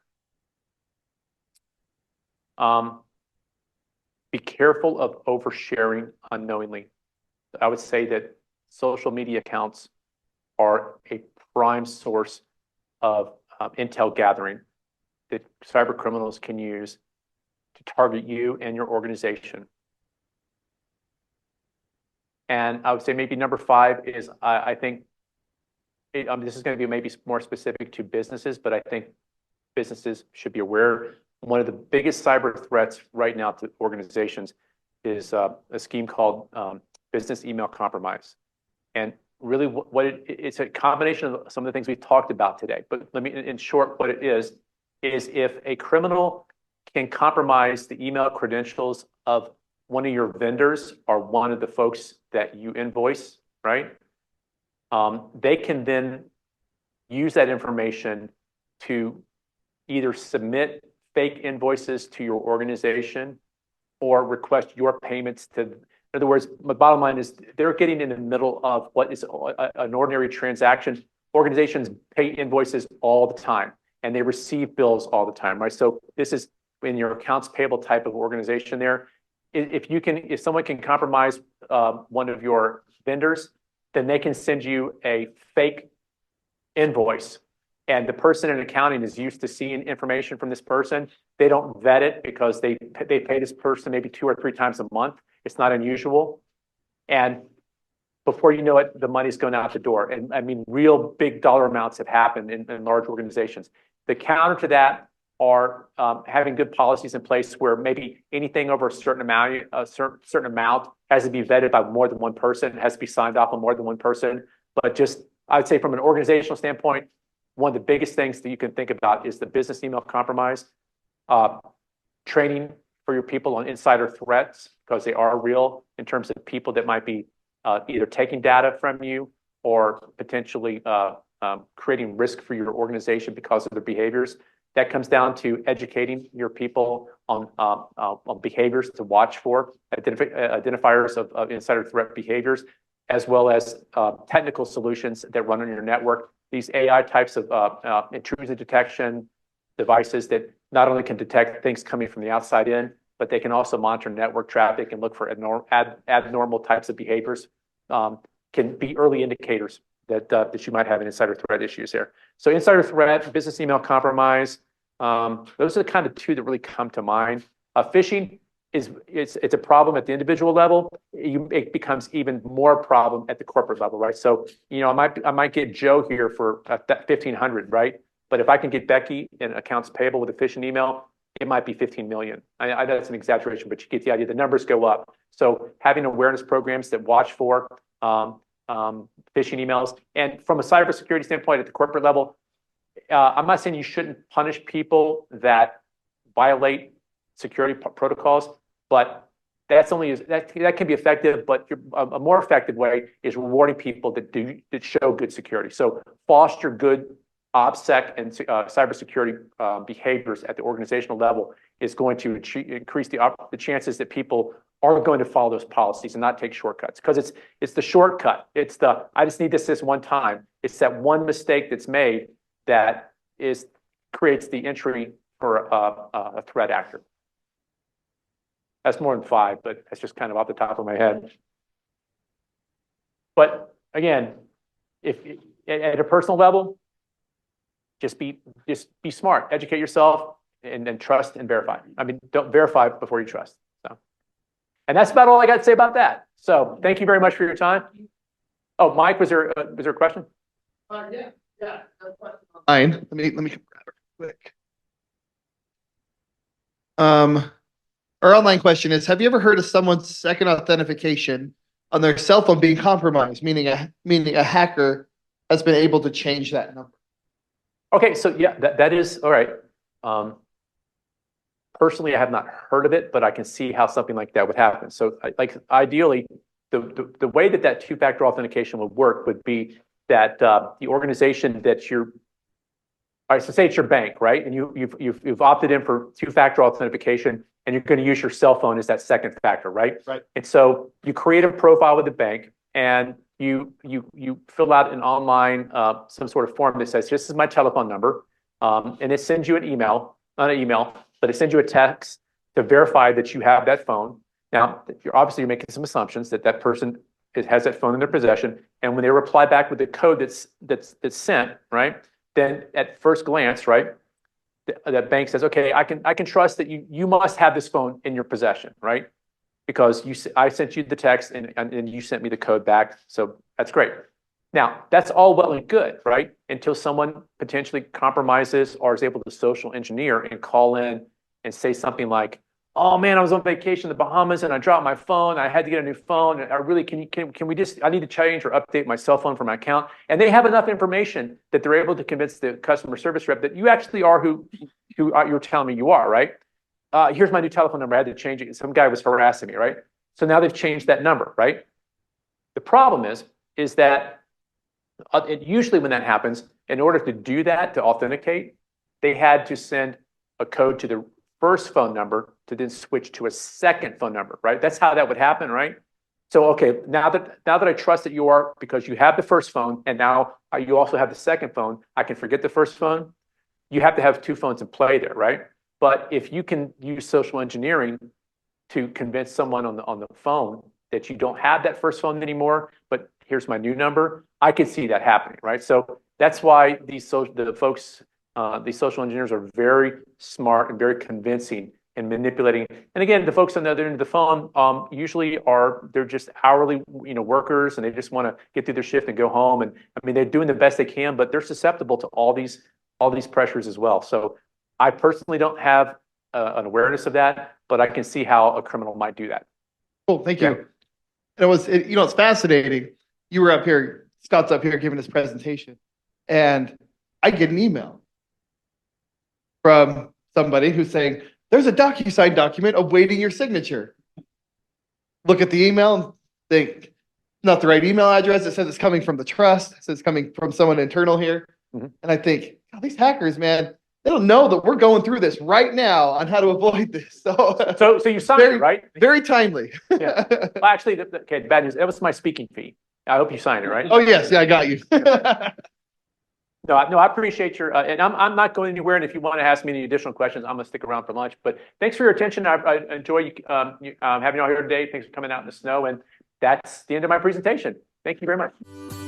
Be careful of oversharing unknowingly. I would say that social media accounts are a prime source of intel gathering that cyber criminals can use to target you and your organization. And I would say maybe number 5 is I think this is going to be maybe more specific to businesses, but I think businesses should be aware. One of the biggest cyber threats right now to organizations is a scheme called business email compromise. And really it's a combination of some of the things we've talked about today. But let me, in short, what it is if a criminal can compromise the email credentials of one of your vendors or one of the folks that you invoice, right? They can then use that information to either submit fake invoices to your organization or request your payments to, in other words, the bottom line is they're getting in the middle of what is an ordinary transaction. Organizations pay invoices all the time and they receive bills all the time, right? So this is in your accounts payable type of organization there. If someone can compromise one of your vendors, then they can send you a fake invoice. And the person in accounting is used to seeing information from this person. They don't vet it because they pay this person maybe 2 or 3 times a month. It's not unusual. And before you know it, the money's going out the door. And I mean, real big dollar amounts have happened in large organizations. The counter to that are having good policies in place where maybe anything over a certain amount has to be vetted by more than one person, has to be signed off on more than one person. But just, I would say from an organizational standpoint, one of the biggest things that you can think about is the business email compromise, training for your people on insider threats, because they are real in terms of people that might be either taking data from you or potentially creating risk for your organization because of their behaviors. That comes down to educating your people on behaviors to watch for, identifiers of insider threat behaviors, as well as technical solutions that run on your network. These AI types of intrusion detection devices that not only can detect things coming from the outside in, but they can also monitor network traffic and look for abnormal types of behaviors, can be early indicators that you might have an insider threat issues there. So insider threat, business email compromise, those are the kind of two that really come to mind. Phishing it's a problem at the individual level. It becomes even more a problem at the corporate level, right? So I might get Joe here for 1,500, right? But if I can get Becky in accounts payable with a phishing email, it might be 15 million. I know that's an exaggeration, but you get the idea. The numbers go up. So having awareness programs that watch for phishing emails. And from a cybersecurity standpoint at the corporate level, I'm not saying you shouldn't punish people that violate security protocols, but that can be effective. But a more effective way is rewarding people that show good security. So foster good OPSEC and cybersecurity behaviors at the organizational level is going to increase the chances that people are going to follow those policies and not take shortcuts, because it's the shortcut. It's the I just need this one time. It's that one mistake that's made that creates the entry for a threat actor. That's more than 5, but that's just kind of off the top of my head. But again, if at a personal level, just be smart, educate yourself, and then trust and verify. I mean, don't verify before you trust. So, and that's about all I got to say about that. So thank you very much for your time. Oh, Mike, was there a question? Yeah. Fine. Let me grab it quick. Our online question is: have you ever heard of someone's second authentication on their cell phone being compromised, meaning a hacker has been able to change that number? Okay, so yeah, that is all right. Personally, I have not heard of it, but I can see how something like that would happen. So, like ideally, the way that two-factor authentication would work would be that the organization that I should say it's your bank, right? And you've opted in for two-factor authentication, and you're going to use your cell phone as that second factor, right? Right. And so you create a profile with the bank, and you fill out an online some sort of form that says, "This is my telephone number," and it sends you an email, not an email, but it sends you a text to verify that you have that phone. Now, you're making some assumptions that person has that phone in their possession, and when they reply back with the code that's sent, right? Then at first glance, right, that bank says, "Okay, I can trust that you must have this phone in your possession, right? Because I sent you the text and you sent me the code back, so that's great." Now, that's all well and good, right? Until someone potentially compromises or is able to social engineer and call in and say something like, "Oh man, I was on vacation in the Bahamas and I dropped my phone. I had to get a new phone. And I need to change or update my cell phone for my account." And they have enough information that they're able to convince the customer service rep that you actually are who you're telling me you are, right? Here's my new telephone number. I had to change it. Some guy was harassing me, right? So now they've changed that number, right? The problem is that usually when that happens, in order to do that, to authenticate, they had to send a code to the first phone number to then switch to a second phone number, right? That's how that would happen, right? So, okay, now that I trust that you are, because you have the first phone and now you also have the second phone, I can forget the first phone. You have to have 2 phones in play there, right? But if you can use social engineering to convince someone on the phone that you don't have that first phone anymore, but here's my new number, I could see that happening, right? So that's why these social engineers are very smart and very convincing in manipulating. And again, the folks on the other end of the phone usually they're just hourly workers, and they just want to get through their shift and go home. And I mean, they're doing the best they can, but they're susceptible to all these all these pressures as well. So I personally don't have an awareness of that, but I can see how a criminal might do that. Cool, thank Yeah. you. And you know, it's fascinating. You were up here, Scott's up here giving his presentation, and I get an email from somebody who's saying, there's a DocuSign document awaiting your signature. Look at the email and think, not the right email address. It says it's coming from the trust. It says it's coming from someone internal here. Mhm. And I think, oh, these hackers, man, they don't know that we're going through this right now on how to avoid this. So So you signed very, it, right? very timely. Yeah. Well, actually, okay, bad news. That was my speaking fee. I hope you signed it, right? Oh, yes. Yeah, I got you. No, I appreciate your, and I'm not going anywhere. And if you want to ask me any additional questions, I'm going to stick around for lunch. But thanks for your attention. I enjoy you, having you all here today. Thanks for coming out in the snow. And that's the end of my presentation. Thank you very much.